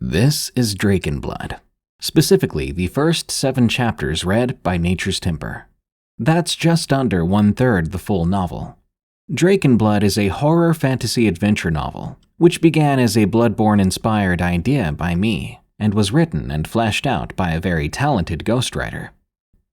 This is Drakenblud, specifically the first 7 chapters read by Nature's Temper. That's just under 1/3 the full novel. Drakenblud is a horror fantasy adventure novel, which began as a Bloodborne-inspired idea by me, and was written and fleshed out by a very talented ghostwriter.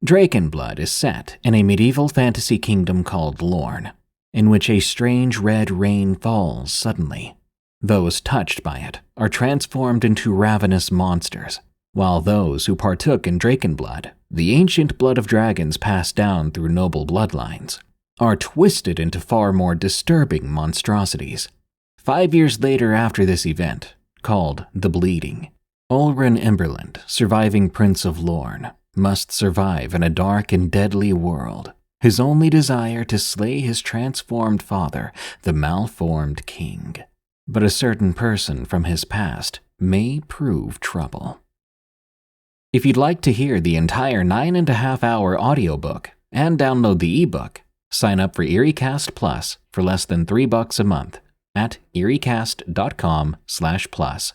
Drakenblud is set in a medieval fantasy kingdom called Lorne, in which a strange red rain falls suddenly. Those touched by it are transformed into ravenous monsters, while those who partook in Drakenblud, the ancient blood of dragons passed down through noble bloodlines, are twisted into far more disturbing monstrosities. 5 years later after this event, called The Bleeding, Ulrin Emberland, surviving Prince of Lorne, must survive in a dark and deadly world, his only desire to slay his transformed father, the Malformed King. But a certain person from his past may prove trouble. If you'd like to hear the entire 9.5-hour audiobook and download the ebook, sign up for EerieCast Plus for less than $3 a month at eriecast.com/plus.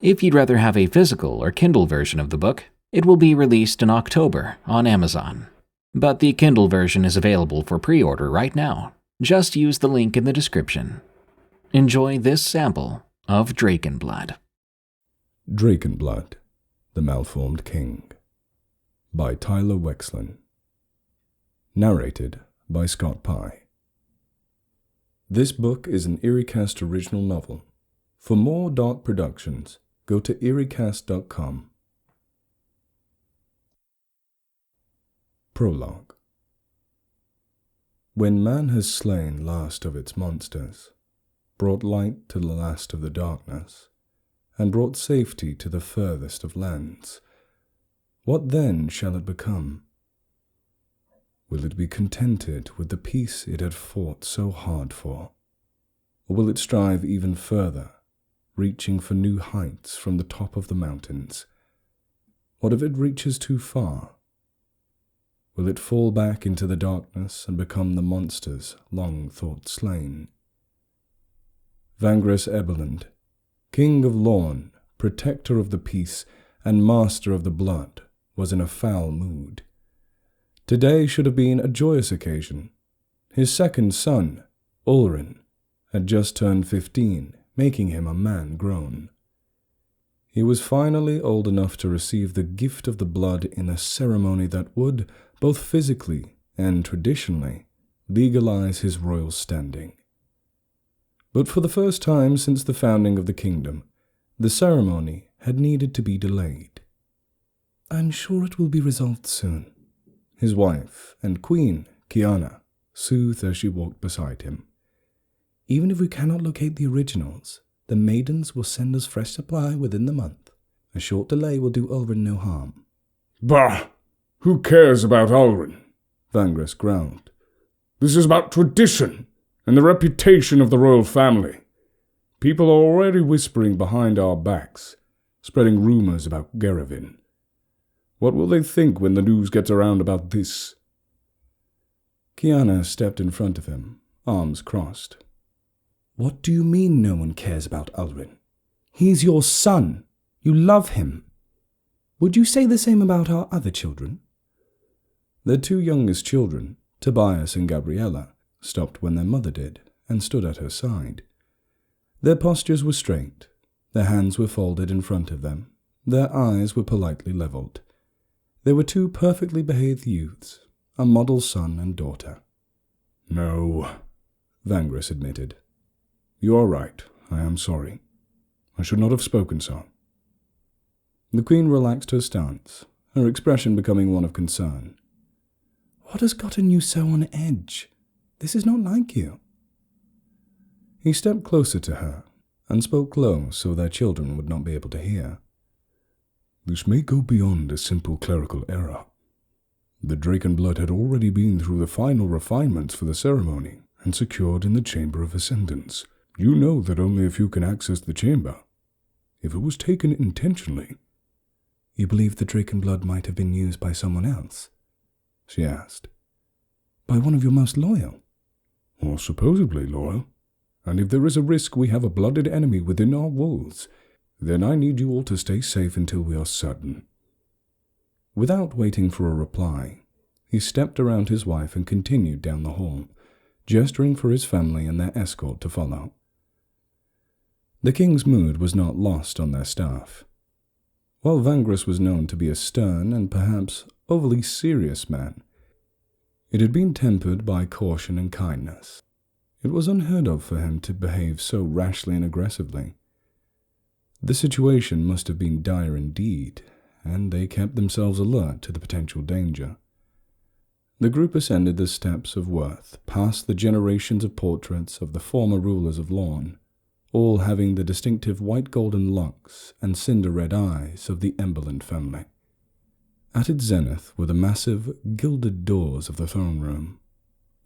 If you'd rather have a physical or Kindle version of the book, it will be released in October on Amazon. But the Kindle version is available for pre-order right now. Just use the link in the description. Enjoy this sample of Drakenblud. Drakenblud, The Malformed King, by Tyler Wexlan. Narrated by Scott Pye. This book is an EerieCast original novel. For more dark productions, go to eriecast.com. Prologue. When man has slain last of its monsters, brought light to the last of the darkness, and brought safety to the furthest of lands, what then shall it become? Will it be contented with the peace it had fought so hard for? Or will it strive even further, reaching for new heights from the top of the mountains? What if it reaches too far? Will it fall back into the darkness and become the monsters long thought slain? Vangres Eberland, King of Lorne, protector of the peace, and master of the blood, was in a foul mood. Today should have been a joyous occasion. His second son, Ulrin, had just turned 15, making him a man grown. He was finally old enough to receive the gift of the blood in a ceremony that would, both physically and traditionally, legalize his royal standing. But for the first time since the founding of the kingdom, the ceremony had needed to be delayed. "I'm sure it will be resolved soon," his wife and queen, Kiana, soothed as she walked beside him. "Even if we cannot locate the originals, the maidens will send us fresh supply within the month. A short delay will do Ulrin no harm." "Bah! Who cares about Ulrin?" Vangres growled. "This is about tradition and the reputation of the royal family. People are already whispering behind our backs, spreading rumors about Gerevin. What will they think when the news gets around about this?" Kiana stepped in front of him, arms crossed. "What do you mean no one cares about Ulrin? He's your son. You love him. Would you say the same about our other children?" Their 2 youngest children, Tobias and Gabriella, stopped when their mother did and stood at her side. Their postures were straight, their hands were folded in front of them, their eyes were politely leveled. They were 2 perfectly behaved youths, a model son and daughter. "No," Vangres admitted. "You are right. I am sorry. I should not have spoken so." The queen relaxed her stance, her expression becoming one of concern. "What has gotten you so on edge? This is not like you." He stepped closer to her and spoke low so their children would not be able to hear. "This may go beyond a simple clerical error. The Drakenblud had already been through the final refinements for the ceremony and secured in the Chamber of Ascendance. You know that only a few can access the chamber. If it was taken intentionally—" "You believe the Drakenblud might have been used by someone else?" she asked. "By one of your most loyal?" "Or supposedly loyal. And if there is a risk we have a blooded enemy within our walls, Then I need you all to stay safe until we are certain." Without waiting for a reply, he stepped around his wife and continued down the hall, gesturing for his family and their escort to follow. The king's mood was not lost on their staff. While Vangris was known to be a stern and perhaps overly serious man, it had been tempered by caution and kindness. It was unheard of for him to behave so rashly and aggressively. The situation must have been dire indeed, and they kept themselves alert to the potential danger. The group ascended the steps of Worth, past the generations of portraits of the former rulers of Lorne, all having the distinctive white-golden locks and cinder-red eyes of the Emberland family. At its zenith were the massive, gilded doors of the throne room.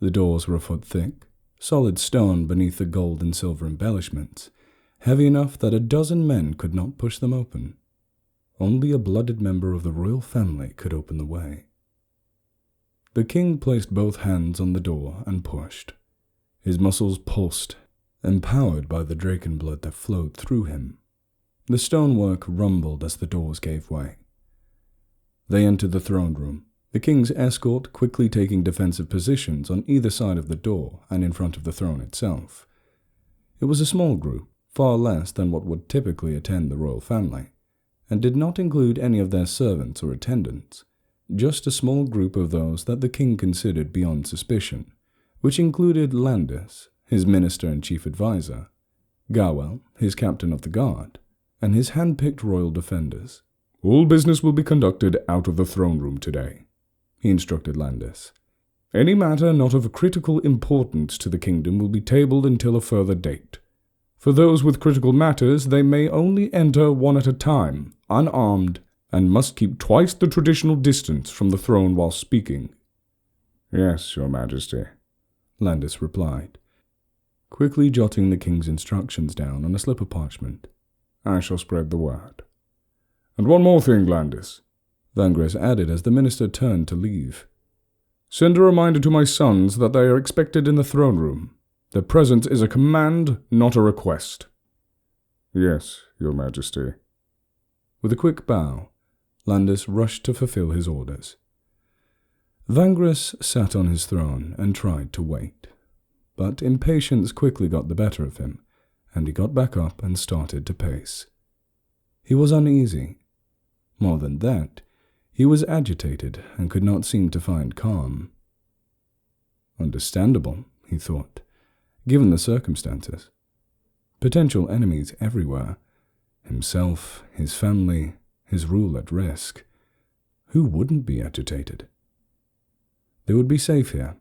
The doors were a foot thick, solid stone beneath the gold and silver embellishments, heavy enough that a dozen men could not push them open. Only a blooded member of the royal family could open the way. The king placed both hands on the door and pushed. His muscles pulsed, empowered by the Drakenblud that flowed through him. The stonework rumbled as the doors gave way. They entered the throne room, the king's escort quickly taking defensive positions on either side of the door and in front of the throne itself. It was a small group, far less than what would typically attend the royal family, and did not include any of their servants or attendants, just a small group of those that the king considered beyond suspicion, which included Landis, his minister and chief advisor, Garwell, his captain of the guard, and his hand-picked royal defenders. "All business will be conducted out of the throne room today," he instructed Landis. "Any matter not of critical importance to the kingdom will be tabled until a further date. For those with critical matters, they may only enter one at a time, unarmed, and must keep twice the traditional distance from the throne while speaking." "Yes, Your Majesty," Landis replied, quickly jotting the king's instructions down on a slip of parchment. "I shall spread the word." "And one more thing, Landis," Vangris added as the minister turned to leave. "Send a reminder to my sons that they are expected in the throne room. Their presence is a command, not a request." "Yes, Your Majesty." With a quick bow, Landis rushed to fulfill his orders. Vangris sat on his throne and tried to wait, but impatience quickly got the better of him, and he got back up and started to pace. He was uneasy. More than that, he was agitated and could not seem to find calm. Understandable, he thought, given the circumstances. Potential enemies everywhere. Himself, his family, his rule at risk. Who wouldn't be agitated? They would be safe here.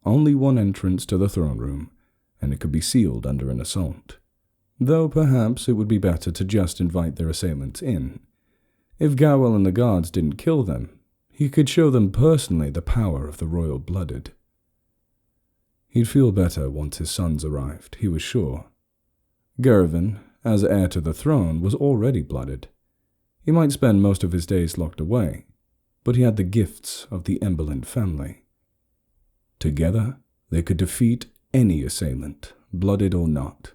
Only one entrance to the throne room, and it could be sealed under an assault. Though perhaps it would be better to just invite their assailants in. If Garwell and the guards didn't kill them, he could show them personally the power of the royal-blooded. He'd feel better once his sons arrived, he was sure. Gervin, as heir to the throne, was already blooded. He might spend most of his days locked away, but he had the gifts of the Emberland family. Together, they could defeat any assailant, blooded or not.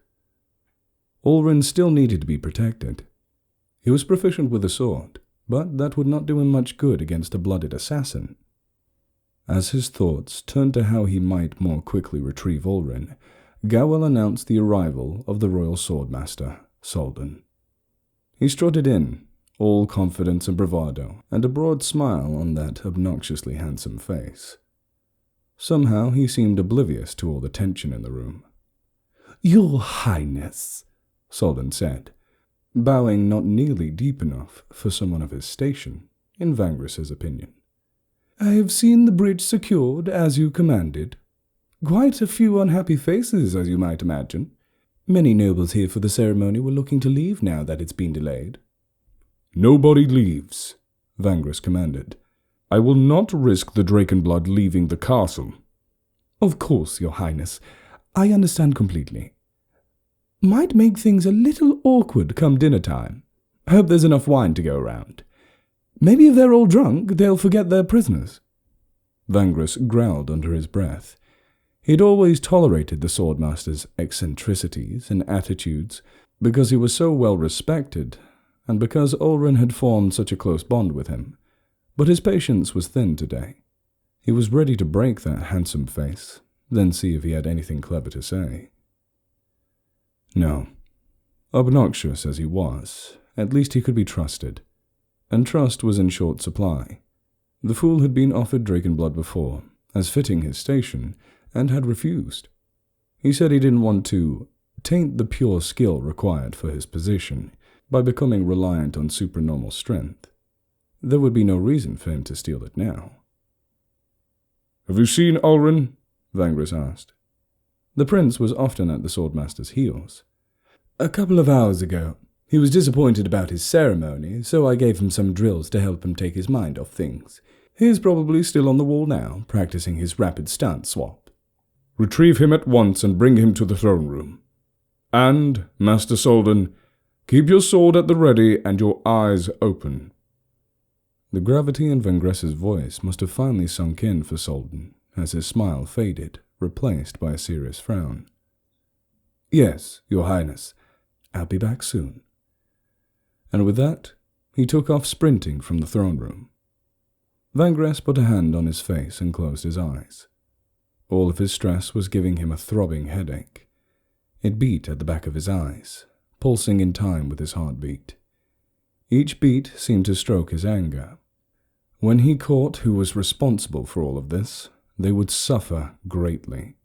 Ulrin still needed to be protected. He was proficient with a sword, but that would not do him much good against a blooded assassin. As his thoughts turned to how he might more quickly retrieve Ulrin, Garwell announced the arrival of the royal swordmaster, Soldan. He strutted in, all confidence and bravado, and a broad smile on that obnoxiously handsome face. Somehow he seemed oblivious to all the tension in the room. "Your Highness," Soldan said, bowing not nearly deep enough for someone of his station, in Vangris's opinion. "I have seen the bridge secured as you commanded. Quite a few unhappy faces, as you might imagine. Many nobles here for the ceremony were looking to leave now that it's been delayed." "Nobody leaves," Vangris commanded. "I will not risk the Drakenblud leaving the castle." "Of course, Your Highness. I understand completely. Might make things a little awkward come dinner time. Hope there's enough wine to go around. Maybe if they're all drunk, they'll forget they're prisoners." Vangris growled under his breath. He'd always tolerated the swordmaster's eccentricities and attitudes, because he was so well respected, and because Ulrin had formed such a close bond with him. But his patience was thin today. He was ready to break that handsome face, then see if he had anything clever to say. No. Obnoxious as he was, at least he could be trusted. And trust was in short supply. The fool had been offered Drakenblud before, as fitting his station, and had refused. He said he didn't want to taint the pure skill required for his position by becoming reliant on supernormal strength. There would be no reason for him to steal it now. "Have you seen Ulrin?" Vangris asked. The prince was often at the swordmaster's heels. "A couple of hours ago. He was disappointed about his ceremony, so I gave him some drills to help him take his mind off things. He's probably still on the wall now, practicing his rapid stance swap." "Retrieve him at once and bring him to the throne room. And, Master Soldan, keep your sword at the ready and your eyes open." The gravity in Vangres's voice must have finally sunk in for Soldan, as his smile faded, replaced by a serious frown. "Yes, Your Highness. I'll be back soon." And with that, he took off sprinting from the throne room. Vangres put a hand on his face and closed his eyes. All of his stress was giving him a throbbing headache. It beat at the back of his eyes, pulsing in time with his heartbeat. Each beat seemed to stroke his anger. When he caught who was responsible for all of this, they would suffer greatly.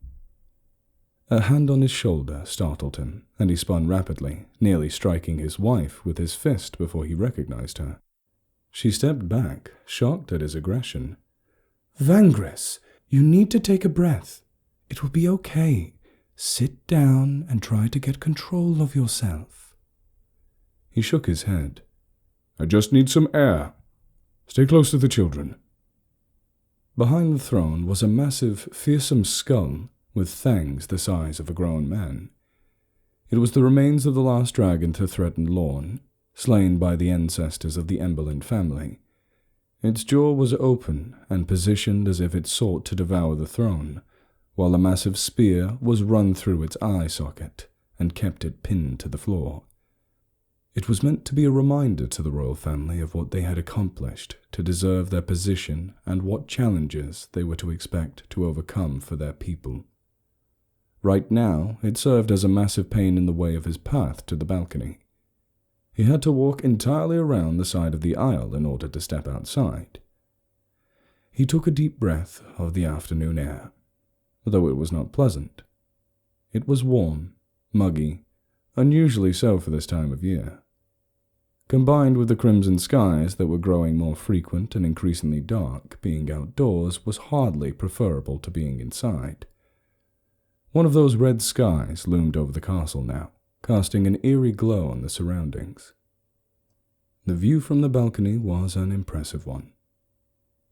A hand on his shoulder startled him, and he spun rapidly, nearly striking his wife with his fist before he recognized her. She stepped back, shocked at his aggression. "Vangres, you need to take a breath. It will be okay. Sit down and try to get control of yourself." He shook his head. "I just need some air. Stay close to the children." Behind the throne was a massive, fearsome skull with fangs the size of a grown man. It was the remains of the last dragon to threaten Lorne, slain by the ancestors of the Emberland family. Its jaw was open and positioned as if it sought to devour the throne, while a massive spear was run through its eye socket and kept it pinned to the floor. It was meant to be a reminder to the royal family of what they had accomplished to deserve their position and what challenges they were to expect to overcome for their people. Right now, it served as a massive pain in the way of his path to the balcony. He had to walk entirely around the side of the aisle in order to step outside. He took a deep breath of the afternoon air, though it was not pleasant. It was warm, muggy, unusually so for this time of year. Combined with the crimson skies that were growing more frequent and increasingly dark, being outdoors was hardly preferable to being inside. One of those red skies loomed over the castle now, casting an eerie glow on the surroundings. The view from the balcony was an impressive one.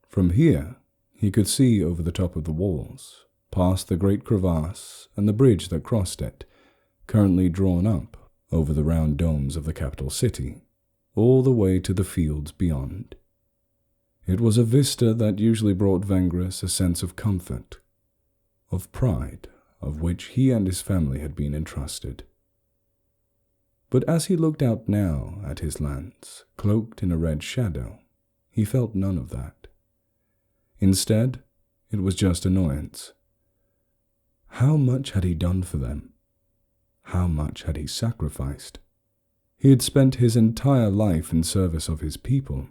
From here, he could see over the top of the walls, past the great crevasse and the bridge that crossed it, currently drawn up over the round domes of the capital city, all the way to the fields beyond. It was a vista that usually brought Vangres a sense of comfort, of pride, of which he and his family had been entrusted. But as he looked out now at his lands, cloaked in a red shadow, he felt none of that. Instead, it was just annoyance. How much had he done for them? How much had he sacrificed? He had spent his entire life in service of his people,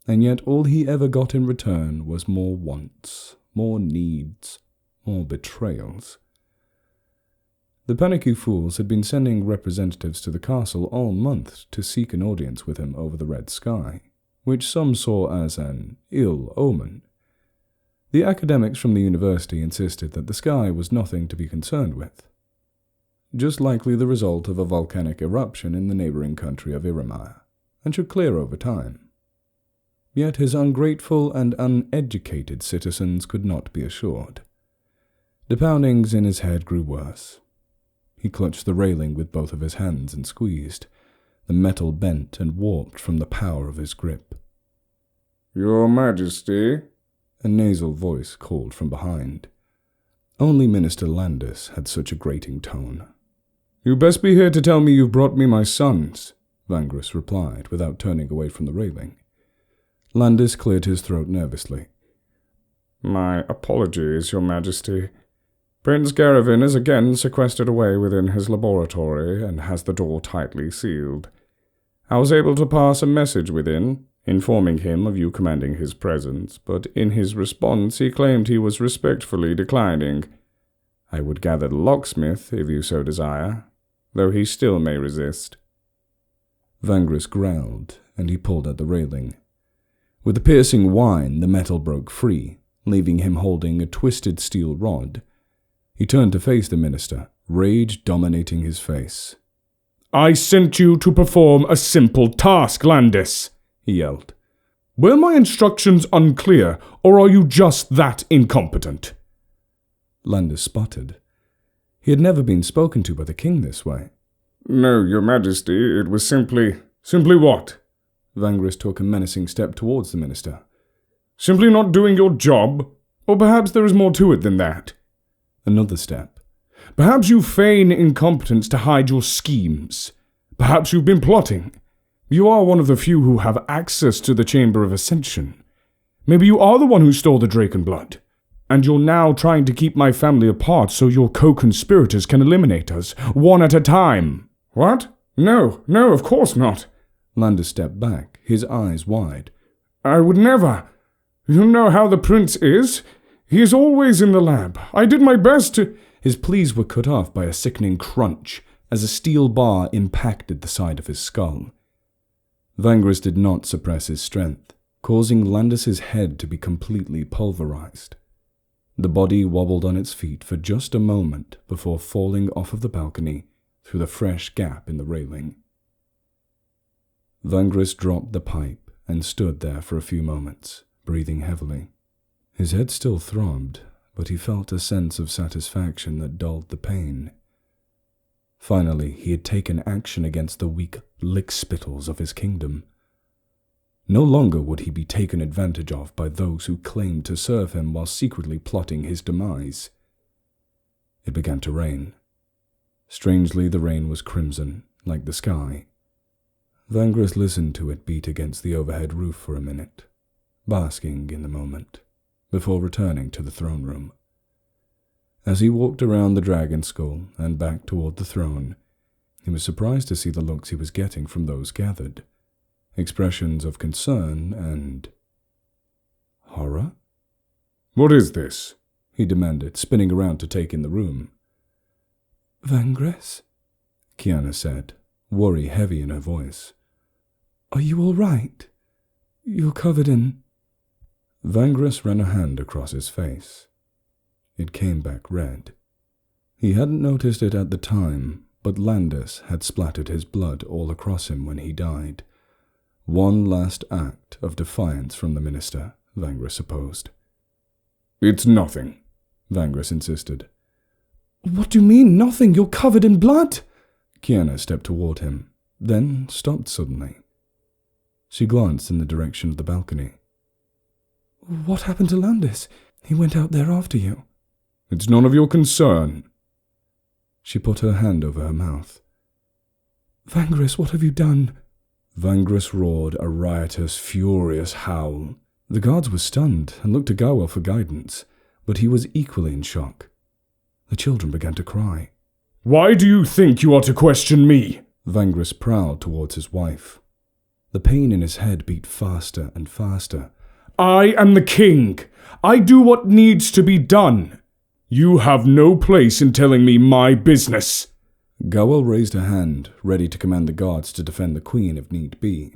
and yet all he ever got in return was more wants, more needs, more betrayals. The panicky fools had been sending representatives to the castle all month to seek an audience with him over the red sky, which some saw as an ill omen. The academics from the university insisted that the sky was nothing to be concerned with, just likely the result of a volcanic eruption in the neighboring country of Iramar, and should clear over time. Yet his ungrateful and uneducated citizens could not be assured. The poundings in his head grew worse. He clutched the railing with both of his hands and squeezed. The metal bent and warped from the power of his grip. "Your Majesty," a nasal voice called from behind. Only Minister Landis had such a grating tone. "You best be here to tell me you've brought me my sons," Vangris replied, without turning away from the railing. Landis cleared his throat nervously. "My apologies, Your Majesty. Prince Garavin is again sequestered away within his laboratory and has the door tightly sealed. I was able to pass a message within, informing him of you commanding his presence, but in his response he claimed he was respectfully declining. I would gather the locksmith, if you so desire, though he still may resist." Vangris growled, and he pulled at the railing. With a piercing whine, the metal broke free, leaving him holding a twisted steel rod. He turned to face the minister, rage dominating his face. "I sent you to perform a simple task, Landis," he yelled. "Were my instructions unclear, or are you just that incompetent?" Landis sputtered. He had never been spoken to by the king this way. "No, Your Majesty, it was simply what?" Vangris took a menacing step towards the minister. "Simply not doing your job? Or perhaps there is more to it than that?" Another step. "Perhaps you feign incompetence to hide your schemes. Perhaps you've been plotting. You are one of the few who have access to the Chamber of Ascension. Maybe you are the one who stole the Drakenblud, and you're now trying to keep my family apart so your co-conspirators can eliminate us, one at a time." "What? No, of course not." Landis stepped back, his eyes wide. "I would never. You know how the prince is. He is always in the lab. I did my best to—" His pleas were cut off by a sickening crunch as a steel bar impacted the side of his skull. Vangris did not suppress his strength, causing Landis's head to be completely pulverized. The body wobbled on its feet for just a moment before falling off of the balcony through the fresh gap in the railing. Vangris dropped the pipe and stood there for a few moments, breathing heavily. His head still throbbed, but he felt a sense of satisfaction that dulled the pain. Finally, he had taken action against the weak lickspittles of his kingdom. No longer would he be taken advantage of by those who claimed to serve him while secretly plotting his demise. It began to rain. Strangely, the rain was crimson, like the sky. Vangris listened to it beat against the overhead roof for a minute, basking in the moment, before returning to the throne room. As he walked around the dragon skull and back toward the throne, he was surprised to see the looks he was getting from those gathered. Expressions of concern and horror? "What is this?" he demanded, spinning around to take in the room. "Vangris," Kiana said, worry heavy in her voice. "Are you all right? You're covered in—" Vangris ran a hand across his face. It came back red. He hadn't noticed it at the time, but Landis had splattered his blood all across him when he died. One last act of defiance from the minister, Vangris supposed. "It's nothing," Vangris insisted. "What do you mean, nothing? You're covered in blood!" Kiana stepped toward him, then stopped suddenly. She glanced in the direction of the balcony. "What happened to Landis? He went out there after you." "It's none of your concern." She put her hand over her mouth. "Vangris, what have you done?" Vangris roared a riotous, furious howl. The guards were stunned and looked to Gawel for guidance, but he was equally in shock. The children began to cry. "Why do you think you are to question me?" Vangris prowled towards his wife. The pain in his head beat faster and faster. "I am the king. I do what needs to be done. You have no place in telling me my business." Gawel raised a hand, ready to command the guards to defend the queen if need be,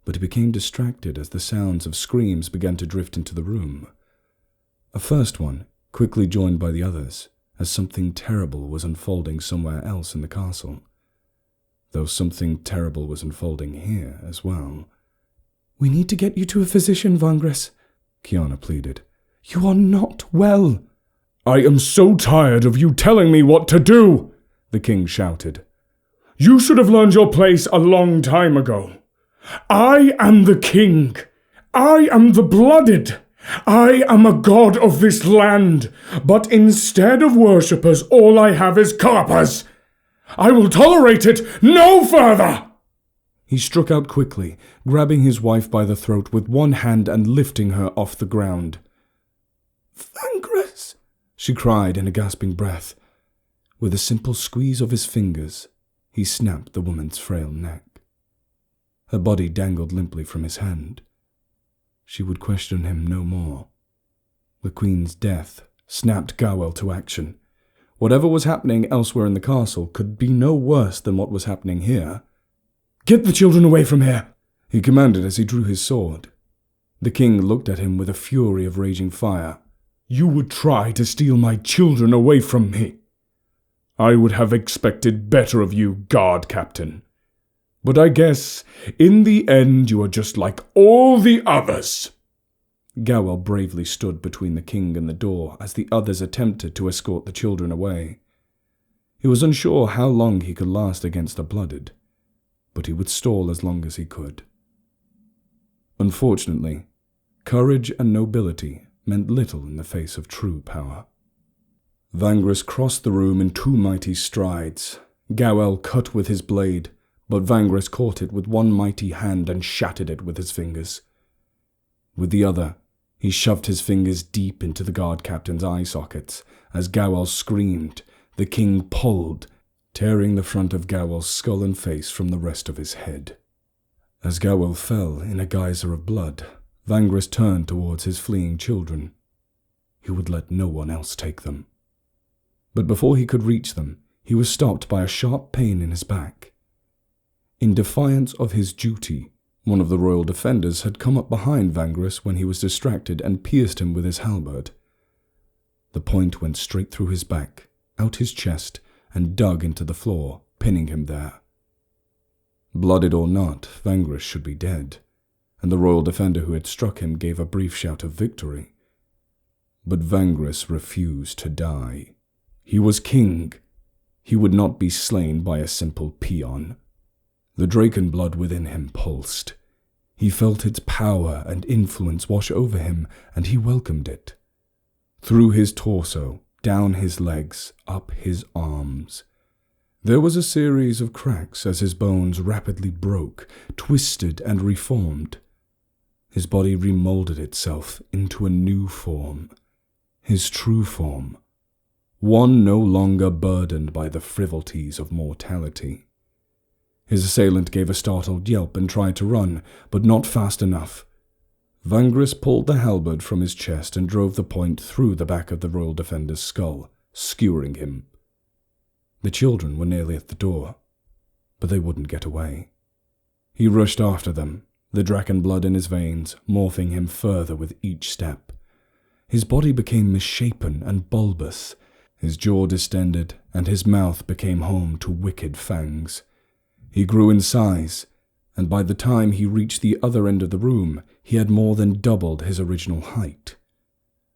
but he became distracted as the sounds of screams began to drift into the room. A first one, quickly joined by the others, as something terrible was unfolding somewhere else in the castle. Though something terrible was unfolding here as well. "We need to get you to a physician, Vangris," Kiana pleaded. "You are not well." "I am so tired of you telling me what to do," the king shouted. "You should have learned your place a long time ago. I am the king. I am the blooded. I am a god of this land, but instead of worshippers, all I have is carpers. I will tolerate it no further! He struck out quickly, grabbing his wife by the throat with one hand and lifting her off the ground. "Vangris!" she cried in a gasping breath. With a simple squeeze of his fingers, he snapped the woman's frail neck. Her body dangled limply from his hand. She would question him no more. The Queen's death snapped Gawel to action. Whatever was happening elsewhere in the castle could be no worse than what was happening here. "Get the children away from here," he commanded as he drew his sword. The king looked at him with a fury of raging fire. "You would try to steal my children away from me. I would have expected better of you, guard captain. But I guess, in the end, you are just like all the others." Gawel bravely stood between the king and the door as the others attempted to escort the children away. He was unsure how long he could last against the blooded, but he would stall as long as he could. Unfortunately, courage and nobility meant little in the face of true power. Vangris crossed the room in 2 mighty strides. Gawel cut with his blade, but Vangris caught it with one mighty hand and shattered it with his fingers. With the other, he shoved his fingers deep into the guard captain's eye sockets. As Gawel screamed, the king pulled, tearing the front of Gawel's skull and face from the rest of his head. As Gawel fell in a geyser of blood, Vangris turned towards his fleeing children. He would let no one else take them. But before he could reach them, he was stopped by a sharp pain in his back. In defiance of his duty, one of the royal defenders had come up behind Vangris when he was distracted and pierced him with his halberd. The point went straight through his back, out his chest, and dug into the floor, pinning him there. Blooded or not, Vangris should be dead, and the royal defender who had struck him gave a brief shout of victory. But Vangris refused to die. He was king. He would not be slain by a simple peon. The Drakenblud within him pulsed. He felt its power and influence wash over him, and he welcomed it. Through his torso, down his legs, up his arms. There was a series of cracks as his bones rapidly broke, twisted and reformed. His body remolded itself into a new form, his true form, one no longer burdened by the frivolities of mortality. His assailant gave a startled yelp and tried to run, but not fast enough. Vangris pulled the halberd from his chest and drove the point through the back of the royal defender's skull, skewering him. The children were nearly at the door, but they wouldn't get away. He rushed after them, the Drakenblud in his veins, morphing him further with each step. His body became misshapen and bulbous, his jaw distended, and his mouth became home to wicked fangs. He grew in size, and by the time he reached the other end of the room, he had more than doubled his original height.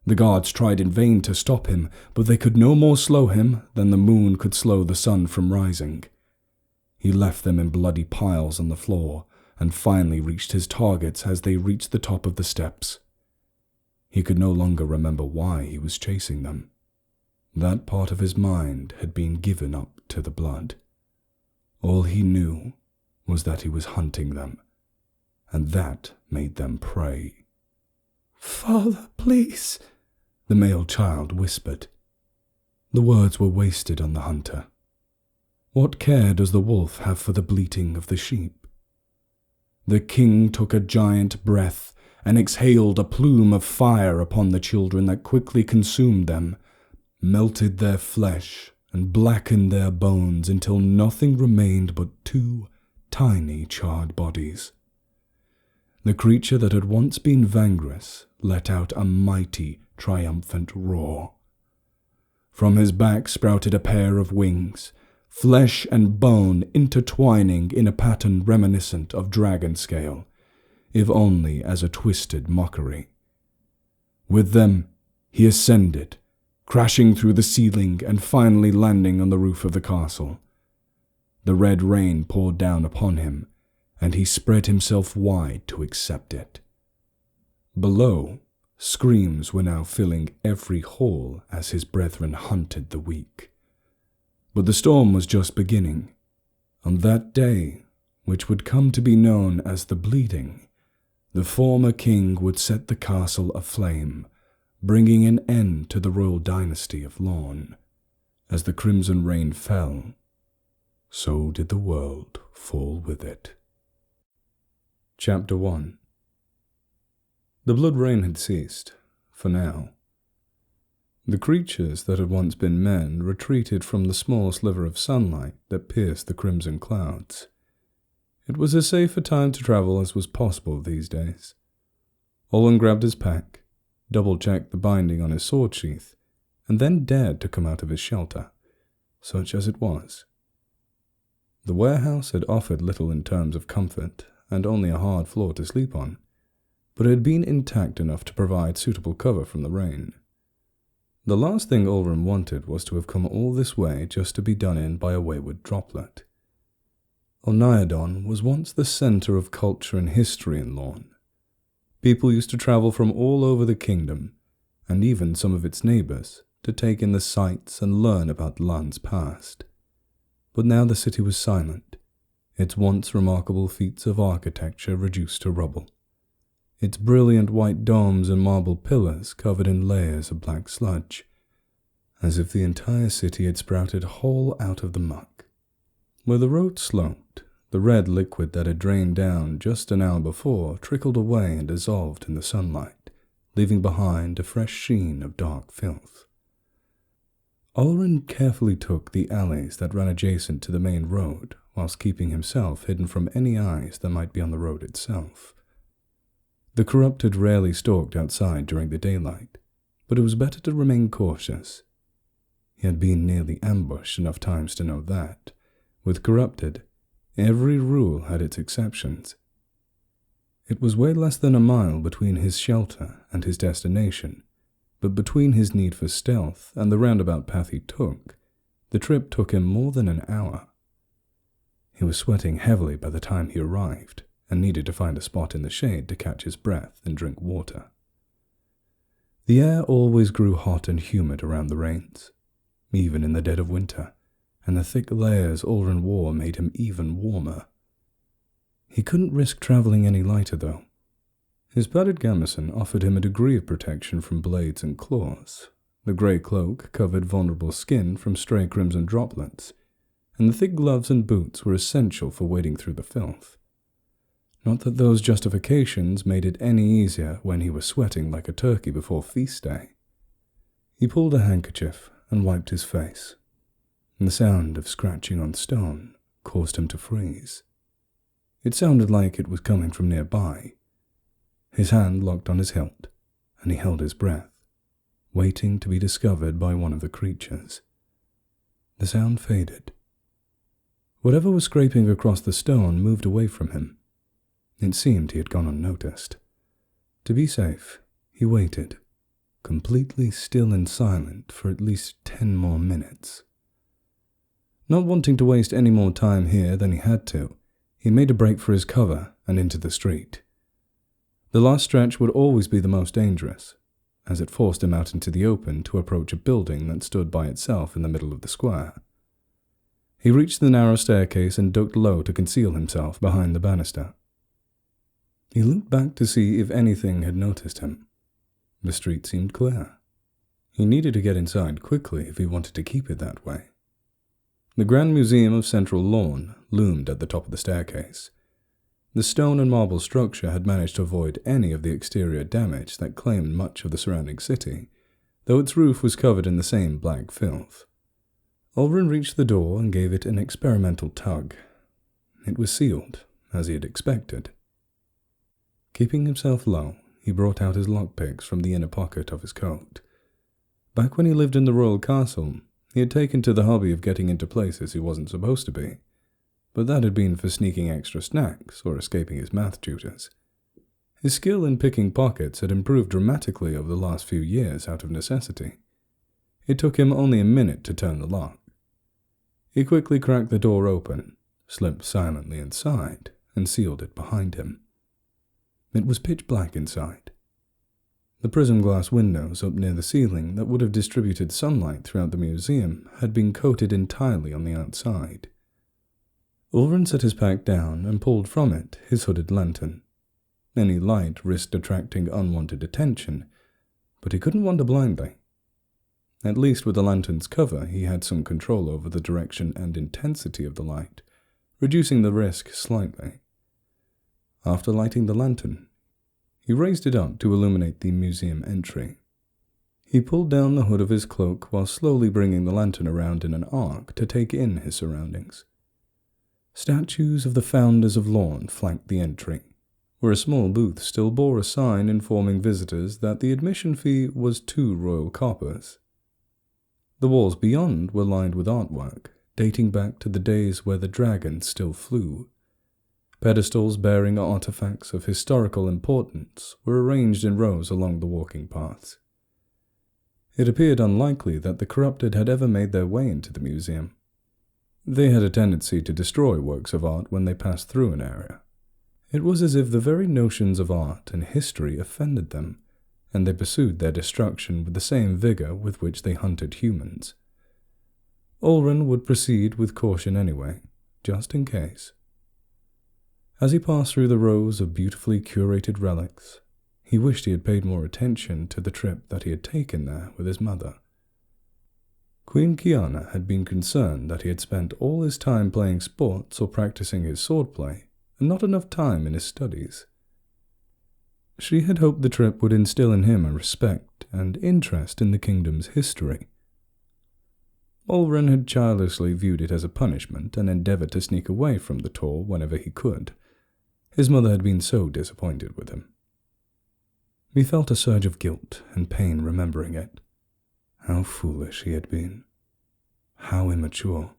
The guards tried in vain to stop him, but they could no more slow him than the moon could slow the sun from rising. He left them in bloody piles on the floor, and finally reached his targets as they reached the top of the steps. He could no longer remember why he was chasing them. That part of his mind had been given up to the blood. All he knew was that he was hunting them, and that made them prey. "Father, please," the male child whispered. The words were wasted on the hunter. What care does the wolf have for the bleating of the sheep? The king took a giant breath and exhaled a plume of fire upon the children that quickly consumed them, melted their flesh, and blackened their bones until nothing remained but 2 tiny charred bodies. The creature that had once been Vangris let out a mighty, triumphant roar. From his back sprouted a pair of wings, flesh and bone intertwining in a pattern reminiscent of dragon scale, if only as a twisted mockery. With them, he ascended, crashing through the ceiling and finally landing on the roof of the castle. The red rain poured down upon him, and he spread himself wide to accept it. Below, screams were now filling every hall as his brethren hunted the weak. But the storm was just beginning. On that day, which would come to be known as the Bleeding, the former king would set the castle aflame, bringing an end to the royal dynasty of Lorne. As the crimson rain fell, so did the world fall with it. Chapter 1. The blood rain had ceased, for now. The creatures that had once been men retreated from the small sliver of sunlight that pierced the crimson clouds. It was as safe a time to travel as was possible these days. Olwen grabbed his pack, double-checked the binding on his sword sheath, and then dared to come out of his shelter, such as it was. The warehouse had offered little in terms of comfort, and only a hard floor to sleep on, but it had been intact enough to provide suitable cover from the rain. The last thing Olwen wanted was to have come all this way just to be done in by a wayward droplet. Oniadon was once the centre of culture and history in Lorne. People used to travel from all over the kingdom, and even some of its neighbours, to take in the sights and learn about the land's past. But now the city was silent, its once remarkable feats of architecture reduced to rubble, its brilliant white domes and marble pillars covered in layers of black sludge, as if the entire city had sprouted whole out of the muck. Where the road sloped, the red liquid that had drained down just an hour before trickled away and dissolved in the sunlight, leaving behind a fresh sheen of dark filth. Olwen carefully took the alleys that ran adjacent to the main road, whilst keeping himself hidden from any eyes that might be on the road itself. The corrupted rarely stalked outside during the daylight, but it was better to remain cautious. He had been nearly ambushed enough times to know that, with corrupted, every rule had its exceptions. It was way less than a mile between his shelter and his destination, but between his need for stealth and the roundabout path he took, the trip took him more than an hour. He was sweating heavily by the time he arrived, and needed to find a spot in the shade to catch his breath and drink water. The air always grew hot and humid around the rains, even in the dead of winter, and the thick layers Olwen wore made him even warmer. He couldn't risk travelling any lighter, though. His padded gambeson offered him a degree of protection from blades and claws. The grey cloak covered vulnerable skin from stray crimson droplets, and the thick gloves and boots were essential for wading through the filth. Not that those justifications made it any easier when he was sweating like a turkey before feast day. He pulled a handkerchief and wiped his face, and the sound of scratching on stone caused him to freeze. It sounded like it was coming from nearby. His hand locked on his hilt, and he held his breath, waiting to be discovered by one of the creatures. The sound faded. Whatever was scraping across the stone moved away from him. It seemed he had gone unnoticed. To be safe, he waited, completely still and silent for at least 10 more minutes. Not wanting to waste any more time here than he had to, he made a break for his cover and into the street. The last stretch would always be the most dangerous, as it forced him out into the open to approach a building that stood by itself in the middle of the square. He reached the narrow staircase and ducked low to conceal himself behind the banister. He looked back to see if anything had noticed him. The street seemed clear. He needed to get inside quickly if he wanted to keep it that way. The Grand Museum of Central Lorne loomed at the top of the staircase. The stone and marble structure had managed to avoid any of the exterior damage that claimed much of the surrounding city, though its roof was covered in the same black filth. Olwen reached the door and gave it an experimental tug. It was sealed, as he had expected. Keeping himself low, he brought out his lockpicks from the inner pocket of his coat. Back when he lived in the royal castle, he had taken to the hobby of getting into places he wasn't supposed to be, but that had been for sneaking extra snacks or escaping his math tutors. His skill in picking pockets had improved dramatically over the last few years out of necessity. It took him only a minute to turn the lock. He quickly cracked the door open, slipped silently inside, and sealed it behind him. It was pitch black inside. The prism glass windows up near the ceiling that would have distributed sunlight throughout the museum had been coated entirely on the outside. Ulrin set his pack down and pulled from it his hooded lantern. Any light risked attracting unwanted attention, but he couldn't wander blindly. At least with the lantern's cover, he had some control over the direction and intensity of the light, reducing the risk slightly. After lighting the lantern, he raised it up to illuminate the museum entry. He pulled down the hood of his cloak while slowly bringing the lantern around in an arc to take in his surroundings. Statues of the founders of Lorne flanked the entry, where a small booth still bore a sign informing visitors that the admission fee was 2 royal coppers. The walls beyond were lined with artwork, dating back to the days where the dragon still flew. Pedestals bearing artifacts of historical importance were arranged in rows along the walking paths. It appeared unlikely that the corrupted had ever made their way into the museum. They had a tendency to destroy works of art when they passed through an area. It was as if the very notions of art and history offended them, and they pursued their destruction with the same vigor with which they hunted humans. Ulrin would proceed with caution anyway, just in case. As he passed through the rows of beautifully curated relics, he wished he had paid more attention to the trip that he had taken there with his mother. Queen Kiana had been concerned that he had spent all his time playing sports or practicing his swordplay, and not enough time in his studies. She had hoped the trip would instill in him a respect and interest in the kingdom's history. Ulrin had childishly viewed it as a punishment and endeavored to sneak away from the tour whenever he could. His mother had been so disappointed with him. He felt a surge of guilt and pain remembering it. How foolish he had been. How immature.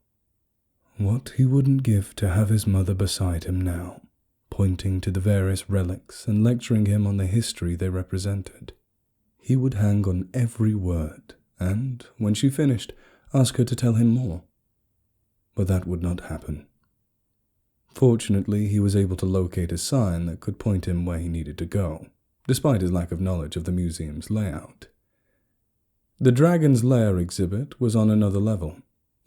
What he wouldn't give to have his mother beside him now, pointing to the various relics and lecturing him on the history they represented. He would hang on every word, and, when she finished, ask her to tell him more. But that would not happen. Fortunately, he was able to locate a sign that could point him where he needed to go, despite his lack of knowledge of the museum's layout. The Dragon's Lair exhibit was on another level,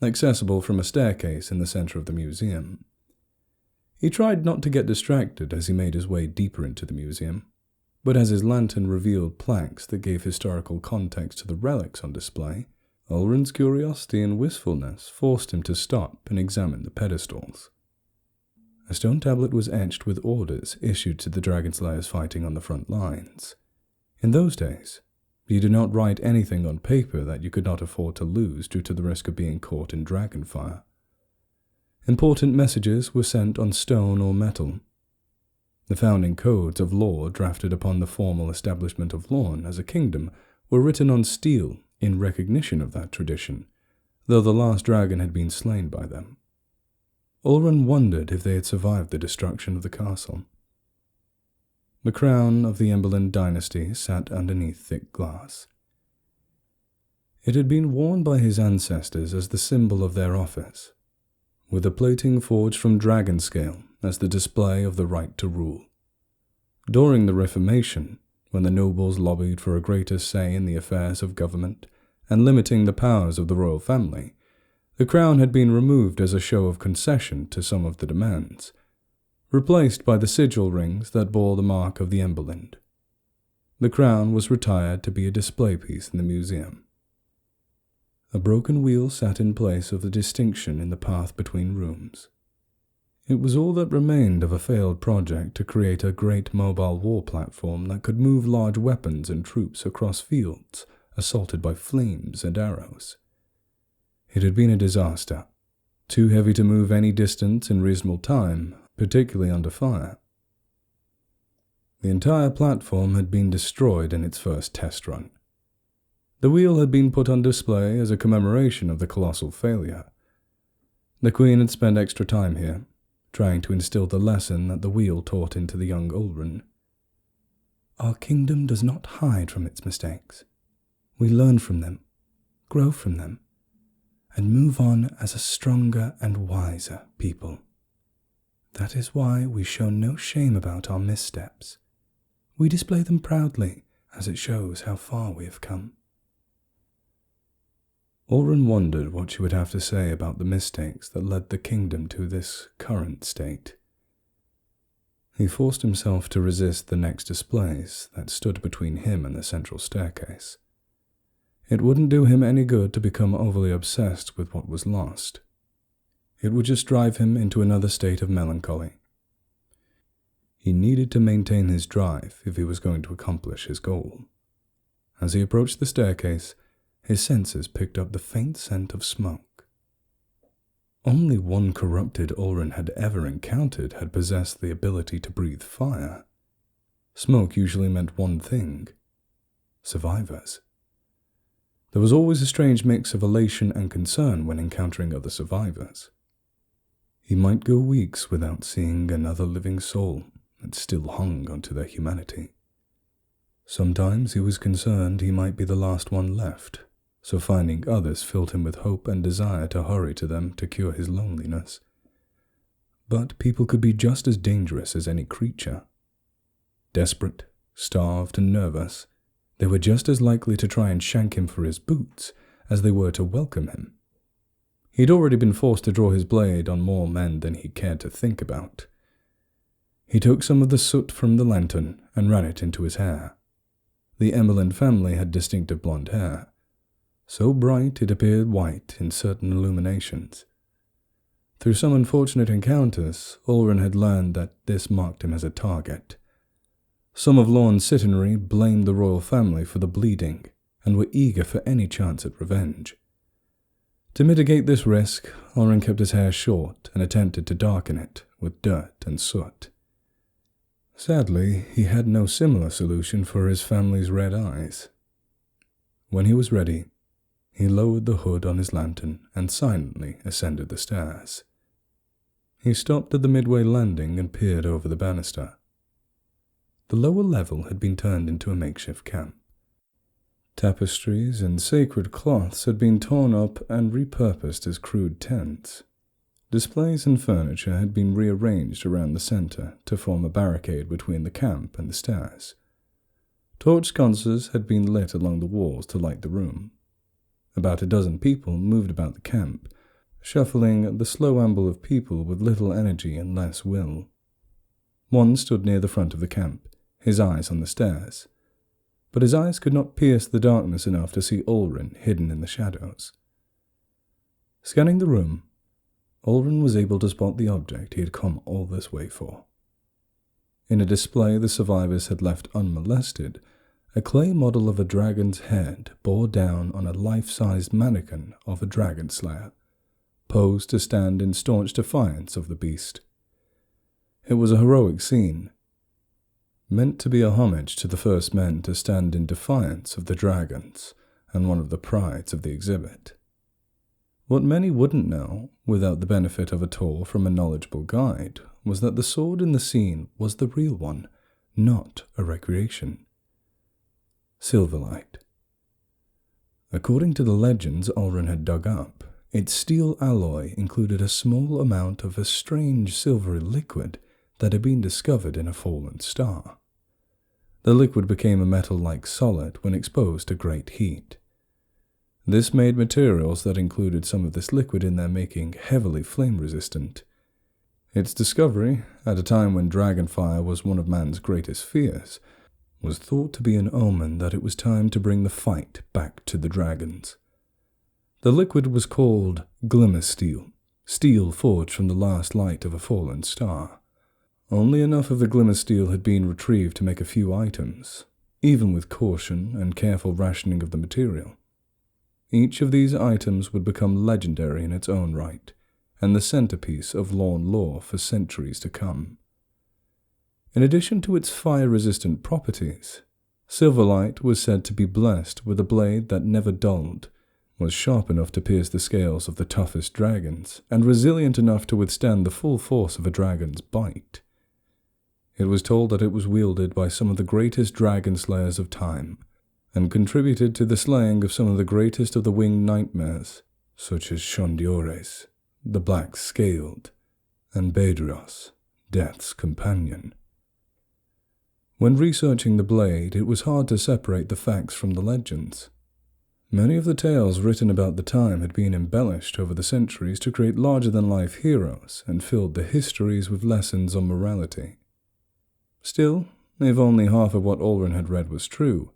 accessible from a staircase in the center of the museum. He tried not to get distracted as he made his way deeper into the museum, but as his lantern revealed plaques that gave historical context to the relics on display, Ulrin's curiosity and wistfulness forced him to stop and examine the pedestals. A stone tablet was etched with orders issued to the dragon slayers fighting on the front lines. In those days, you did not write anything on paper that you could not afford to lose due to the risk of being caught in dragonfire. Important messages were sent on stone or metal. The founding codes of law drafted upon the formal establishment of Lorne as a kingdom were written on steel in recognition of that tradition, though the last dragon had been slain by them. Ulrin wondered if they had survived the destruction of the castle. The crown of the Emberland dynasty sat underneath thick glass. It had been worn by his ancestors as the symbol of their office, with a plating forged from dragon scale as the display of the right to rule. During the Reformation, when the nobles lobbied for a greater say in the affairs of government and limiting the powers of the royal family, the crown had been removed as a show of concession to some of the demands, replaced by the sigil rings that bore the mark of the Emberland. The crown was retired to be a display piece in the museum. A broken wheel sat in place of the distinction in the path between rooms. It was all that remained of a failed project to create a great mobile war platform that could move large weapons and troops across fields assaulted by flames and arrows. It had been a disaster, too heavy to move any distance in reasonable time, particularly under fire. The entire platform had been destroyed in its first test run. The wheel had been put on display as a commemoration of the colossal failure. The Queen had spent extra time here, trying to instill the lesson that the wheel taught into the young Ulrin. Our kingdom does not hide from its mistakes. We learn from them, grow from them, and move on as a stronger and wiser people. That is why we show no shame about our missteps. We display them proudly as it shows how far we have come." Ulrun wondered what she would have to say about the mistakes that led the kingdom to this current state. He forced himself to resist the next displays that stood between him and the central staircase. It wouldn't do him any good to become overly obsessed with what was lost. It would just drive him into another state of melancholy. He needed to maintain his drive if he was going to accomplish his goal. As he approached the staircase, his senses picked up the faint scent of smoke. Only one corrupted Ulrun had ever encountered had possessed the ability to breathe fire. Smoke usually meant one thing: survivors. There was always a strange mix of elation and concern when encountering other survivors. He might go weeks without seeing another living soul that still hung onto their humanity. Sometimes he was concerned he might be the last one left, so finding others filled him with hope and desire to hurry to them to cure his loneliness. But people could be just as dangerous as any creature. Desperate, starved, and nervous, they were just as likely to try and shank him for his boots as they were to welcome him. He'd already been forced to draw his blade on more men than he cared to think about. He took some of the soot from the lantern and ran it into his hair. The Emerald family had distinctive blonde hair, so bright it appeared white in certain illuminations. Through some unfortunate encounters, Ulrun had learned that this marked him as a target. Some of Lorne's citizenry blamed the royal family for the bleeding and were eager for any chance at revenge. To mitigate this risk, Ulrun kept his hair short and attempted to darken it with dirt and soot. Sadly, he had no similar solution for his family's red eyes. When he was ready, he lowered the hood on his lantern and silently ascended the stairs. He stopped at the midway landing and peered over the banister. The lower level had been turned into a makeshift camp. Tapestries and sacred cloths had been torn up and repurposed as crude tents. Displays and furniture had been rearranged around the center to form a barricade between the camp and the stairs. Torch sconces had been lit along the walls to light the room. About a dozen people moved about the camp, shuffling the slow amble of people with little energy and less will. One stood near the front of the camp, his eyes on the stairs, but his eyes could not pierce the darkness enough to see Ulrun hidden in the shadows. Scanning the room, Ulrun was able to spot the object he had come all this way for. In a display the survivors had left unmolested, a clay model of a dragon's head bore down on a life-sized mannequin of a dragon slayer, posed to stand in staunch defiance of the beast. It was a heroic scene, meant to be a homage to the first men to stand in defiance of the dragons and one of the prides of the exhibit. What many wouldn't know, without the benefit of a tour from a knowledgeable guide, was that the sword in the scene was the real one, not a recreation. Silverlight. According to the legends Ulrun had dug up, its steel alloy included a small amount of a strange silvery liquid that had been discovered in a fallen star. The liquid became a metal-like solid when exposed to great heat. This made materials that included some of this liquid in their making heavily flame-resistant. Its discovery, at a time when dragonfire was one of man's greatest fears, was thought to be an omen that it was time to bring the fight back to the dragons. The liquid was called glimmer steel, steel forged from the last light of a fallen star. Only enough of the glimmer steel had been retrieved to make a few items, even with caution and careful rationing of the material. Each of these items would become legendary in its own right, and the centerpiece of Lorne lore for centuries to come. In addition to its fire-resistant properties, Silverlight was said to be blessed with a blade that never dulled, was sharp enough to pierce the scales of the toughest dragons, and resilient enough to withstand the full force of a dragon's bite. It was told that it was wielded by some of the greatest dragon slayers of time, and contributed to the slaying of some of the greatest of the winged nightmares, such as Shondiores, the Black-Scaled, and Bedros, Death's companion. When researching the blade, it was hard to separate the facts from the legends. Many of the tales written about the time had been embellished over the centuries to create larger-than-life heroes and filled the histories with lessons on morality. Still, if only half of what Olren had read was true,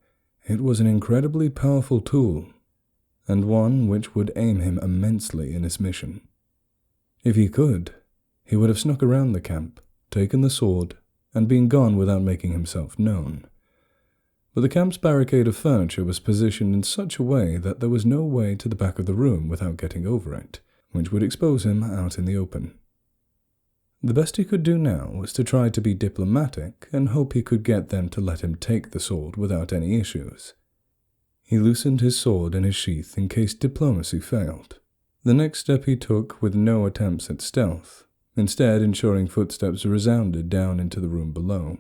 it was an incredibly powerful tool, and one which would aim him immensely in his mission. If he could, he would have snuck around the camp, taken the sword, and been gone without making himself known. But the camp's barricade of furniture was positioned in such a way that there was no way to the back of the room without getting over it, which would expose him out in the open. The best he could do now was to try to be diplomatic and hope he could get them to let him take the sword without any issues. He loosened his sword in his sheath in case diplomacy failed. The next step he took with no attempts at stealth, instead ensuring footsteps resounded down into the room below.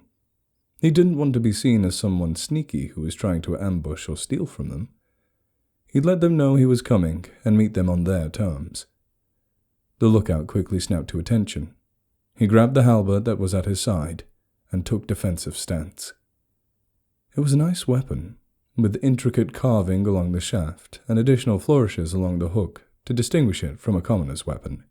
He didn't want to be seen as someone sneaky who was trying to ambush or steal from them. He'd let them know he was coming and meet them on their terms. The lookout quickly snapped to attention. He grabbed the halberd that was at his side and took defensive stance. It was a nice weapon, with intricate carving along the shaft and additional flourishes along the hook to distinguish it from a commoner's weapon.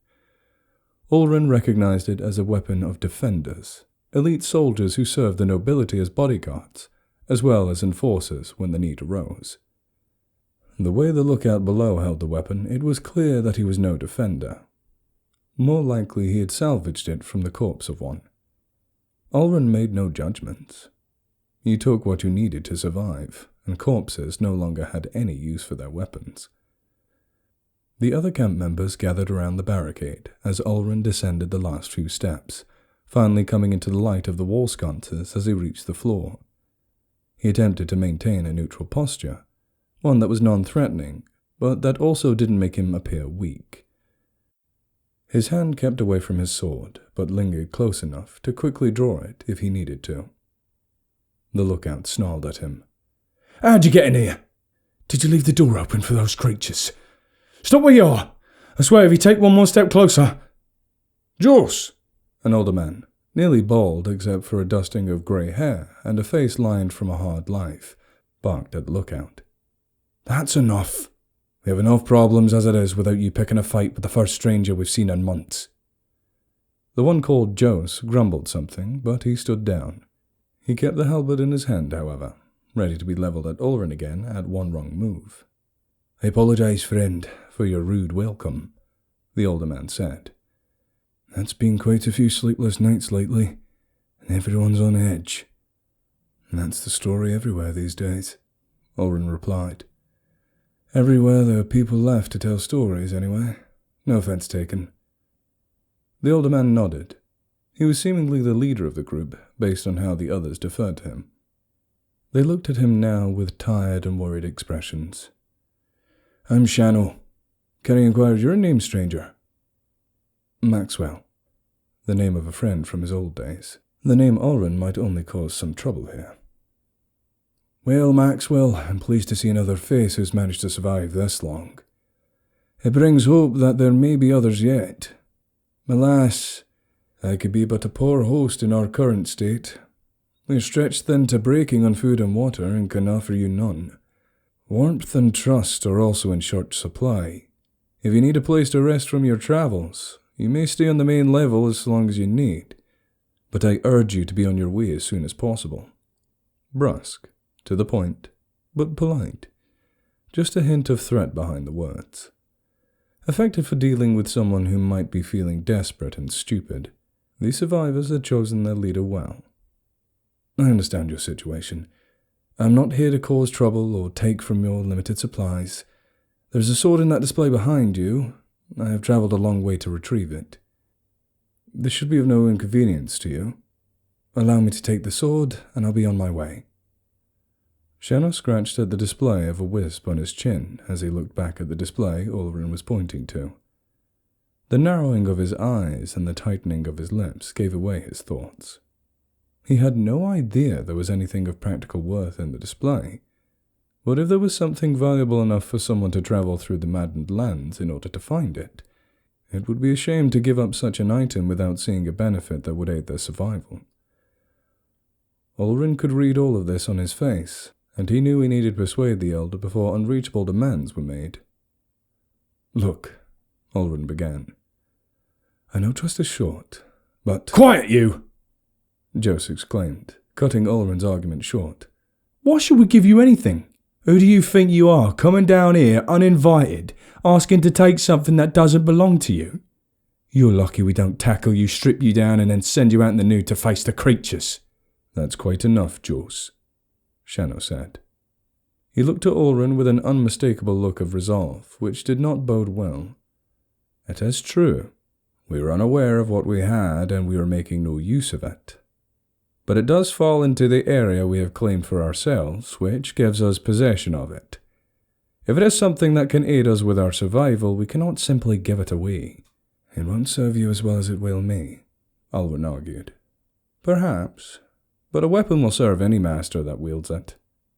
Olren recognized it as a weapon of defenders, elite soldiers who served the nobility as bodyguards, as well as enforcers when the need arose. The way the lookout below held the weapon, it was clear that he was no defender. More likely he had salvaged it from the corpse of one. Olren made no judgments. You took what you needed to survive, and corpses no longer had any use for their weapons. The other camp members gathered around the barricade as Olren descended the last few steps, finally coming into the light of the wall sconces as he reached the floor. He attempted to maintain a neutral posture, one that was non-threatening, but that also didn't make him appear weak. His hand kept away from his sword, but lingered close enough to quickly draw it if he needed to. The lookout snarled at him. "How'd you get in here?" Did you leave the door open for those creatures? "Stop where you are! I swear if you take one more step closer—" "Jos!" An older man, nearly bald except for a dusting of grey hair and a face lined from a hard life, barked at the lookout. "That's enough. We have enough problems as it is without you picking a fight with the first stranger we've seen in months." The one called Jos grumbled something, but he stood down. He kept the halberd in his hand, however, ready to be levelled at Olren again at one wrong move. "I apologize, friend, for your rude welcome," the older man said. "It's been quite a few sleepless nights lately, and everyone's on edge." "That's the story everywhere these days," Olren replied. "Everywhere there are people left to tell stories, anyway. No offense taken." The older man nodded. He was seemingly the leader of the group, based on how the others deferred to him. They looked at him now with tired and worried expressions. "I'm Shano. Can I inquire your name, stranger?" "Maxwell," the name of a friend from his old days. The name Olren might only cause some trouble here. "Well, Maxwell, I'm pleased to see another face who's managed to survive this long. It brings hope that there may be others yet. Alas, I could be but a poor host in our current state. We're stretched thin to breaking on food and water and can offer you none. Warmth and trust are also in short supply. If you need a place to rest from your travels, you may stay on the main level as long as you need, but I urge you to be on your way as soon as possible." Brusque, to the point, but polite. Just a hint of threat behind the words. Effective for dealing with someone who might be feeling desperate and stupid, these survivors had chosen their leader well. "I understand your situation. I'm not here to cause trouble or take from your limited supplies. There's a sword in that display behind you. I have traveled a long way to retrieve it. This should be of no inconvenience to you. Allow me to take the sword, and I'll be on my way." Shano scratched at the display of a wisp on his chin as he looked back at the display Olren was pointing to. The narrowing of his eyes and the tightening of his lips gave away his thoughts. He had no idea there was anything of practical worth in the display, but if there was something valuable enough for someone to travel through the maddened lands in order to find it, it would be a shame to give up such an item without seeing a benefit that would aid their survival. Ulrin could read all of this on his face, and he knew he needed to persuade the elder before unreachable demands were made. "Look," Ulrin began. "I know trust is short, but—" "Quiet, you!" Jose exclaimed, cutting Ulrin's argument short. "Why should we give you anything? Who do you think you are, coming down here uninvited, asking to take something that doesn't belong to you? You're lucky we don't tackle you, strip you down, and then send you out in the nude to face the creatures." "That's quite enough, Jose," Shano said. He looked at Ulrin with an unmistakable look of resolve, which did not bode well. "It is true. We were unaware of what we had, and we were making no use of it. But it does fall into the area we have claimed for ourselves, which gives us possession of it. If it is something that can aid us with our survival, we cannot simply give it away." "It won't serve you as well as it will me," Ulrin argued. "Perhaps, but a weapon will serve any master that wields it.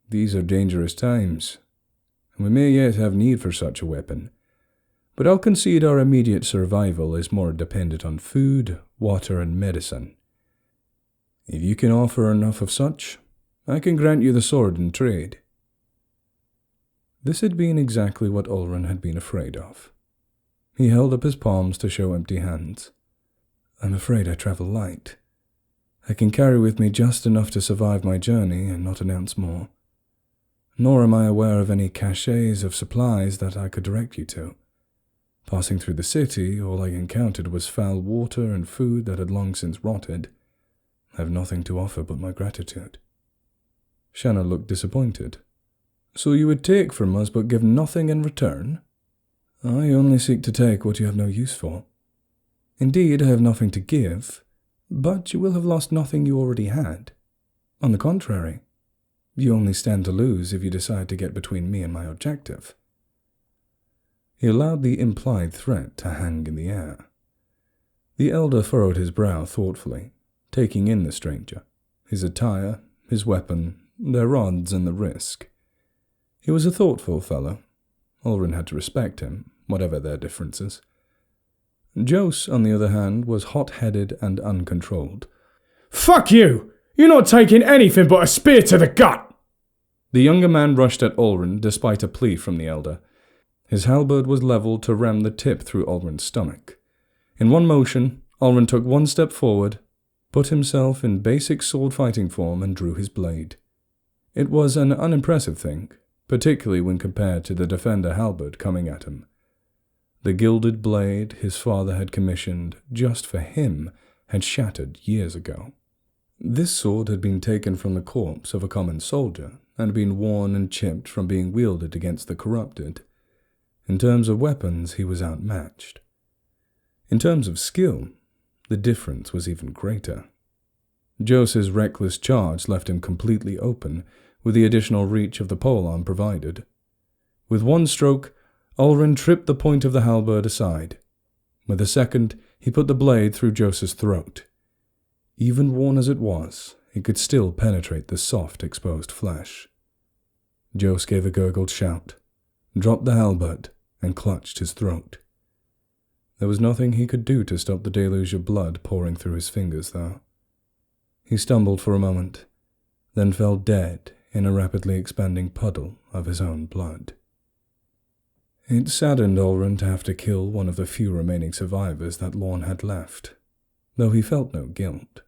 These are dangerous times, and we may yet have need for such a weapon. But I'll concede our immediate survival is more dependent on food, water, and medicine. If you can offer enough of such, I can grant you the sword in trade." This had been exactly what Ulrin had been afraid of. He held up his palms to show empty hands. "I'm afraid I travel light. I can carry with me just enough to survive my journey and not an ounce more. Nor am I aware of any caches of supplies that I could direct you to. Passing through the city, all I encountered was foul water and food that had long since rotted. I have nothing to offer but my gratitude." Shanna looked disappointed. "So you would take from us but give nothing in return?" "I only seek to take what you have no use for. Indeed, I have nothing to give, but you will have lost nothing you already had. On the contrary, you only stand to lose if you decide to get between me and my objective." He allowed the implied threat to hang in the air. The elder furrowed his brow thoughtfully, taking in the stranger, his attire, his weapon, their odds, and the risk. He was a thoughtful fellow. Ulrin had to respect him, whatever their differences. Jose, on the other hand, was hot-headed and uncontrolled. "Fuck you! You're not taking anything but a spear to the gut!" The younger man rushed at Ulrin despite a plea from the elder. His halberd was levelled to ram the tip through Ulrin's stomach. In one motion, Ulrin took one step forward, put himself in basic sword-fighting form, and drew his blade. It was an unimpressive thing, particularly when compared to the defender halberd coming at him. The gilded blade his father had commissioned just for him had shattered years ago. This sword had been taken from the corpse of a common soldier and been worn and chipped from being wielded against the corrupted. In terms of weapons, he was outmatched. In terms of skill, the difference was even greater. Jose's reckless charge left him completely open, with the additional reach of the polearm provided. With one stroke, Ulrin tripped the point of the halberd aside. With a second, he put the blade through Jose's throat. Even worn as it was, it could still penetrate the soft, exposed flesh. Jose gave a gurgled shout, dropped the halberd, and clutched his throat. There was nothing he could do to stop the deluge of blood pouring through his fingers, though. He stumbled for a moment, then fell dead in a rapidly expanding puddle of his own blood. It saddened Ulrin to have to kill one of the few remaining survivors that Lorne had left, though he felt no guilt.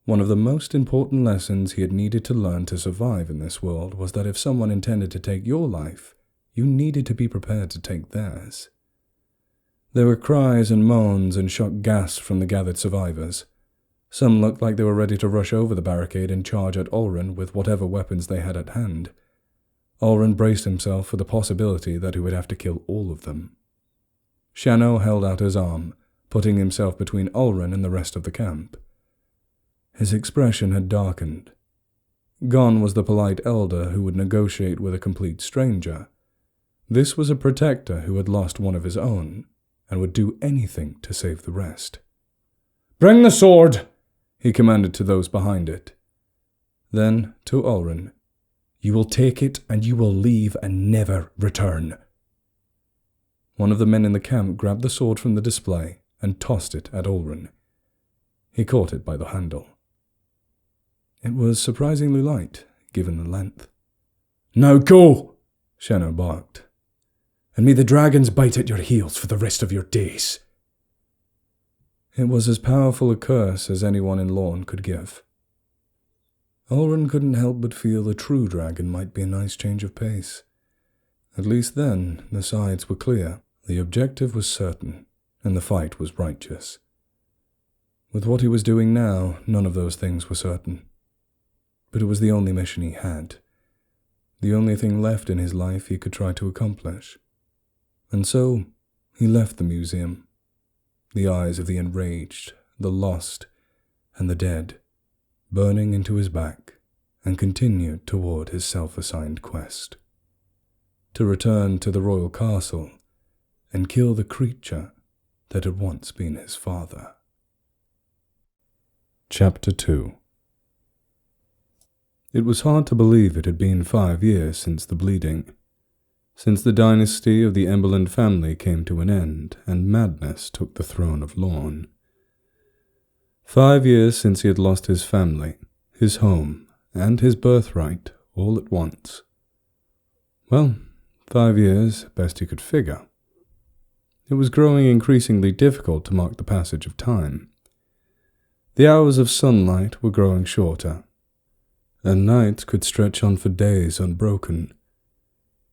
One of the most important lessons he had needed to learn to survive in this world was that if someone intended to take your life, you needed to be prepared to take theirs. There were cries and moans and shocked gasps from the gathered survivors. Some looked like they were ready to rush over the barricade and charge at Ulrin with whatever weapons they had at hand. Ulrin braced himself for the possibility that he would have to kill all of them. Shano held out his arm, putting himself between Ulrin and the rest of the camp. His expression had darkened. Gone was the polite elder who would negotiate with a complete stranger. This was a protector who had lost one of his own, and would do anything to save the rest. "Bring the sword!" he commanded to those behind it. Then, to Ulrin, "You will take it, and you will leave and never return." One of the men in the camp grabbed the sword from the display and tossed it at Ulrin. He caught it by the handle. It was surprisingly light, given the length. "Now go!" Shanno barked. "And may the dragons bite at your heels for the rest of your days." It was as powerful a curse as anyone in Lorne could give. Ulrun couldn't help but feel a true dragon might be a nice change of pace. At least then, the sides were clear, the objective was certain, and the fight was righteous. With what he was doing now, none of those things were certain. But it was the only mission he had, the only thing left in his life he could try to accomplish. And so, he left the museum, the eyes of the enraged, the lost, and the dead, burning into his back, and continued toward his self-assigned quest. To return to the royal castle and kill the creature that had once been his father. Chapter 2. It was hard to believe it had been 5 years since the bleeding, since the dynasty of the Emberland family came to an end and madness took the throne of Lorne. 5 years since he had lost his family, his home, and his birthright all at once. Well, 5 years, best he could figure. It was growing increasingly difficult to mark the passage of time. The hours of sunlight were growing shorter, and nights could stretch on for days unbroken.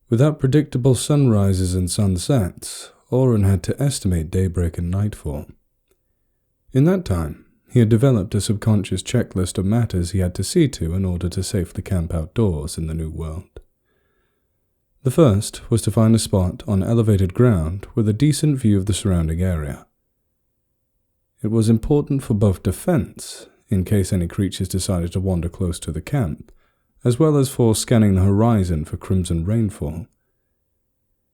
Without predictable sunrises and sunsets, Ulrun had to estimate daybreak and nightfall. In that time, he had developed a subconscious checklist of matters he had to see to in order to safely camp outdoors in the new world. The first was to find a spot on elevated ground with a decent view of the surrounding area. It was important for both defense, in case any creatures decided to wander close to the camp, as well as for scanning the horizon for crimson rainfall.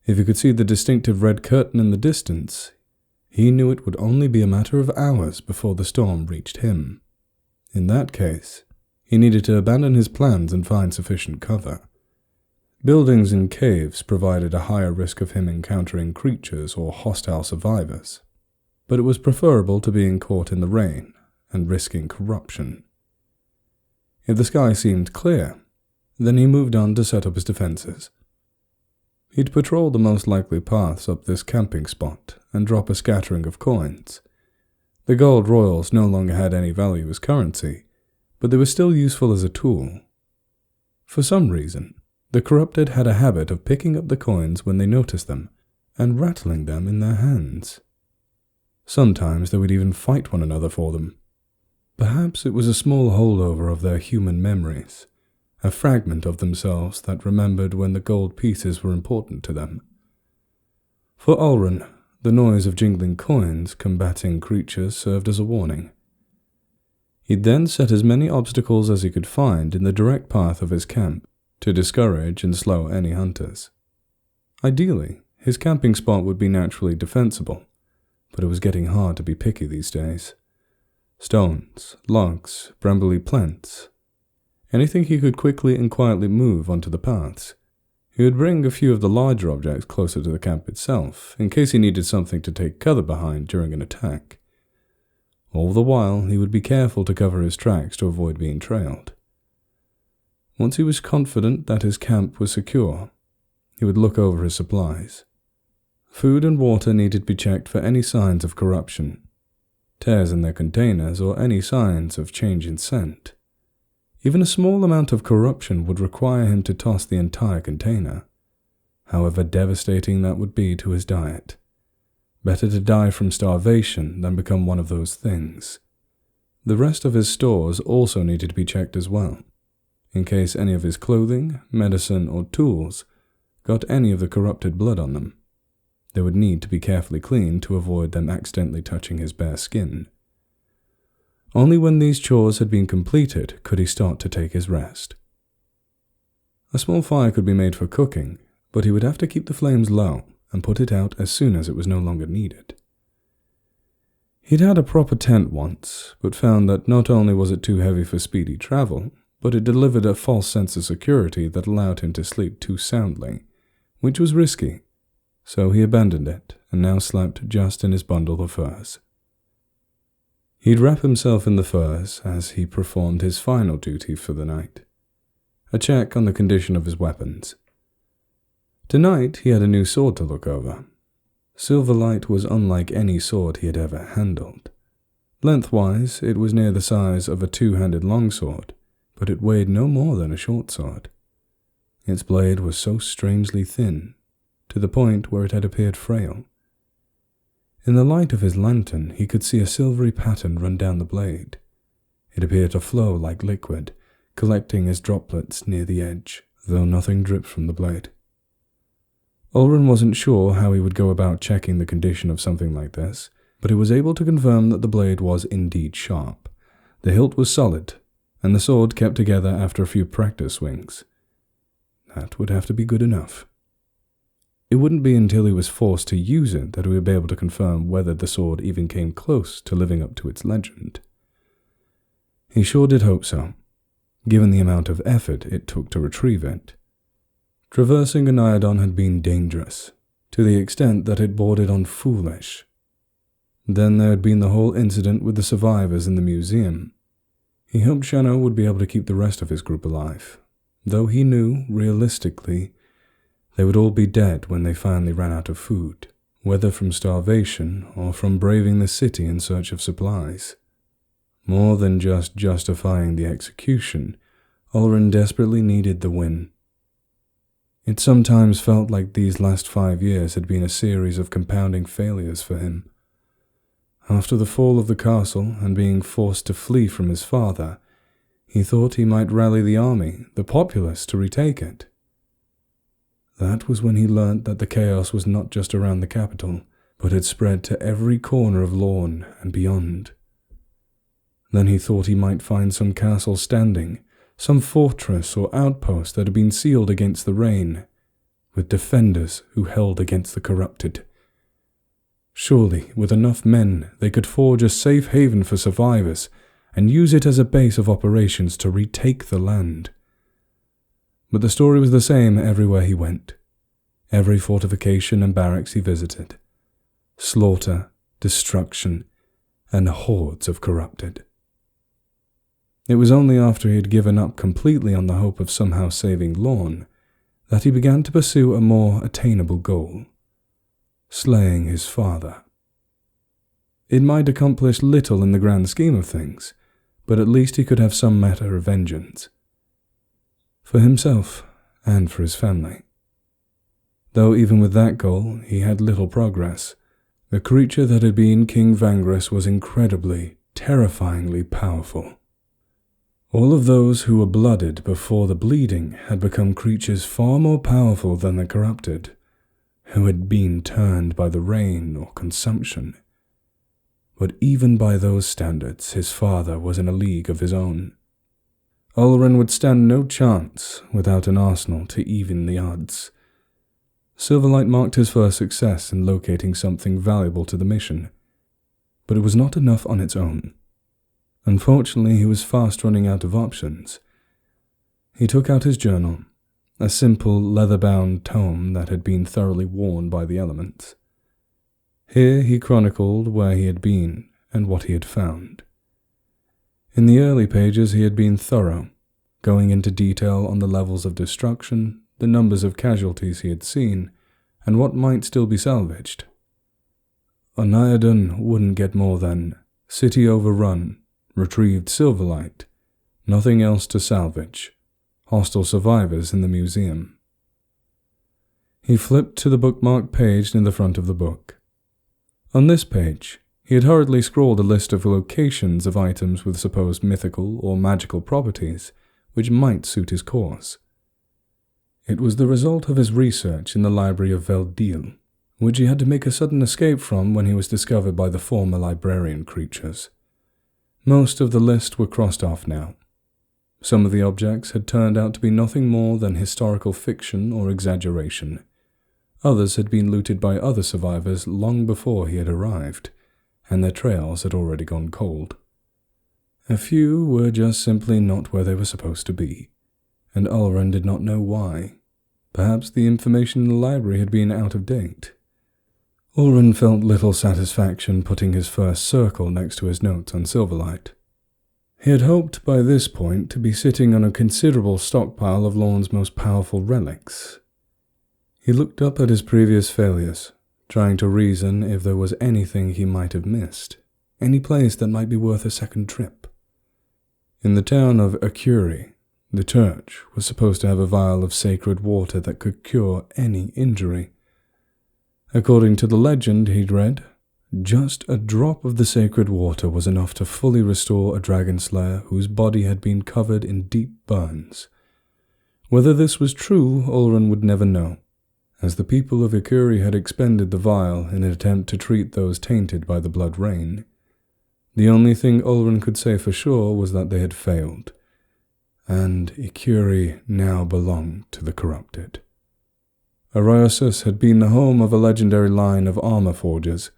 If he could see the distinctive red curtain in the distance, he knew it would only be a matter of hours before the storm reached him. In that case, he needed to abandon his plans and find sufficient cover. Buildings and caves provided a higher risk of him encountering creatures or hostile survivors, but it was preferable to being caught in the rain and risking corruption. If the sky seemed clear, then he moved on to set up his defenses. He'd patrol the most likely paths up this camping spot and drop a scattering of coins. The gold royals no longer had any value as currency, but they were still useful as a tool. For some reason, the corrupted had a habit of picking up the coins when they noticed them and rattling them in their hands. Sometimes they would even fight one another for them. Perhaps it was a small holdover of their human memories, a fragment of themselves that remembered when the gold pieces were important to them. For Ulrun, the noise of jingling coins combating creatures served as a warning. He'd then set as many obstacles as he could find in the direct path of his camp to discourage and slow any hunters. Ideally, his camping spot would be naturally defensible, but it was getting hard to be picky these days. Stones, logs, brambly plants, anything he could quickly and quietly move onto the paths. He would bring a few of the larger objects closer to the camp itself, in case he needed something to take cover behind during an attack. All the while, he would be careful to cover his tracks to avoid being trailed. Once he was confident that his camp was secure, he would look over his supplies. Food and water needed to be checked for any signs of corruption, tears in their containers, or any signs of change in scent. Even a small amount of corruption would require him to toss the entire container, however devastating that would be to his diet. Better to die from starvation than become one of those things. The rest of his stores also needed to be checked as well, in case any of his clothing, medicine, or tools got any of the corrupted blood on them. They would need to be carefully cleaned to avoid them accidentally touching his bare skin. Only when these chores had been completed could he start to take his rest. A small fire could be made for cooking, but he would have to keep the flames low and put it out as soon as it was no longer needed. He'd had a proper tent once, but found that not only was it too heavy for speedy travel, but it delivered a false sense of security that allowed him to sleep too soundly, which was risky. So he abandoned it, and now slept just in his bundle of furs. He'd wrap himself in the furs as he performed his final duty for the night, a check on the condition of his weapons. Tonight he had a new sword to look over. Silverlight was unlike any sword he had ever handled. Lengthwise, it was near the size of a two-handed longsword, but it weighed no more than a short sword. Its blade was so strangely thin, to the point where it had appeared frail. In the light of his lantern, he could see a silvery pattern run down the blade. It appeared to flow like liquid, collecting as droplets near the edge, though nothing dripped from the blade. Ulrun wasn't sure how he would go about checking the condition of something like this, but he was able to confirm that the blade was indeed sharp. The hilt was solid, and the sword kept together after a few practice swings. That would have to be good enough. It wouldn't be until he was forced to use it that he would be able to confirm whether the sword even came close to living up to its legend. He sure did hope so, given the amount of effort it took to retrieve it. Traversing an Iodon had been dangerous, to the extent that it bordered on foolish. Then there had been the whole incident with the survivors in the museum. He hoped Shano would be able to keep the rest of his group alive, though he knew, realistically, they would all be dead when they finally ran out of food, whether from starvation or from braving the city in search of supplies. More than just justifying the execution, Ulrun desperately needed the win. It sometimes felt like these last 5 years had been a series of compounding failures for him. After the fall of the castle and being forced to flee from his father, he thought he might rally the army, the populace, to retake it. That was when he learnt that the chaos was not just around the capital, but had spread to every corner of Lorne and beyond. Then he thought he might find some castle standing, some fortress or outpost that had been sealed against the rain, with defenders who held against the corrupted. Surely, with enough men, they could forge a safe haven for survivors and use it as a base of operations to retake the land. But the story was the same everywhere he went, every fortification and barracks he visited. Slaughter, destruction, and hordes of corrupted. It was only after he had given up completely on the hope of somehow saving Lorne that he began to pursue a more attainable goal: slaying his father. It might accomplish little in the grand scheme of things, but at least he could have some matter of vengeance. For himself and for his family. Though even with that goal, he had little progress. The creature that had been King Vangris was incredibly, terrifyingly powerful. All of those who were blooded before the bleeding had become creatures far more powerful than the corrupted, who had been turned by the rain or consumption. But even by those standards, his father was in a league of his own. Ulrun would stand no chance without an arsenal to even the odds. Silverlight marked his first success in locating something valuable to the mission, but it was not enough on its own. Unfortunately, he was fast running out of options. He took out his journal, a simple leather-bound tome that had been thoroughly worn by the elements. Here he chronicled where he had been and what he had found. In the early pages he had been thorough, going into detail on the levels of destruction, the numbers of casualties he had seen, and what might still be salvaged. Oniadon wouldn't get more than city overrun, retrieved Silverlight, nothing else to salvage, hostile survivors in the museum. He flipped to the bookmarked page near the front of the book. On this page, he had hurriedly scrawled a list of locations of items with supposed mythical or magical properties which might suit his cause. It was the result of his research in the library of Veldil, which he had to make a sudden escape from when he was discovered by the former librarian creatures. Most of the list were crossed off now. Some of the objects had turned out to be nothing more than historical fiction or exaggeration. Others had been looted by other survivors long before he had arrived, and their trails had already gone cold. A few were just simply not where they were supposed to be, and Ulrun did not know why. Perhaps the information in the library had been out of date. Ulrun felt little satisfaction putting his first circle next to his notes on Silverlight. He had hoped by this point to be sitting on a considerable stockpile of Lorne's most powerful relics. He looked up at his previous failures, trying to reason if there was anything he might have missed, any place that might be worth a second trip. In the town of Akuri, the church was supposed to have a vial of sacred water that could cure any injury. According to the legend he'd read, just a drop of the sacred water was enough to fully restore a dragon slayer whose body had been covered in deep burns. Whether this was true, Ulrun would never know, as the people of Akuri had expended the vial in an attempt to treat those tainted by the blood rain. The only thing Ulrun could say for sure was that they had failed, and Akuri now belonged to the corrupted. Ariosus had been the home of a legendary line of armor forgers.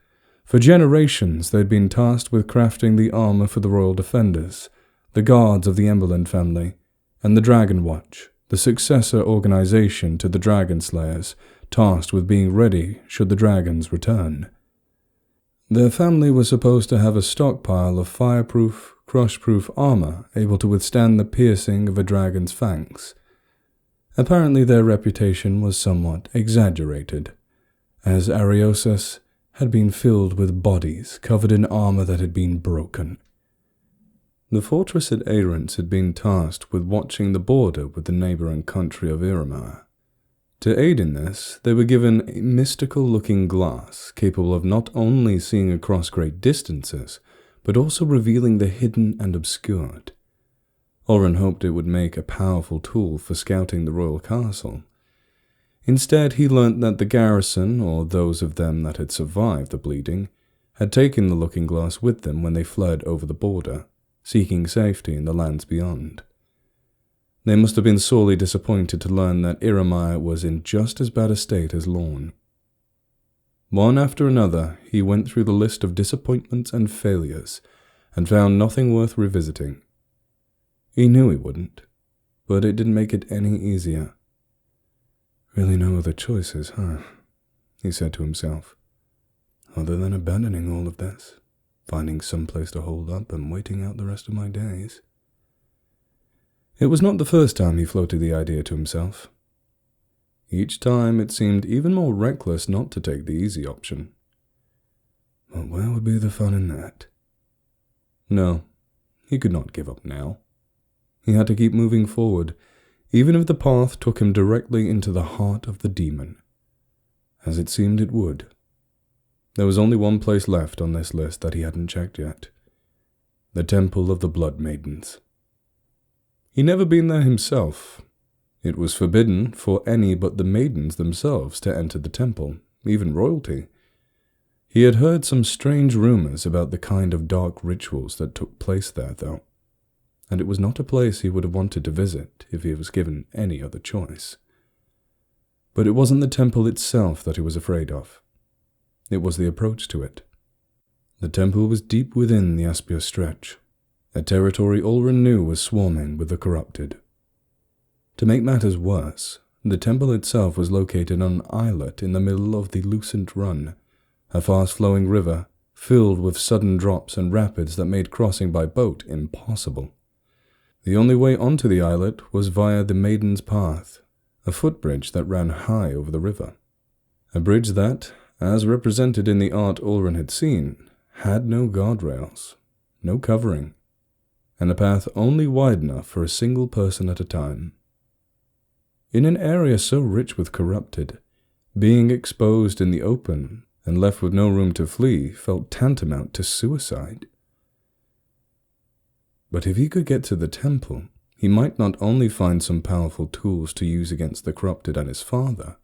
For generations they'd been tasked with crafting the armor for the royal defenders, the guards of the Emberland family, and the Dragon Watch, the successor organization to the Dragon Slayers, tasked with being ready should the dragons return. Their family was supposed to have a stockpile of fireproof, crush-proof armor able to withstand the piercing of a dragon's fangs. Apparently their reputation was somewhat exaggerated, as Ariosus had been filled with bodies covered in armor that had been broken. The fortress at Aerence had been tasked with watching the border with the neighboring country of Iramar. To aid in this, they were given a mystical-looking glass capable of not only seeing across great distances, but also revealing the hidden and obscured. Ulrun hoped it would make a powerful tool for scouting the royal castle. Instead, he learnt that the garrison, or those of them that had survived the bleeding, had taken the looking glass with them when they fled over the border, seeking safety in the lands beyond. They must have been sorely disappointed to learn that Iramar was in just as bad a state as Lorne. One after another, he went through the list of disappointments and failures, and found nothing worth revisiting. He knew he wouldn't, but it didn't make it any easier. Really no other choices, huh? He said to himself. Other than abandoning all of this, finding some place to hold up and waiting out the rest of my days. It was not the first time he floated the idea to himself. Each time it seemed even more reckless not to take the easy option. But where would be the fun in that? No, he could not give up now. He had to keep moving forward, even if the path took him directly into the heart of the demon, as it seemed it would. There was only one place left on this list that he hadn't checked yet. The Temple of the Blood Maidens. He'd never been there himself. It was forbidden for any but the maidens themselves to enter the temple, even royalty. He had heard some strange rumors about the kind of dark rituals that took place there, though, and it was not a place he would have wanted to visit if he was given any other choice. But it wasn't the temple itself that he was afraid of. It was the approach to it. The temple was deep within the Aspia Stretch, a territory Ulrun knew was swarming with the corrupted. To make matters worse, the temple itself was located on an islet in the middle of the Lucent Run, a fast-flowing river filled with sudden drops and rapids that made crossing by boat impossible. The only way onto the islet was via the Maiden's Path, a footbridge that ran high over the river. A bridge that, as represented in the art Ulrun had seen, had no guardrails, no covering, and a path only wide enough for a single person at a time. In an area so rich with corrupted, being exposed in the open and left with no room to flee felt tantamount to suicide. But if he could get to the temple, he might not only find some powerful tools to use against the corrupted and his father,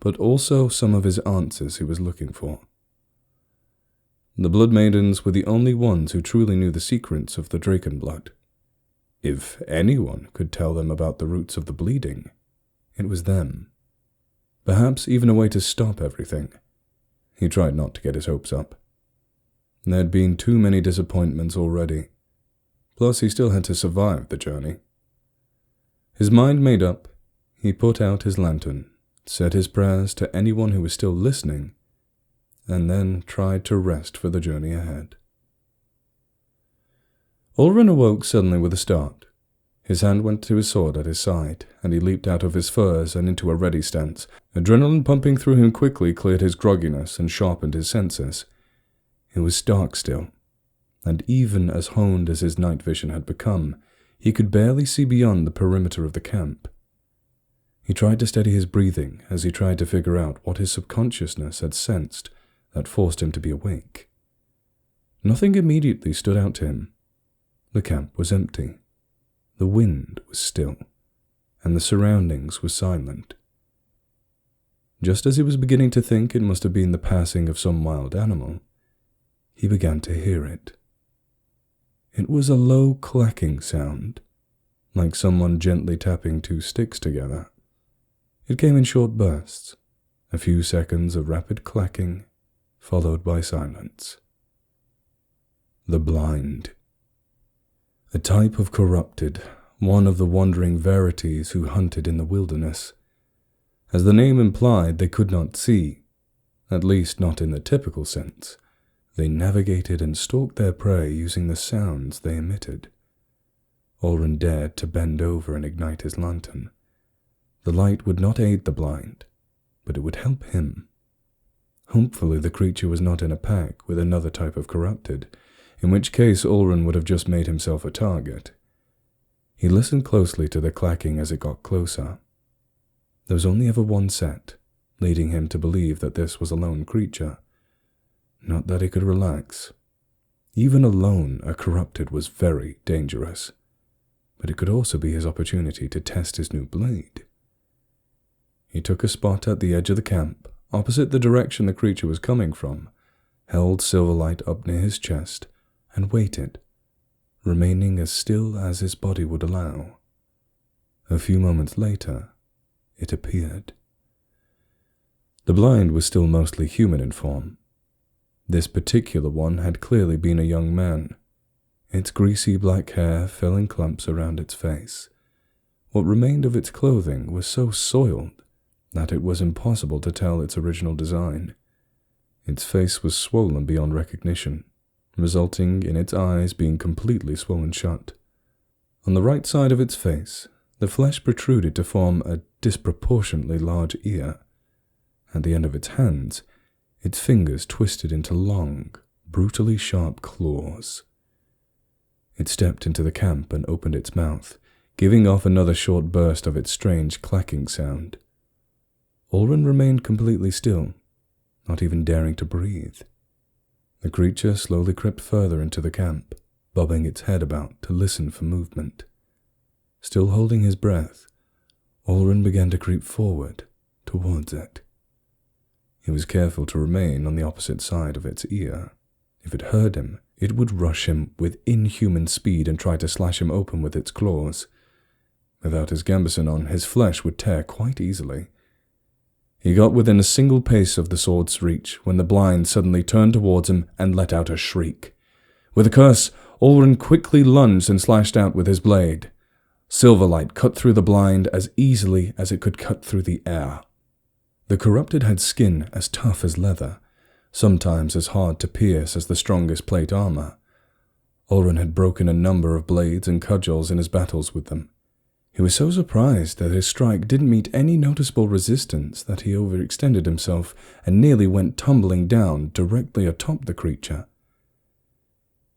but also some of his answers he was looking for. The Blood Maidens were the only ones who truly knew the secrets of the Drakenblud. If anyone could tell them about the roots of the bleeding, it was them. Perhaps even a way to stop everything. He tried not to get his hopes up. There had been too many disappointments already. Plus, he still had to survive the journey. His mind made up, he put out his lantern, said his prayers to anyone who was still listening, and then tried to rest for the journey ahead. Ulrin awoke suddenly with a start. His hand went to his sword at his side, and he leaped out of his furs and into a ready stance. Adrenaline pumping through him quickly cleared his grogginess and sharpened his senses. It was dark still, and even as honed as his night vision had become, he could barely see beyond the perimeter of the camp. He tried to steady his breathing as he tried to figure out what his subconsciousness had sensed that forced him to be awake. Nothing immediately stood out to him. The camp was empty. The wind was still, and the surroundings were silent. Just as he was beginning to think it must have been the passing of some wild animal, he began to hear it. It was a low clacking sound, like someone gently tapping two sticks together. It came in short bursts, a few seconds of rapid clacking, followed by silence. The blind. A type of corrupted, one of the wandering verities who hunted in the wilderness. As the name implied, they could not see, at least not in the typical sense. They navigated and stalked their prey using the sounds they emitted. Ulrin dared to bend over and ignite his lantern. The light would not aid the blind, but it would help him. Hopefully the creature was not in a pack with another type of corrupted, in which case Ulrin would have just made himself a target. He listened closely to the clacking as it got closer. There was only ever one set, leading him to believe that this was a lone creature. Not that he could relax. Even alone, a corrupted was very dangerous, but it could also be his opportunity to test his new blade. He took a spot at the edge of the camp, opposite the direction the creature was coming from, held Silverlight up near his chest, and waited, remaining as still as his body would allow. A few moments later, it appeared. The blind was still mostly human in form. This particular one had clearly been a young man. Its greasy black hair fell in clumps around its face. What remained of its clothing was so soiled that it was impossible to tell its original design. Its face was swollen beyond recognition, resulting in its eyes being completely swollen shut. On the right side of its face, the flesh protruded to form a disproportionately large ear. At the end of its hands, its fingers twisted into long, brutally sharp claws. It stepped into the camp and opened its mouth, giving off another short burst of its strange clacking sound. Ulrin remained completely still, not even daring to breathe. The creature slowly crept further into the camp, bobbing its head about to listen for movement. Still holding his breath, Ulrin began to creep forward towards it. He was careful to remain on the opposite side of its ear. If it heard him, it would rush him with inhuman speed and try to slash him open with its claws. Without his gambeson on, his flesh would tear quite easily. He got within a single pace of the sword's reach when the blind suddenly turned towards him and let out a shriek. With a curse, Ulrin quickly lunged and slashed out with his blade. Silverlight cut through the blind as easily as it could cut through the air. The corrupted had skin as tough as leather, sometimes as hard to pierce as the strongest plate armor. Ulrin had broken a number of blades and cudgels in his battles with them. He was so surprised that his strike didn't meet any noticeable resistance that he overextended himself and nearly went tumbling down directly atop the creature.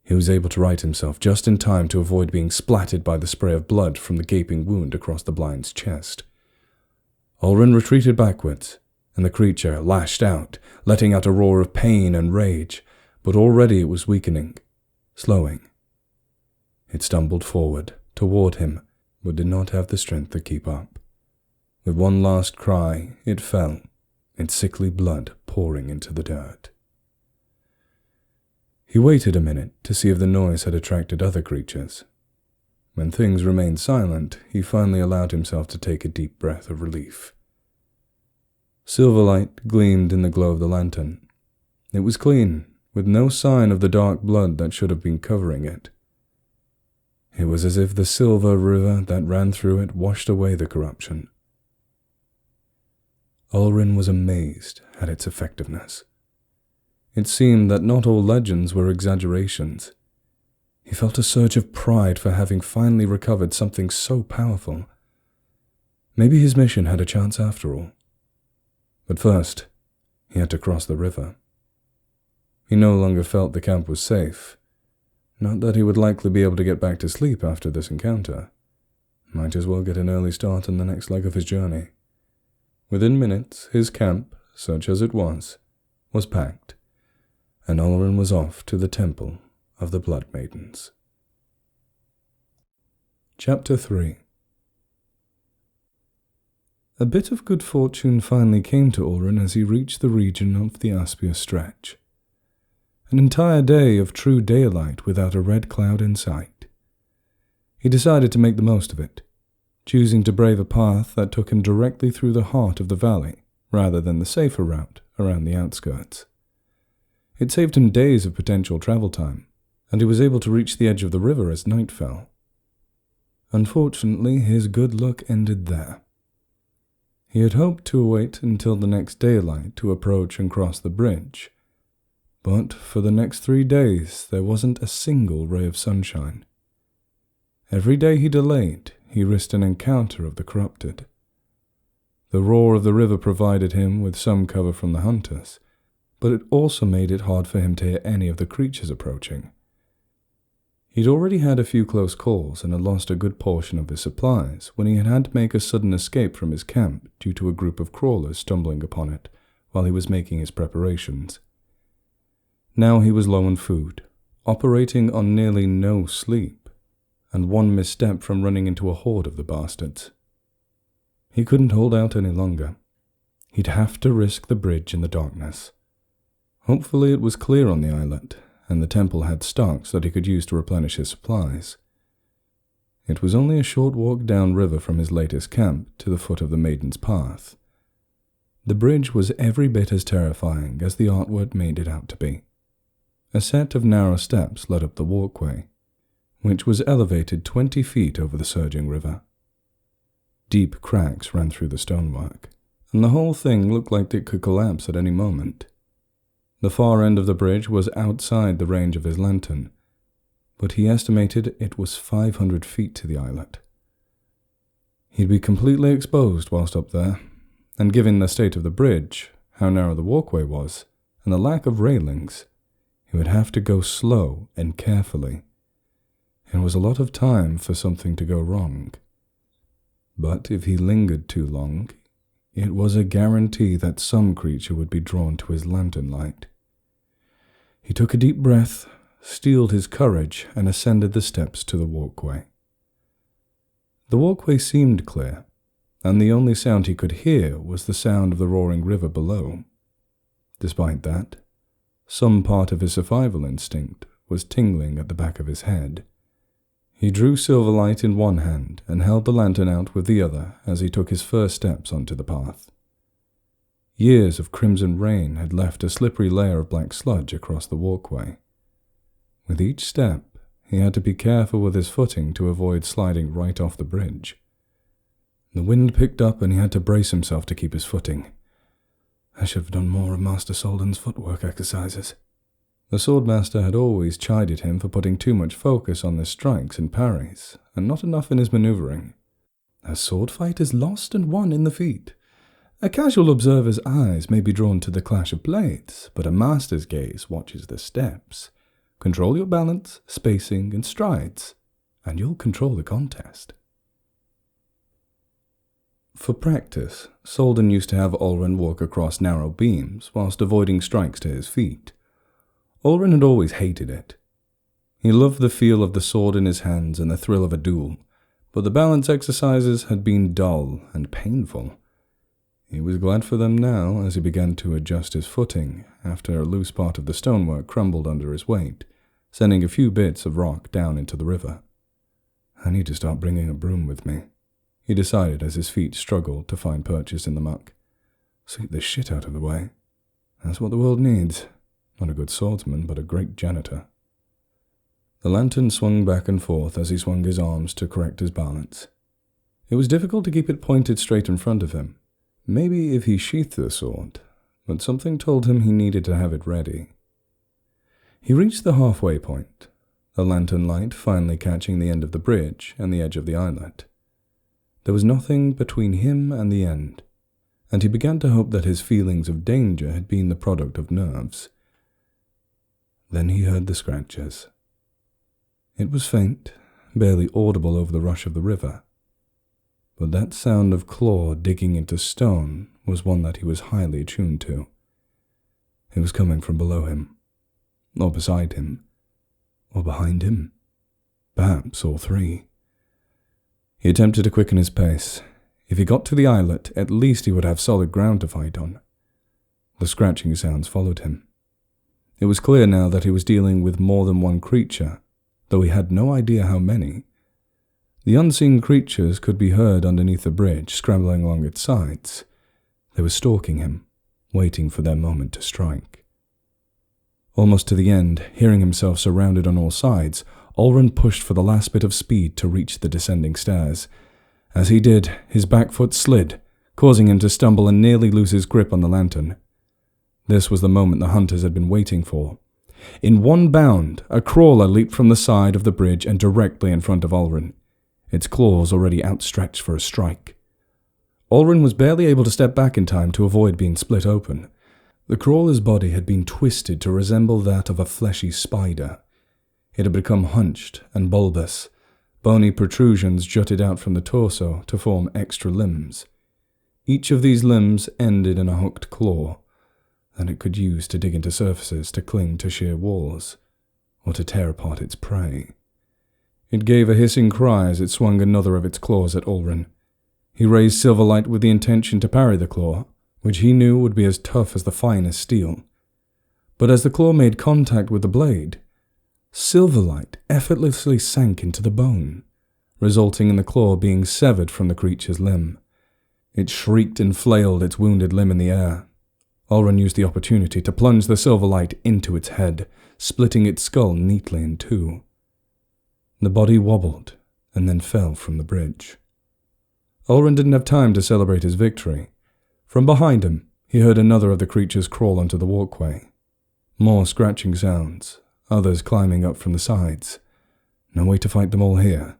He was able to right himself just in time to avoid being splattered by the spray of blood from the gaping wound across the blind's chest. Ulrin retreated backwards, and the creature lashed out, letting out a roar of pain and rage, but already it was weakening, slowing. It stumbled forward, toward him, but did not have the strength to keep up. With one last cry, it fell, its sickly blood pouring into the dirt. He waited a minute to see if the noise had attracted other creatures. When things remained silent, he finally allowed himself to take a deep breath of relief. Silverlight gleamed in the glow of the lantern. It was clean, with no sign of the dark blood that should have been covering it. It was as if the silver river that ran through it washed away the corruption. Ulrin was amazed at its effectiveness. It seemed that not all legends were exaggerations. He felt a surge of pride for having finally recovered something so powerful. Maybe his mission had a chance after all. But first, he had to cross the river. He no longer felt the camp was safe. Not that he would likely be able to get back to sleep after this encounter. Might as well get an early start on the next leg of his journey. Within minutes, his camp, such as it was packed, and Olren was off to the Temple of the Blood Maidens. Chapter 3. A bit of good fortune finally came to Olren as he reached the region of the Aspia Stretch. An entire day of true daylight without a red cloud in sight. He decided to make the most of it, choosing to brave a path that took him directly through the heart of the valley, rather than the safer route around the outskirts. It saved him days of potential travel time, and he was able to reach the edge of the river as night fell. Unfortunately, his good luck ended there. He had hoped to await until the next daylight to approach and cross the bridge, but for the next 3 days there wasn't a single ray of sunshine. Every day he delayed, he risked an encounter of the corrupted. The roar of the river provided him with some cover from the hunters, but it also made it hard for him to hear any of the creatures approaching. He'd already had a few close calls and had lost a good portion of his supplies when he had to make a sudden escape from his camp due to a group of crawlers stumbling upon it while he was making his preparations. Now he was low on food, operating on nearly no sleep, and one misstep from running into a horde of the bastards. He couldn't hold out any longer. He'd have to risk the bridge in the darkness. Hopefully it was clear on the islet, and the temple had stocks that he could use to replenish his supplies. It was only a short walk downriver from his latest camp to the foot of the Maiden's Path. The bridge was every bit as terrifying as the artwork made it out to be. A set of narrow steps led up the walkway, which was elevated 20 feet over the surging river. Deep cracks ran through the stonework, and the whole thing looked like it could collapse at any moment. The far end of the bridge was outside the range of his lantern, but he estimated it was 500 feet to the islet. He'd be completely exposed whilst up there, and given the state of the bridge, how narrow the walkway was, and the lack of railings, he would have to go slow and carefully. It was a lot of time for something to go wrong. But if he lingered too long, it was a guarantee that some creature would be drawn to his lantern light. He took a deep breath, steeled his courage, and ascended the steps to the walkway. The walkway seemed clear, and the only sound he could hear was the sound of the roaring river below. Despite that, some part of his survival instinct was tingling at the back of his head. He drew Silverlight in one hand and held the lantern out with the other as he took his first steps onto the path. Years of crimson rain had left a slippery layer of black sludge across the walkway. With each step, he had to be careful with his footing to avoid sliding right off the bridge. The wind picked up and he had to brace himself to keep his footing. I should have done more of Master Soldan's footwork exercises. The Swordmaster had always chided him for putting too much focus on his strikes and parries, and not enough in his maneuvering. A sword fight is lost and won in the feet. A casual observer's eyes may be drawn to the clash of blades, but a master's gaze watches the steps. Control your balance, spacing, and strides, and you'll control the contest. For practice, Soldan used to have Olren walk across narrow beams whilst avoiding strikes to his feet. Olren had always hated it. He loved the feel of the sword in his hands and the thrill of a duel, but the balance exercises had been dull and painful. He was glad for them now as he began to adjust his footing after a loose part of the stonework crumbled under his weight, sending a few bits of rock down into the river. I need to start bringing a broom with me, he decided as his feet struggled to find purchase in the muck. Sweep the shit out of the way. That's what the world needs. Not a good swordsman, but a great janitor. The lantern swung back and forth as he swung his arms to correct his balance. It was difficult to keep it pointed straight in front of him. Maybe if he sheathed the sword, but something told him he needed to have it ready, He reached the halfway point, the lantern light finally catching the end of the bridge and the edge of the islet. There was nothing between him and the end, and he began to hope that his feelings of danger had been the product of nerves. Then he heard the scratches. It was faint, barely audible over the rush of the river, but that sound of claw digging into stone was one that he was highly attuned to. It was coming from below him, or beside him, or behind him, perhaps all three. He attempted to quicken his pace. If he got to the islet, at least he would have solid ground to fight on. The scratching sounds followed him. It was clear now that he was dealing with more than one creature, though he had no idea how many. The unseen creatures could be heard underneath the bridge, scrambling along its sides. They were stalking him, waiting for their moment to strike. Almost to the end, hearing himself surrounded on all sides, Olren pushed for the last bit of speed to reach the descending stairs. As he did, his back foot slid, causing him to stumble and nearly lose his grip on the lantern. This was the moment the hunters had been waiting for. In one bound, a crawler leaped from the side of the bridge and directly in front of Olren, its claws already outstretched for a strike. Olren was barely able to step back in time to avoid being split open. The crawler's body had been twisted to resemble that of a fleshy spider. It had become hunched and bulbous. Bony protrusions jutted out from the torso to form extra limbs. Each of these limbs ended in a hooked claw that it could use to dig into surfaces, to cling to sheer walls, or to tear apart its prey. It gave a hissing cry as it swung another of its claws at Olren. He raised Silverlight with the intention to parry the claw, which he knew would be as tough as the finest steel. But as the claw made contact with the blade, Silverlight effortlessly sank into the bone, resulting in the claw being severed from the creature's limb. It shrieked and flailed its wounded limb in the air. Olren used the opportunity to plunge the Silverlight into its head, splitting its skull neatly in two. The body wobbled and then fell from the bridge. Olren didn't have time to celebrate his victory. From behind him, he heard another of the creatures crawl onto the walkway. More scratching sounds, others climbing up from the sides. No way to fight them all here.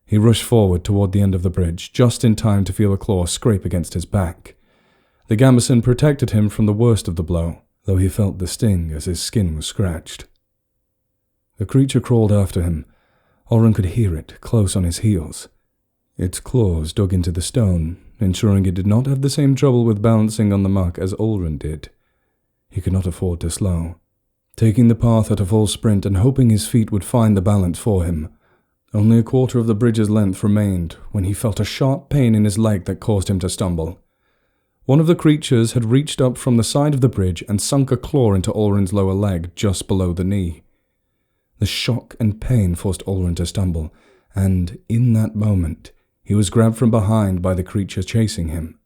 He rushed forward toward the end of the bridge, just in time to feel a claw scrape against his back. The gambeson protected him from the worst of the blow, though he felt the sting as his skin was scratched. The creature crawled after him. Olren could hear it, close on his heels. Its claws dug into the stone, ensuring it did not have the same trouble with balancing on the muck as Olren did. He could not afford to slow, taking the path at a full sprint and hoping his feet would find the balance for him. Only a quarter of the bridge's length remained when he felt a sharp pain in his leg that caused him to stumble. One of the creatures had reached up from the side of the bridge and sunk a claw into Olren's lower leg just below the knee. The shock and pain forced Olren to stumble, and in that moment, he was grabbed from behind by the creature chasing him.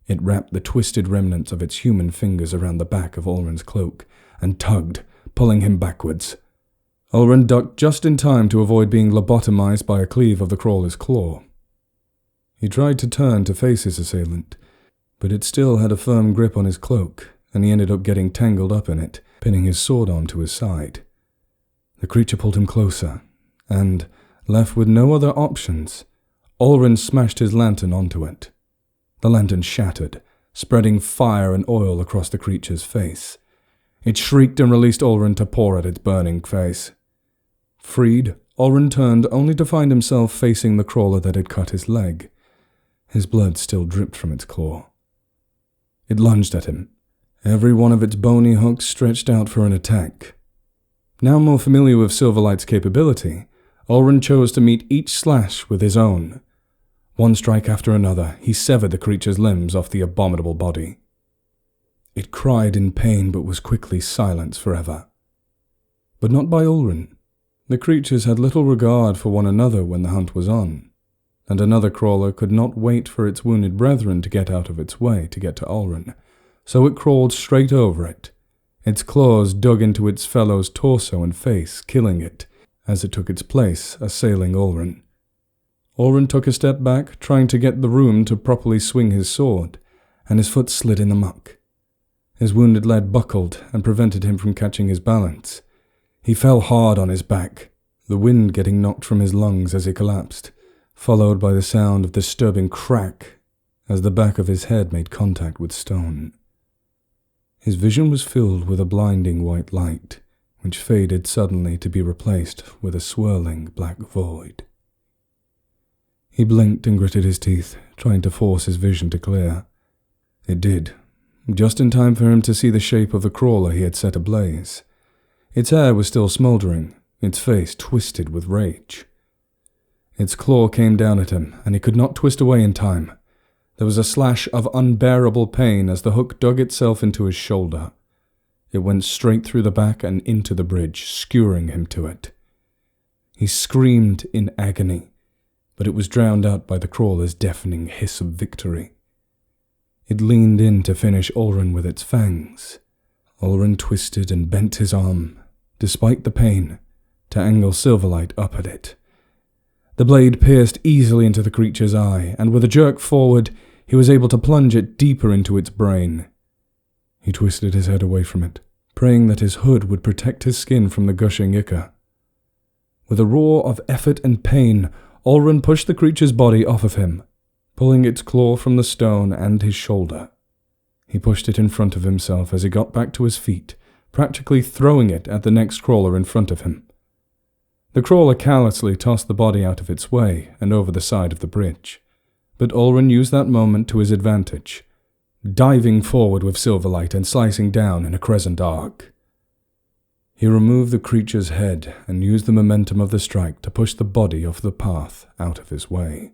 It wrapped the twisted remnants of its human fingers around the back of Olren's cloak and tugged, pulling him backwards. Olren ducked just in time to avoid being lobotomized by a cleave of the crawler's claw. He tried to turn to face his assailant, but it still had a firm grip on his cloak, and he ended up getting tangled up in it, pinning his sword arm to his side. The creature pulled him closer, and, left with no other options, Olren smashed his lantern onto it. The lantern shattered, spreading fire and oil across the creature's face. It shrieked and released Olren to pour at its burning face. Freed, Olren turned only to find himself facing the crawler that had cut his leg. His blood still dripped from its claw. It lunged at him, every one of its bony hooks stretched out for an attack. Now more familiar with Silverlight's capability, Olren chose to meet each slash with his own. One strike after another, he severed the creature's limbs off the abominable body. It cried in pain but was quickly silenced forever. But not by Olren. The creatures had little regard for one another when the hunt was on, and another crawler could not wait for its wounded brethren to get out of its way to get to Olren, so it crawled straight over it. Its claws dug into its fellow's torso and face, killing it, as it took its place, assailing Olren. Olren took a step back, trying to get the room to properly swing his sword, and his foot slid in the muck. His wounded leg buckled and prevented him from catching his balance. He fell hard on his back, the wind getting knocked from his lungs as he collapsed, followed by the sound of disturbing crack as the back of his head made contact with stone. His vision was filled with a blinding white light, which faded suddenly to be replaced with a swirling black void. He blinked and gritted his teeth, trying to force his vision to clear. It did, just in time for him to see the shape of the crawler he had set ablaze. Its hair was still smouldering, its face twisted with rage. Its claw came down at him, and he could not twist away in time. There was a slash of unbearable pain as the hook dug itself into his shoulder. It went straight through the back and into the bridge, skewering him to it. He screamed in agony, but it was drowned out by the crawler's deafening hiss of victory. It leaned in to finish Ulrin with its fangs. Ulrin twisted and bent his arm, despite the pain, to angle Silverlight up at it. The blade pierced easily into the creature's eye, and with a jerk forward, he was able to plunge it deeper into its brain. He twisted his head away from it, praying that his hood would protect his skin from the gushing ichor. With a roar of effort and pain, Ulrin pushed the creature's body off of him, pulling its claw from the stone and his shoulder. He pushed it in front of himself as he got back to his feet, practically throwing it at the next crawler in front of him. The crawler callously tossed the body out of its way and over the side of the bridge, but Ulrin used that moment to his advantage, diving forward with Silverlight and slicing down in a crescent arc. He removed the creature's head and used the momentum of the strike to push the body off the path out of his way.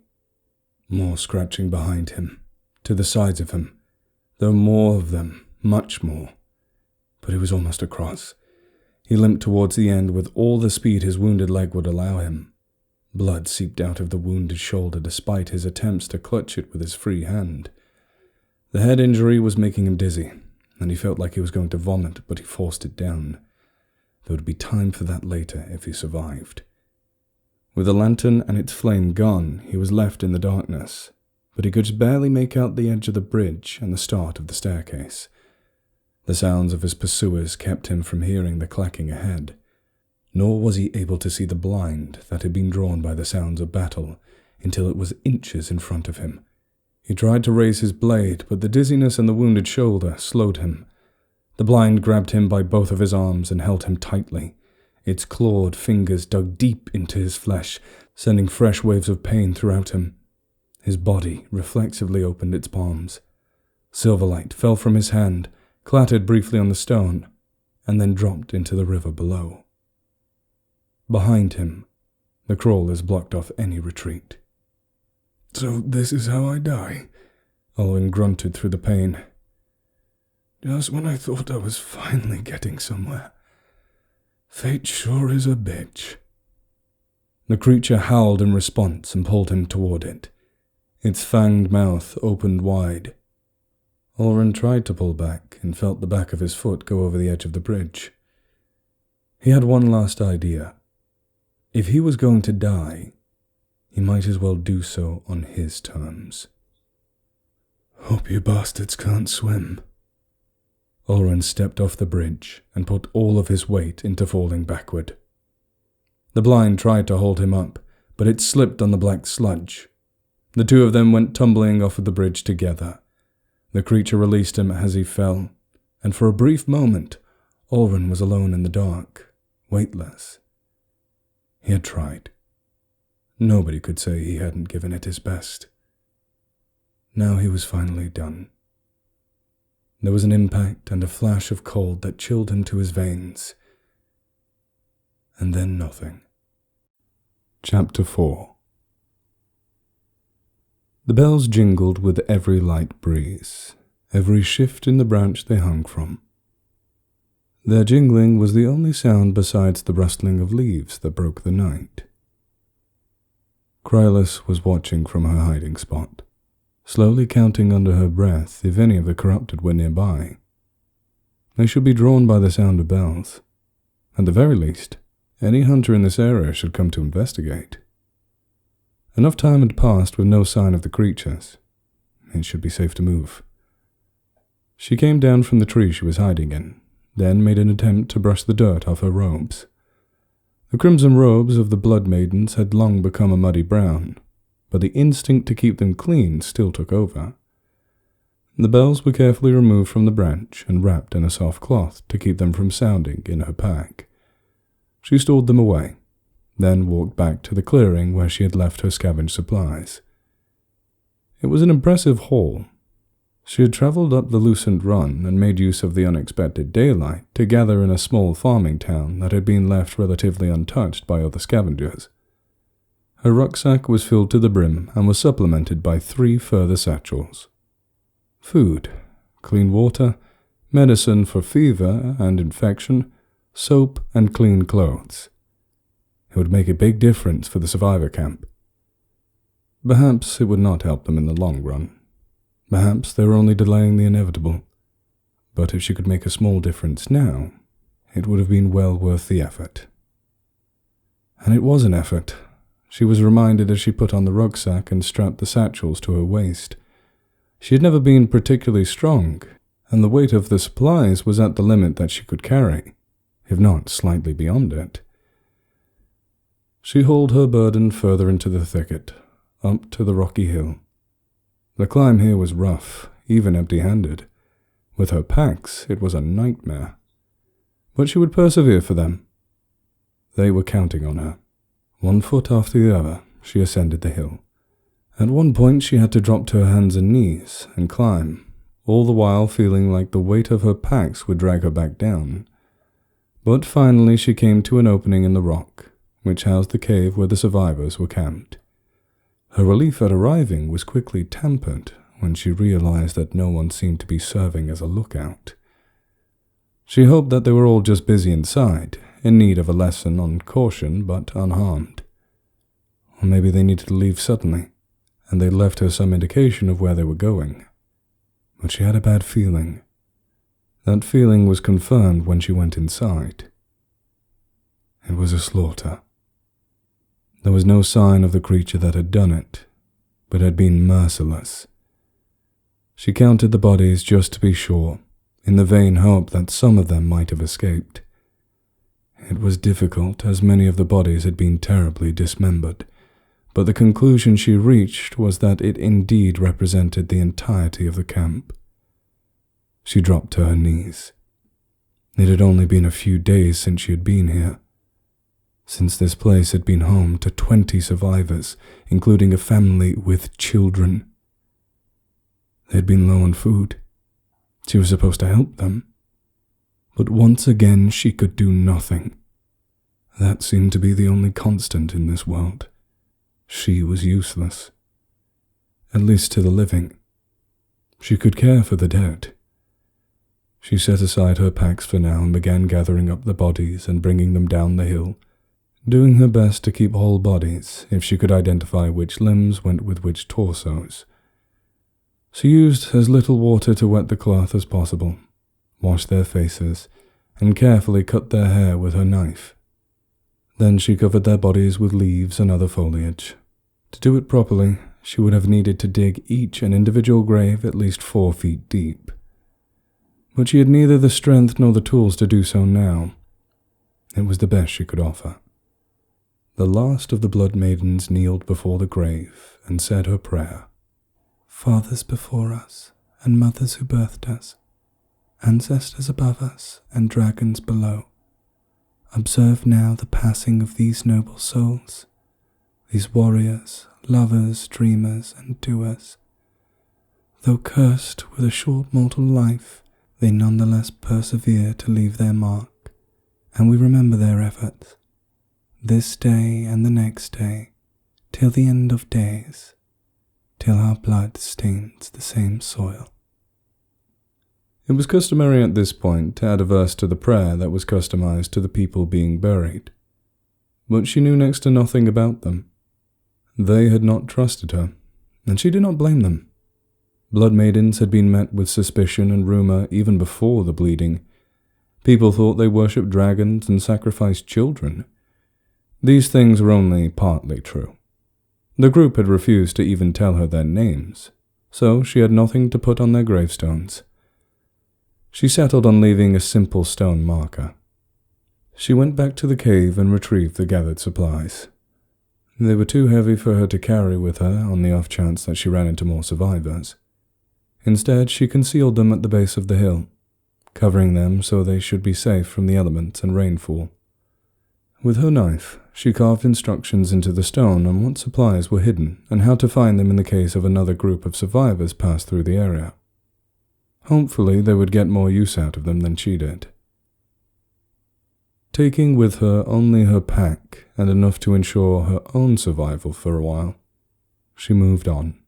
More scratching behind him, to the sides of him, though more of them, much more. But he was almost across. He limped towards the end with all the speed his wounded leg would allow him. Blood seeped out of the wounded shoulder despite his attempts to clutch it with his free hand. The head injury was making him dizzy, and he felt like he was going to vomit, but he forced it down. There would be time for that later if he survived. With the lantern and its flame gone, he was left in the darkness, but he could just barely make out the edge of the bridge and the start of the staircase. The sounds of his pursuers kept him from hearing the clacking ahead, nor was he able to see the blind that had been drawn by the sounds of battle until it was inches in front of him. He tried to raise his blade, but the dizziness and the wounded shoulder slowed him. The blind grabbed him by both of his arms and held him tightly. Its clawed fingers dug deep into his flesh, sending fresh waves of pain throughout him. His body reflexively opened its palms. Silverlight fell from his hand, clattered briefly on the stone, and then dropped into the river below. Behind him, the crawlers blocked off any retreat. "So this is how I die," Ulrin grunted through the pain. "Just when I thought I was finally getting somewhere. Fate sure is a bitch." The creature howled in response and pulled him toward it. Its fanged mouth opened wide. Ulrin tried to pull back and felt the back of his foot go over the edge of the bridge. He had one last idea. If he was going to die, he might as well do so on his terms. "Hope you bastards can't swim." Ulrin stepped off the bridge and put all of his weight into falling backward. The blind tried to hold him up, but it slipped on the black sludge. The two of them went tumbling off of the bridge together. The creature released him as he fell, and for a brief moment, Ulrin was alone in the dark, weightless. He had tried. Nobody could say he hadn't given it his best. Now he was finally done. There was an impact and a flash of cold that chilled him to his veins. And then nothing. Chapter 4. The bells jingled with every light breeze, every shift in the branch they hung from. Their jingling was the only sound besides the rustling of leaves that broke the night. Krylas was watching from her hiding spot, slowly counting under her breath if any of the corrupted were nearby. They should be drawn by the sound of bells. At the very least, any hunter in this area should come to investigate. Enough time had passed with no sign of the creatures. It should be safe to move. She came down from the tree she was hiding in, then made an attempt to brush the dirt off her robes. The crimson robes of the Blood Maidens had long become a muddy brown, but the instinct to keep them clean still took over. The bells were carefully removed from the branch and wrapped in a soft cloth to keep them from sounding in her pack. She stored them away, then walked back to the clearing where she had left her scavenged supplies. It was an impressive haul. She had travelled up the Lucent Run and made use of the unexpected daylight to gather in a small farming town that had been left relatively untouched by other scavengers. Her rucksack was filled to the brim and was supplemented by 3 further satchels. Food, clean water, medicine for fever and infection, soap and clean clothes. It would make a big difference for the survivor camp. Perhaps it would not help them in the long run. Perhaps they were only delaying the inevitable. But if she could make a small difference now, it would have been well worth the effort. And it was an effort. She was reminded as she put on the rucksack and strapped the satchels to her waist. She had never been particularly strong, and the weight of the supplies was at the limit that she could carry, if not slightly beyond it. She hauled her burden further into the thicket, up to the rocky hill. The climb here was rough, even empty-handed. With her packs, it was a nightmare. But she would persevere for them. They were counting on her. 1 foot after the other, she ascended the hill. At one point, she had to drop to her hands and knees and climb, all the while feeling like the weight of her packs would drag her back down. But finally, she came to an opening in the rock, which housed the cave where the survivors were camped. Her relief at arriving was quickly tempered when she realized that no one seemed to be serving as a lookout. She hoped that they were all just busy inside, in need of a lesson on caution but unharmed. Or maybe they needed to leave suddenly, and they left her some indication of where they were going. But she had a bad feeling. That feeling was confirmed when she went inside. It was a slaughter. There was no sign of the creature that had done it, but had been merciless. She counted the bodies just to be sure, in the vain hope that some of them might have escaped. It was difficult, as many of the bodies had been terribly dismembered, but the conclusion she reached was that it indeed represented the entirety of the camp. She dropped to her knees. It had only been a few days since she had been here, since this place had been home to 20 survivors, including a family with children. They had been low on food. She was supposed to help them. But once again she could do nothing. That seemed to be the only constant in this world. She was useless. At least to the living. She could care for the dead. She set aside her packs for now and began gathering up the bodies and bringing them down the hill, doing her best to keep whole bodies if she could identify which limbs went with which torsos. She used as little water to wet the cloth as possible, washed their faces, and carefully cut their hair with her knife. Then she covered their bodies with leaves and other foliage. To do it properly, she would have needed to dig each an individual grave at least 4 feet deep. But she had neither the strength nor the tools to do so now. It was the best she could offer. The last of the Blood Maidens kneeled before the grave and said her prayer. Fathers before us, and mothers who birthed us, ancestors above us, and dragons below, observe now the passing of these noble souls, these warriors, lovers, dreamers, and doers. Though cursed with a short mortal life, they nonetheless persevere to leave their mark, and we remember their efforts, this day and the next day, till the end of days, till our blood stains the same soil. It was customary at this point to add a verse to the prayer that was customized to the people being buried, but she knew next to nothing about them. They had not trusted her, and she did not blame them. Blood Maidens had been met with suspicion and rumor even before the bleeding. People thought they worshipped dragons and sacrificed children. These things were only partly true. The group had refused to even tell her their names, so she had nothing to put on their gravestones. She settled on leaving a simple stone marker. She went back to the cave and retrieved the gathered supplies. They were too heavy for her to carry with her on the off chance that she ran into more survivors. Instead, she concealed them at the base of the hill, covering them so they should be safe from the elements and rainfall. With her knife, she carved instructions into the stone on what supplies were hidden and how to find them in the case of another group of survivors passed through the area. Hopefully, they would get more use out of them than she did. Taking with her only her pack and enough to ensure her own survival for a while, she moved on.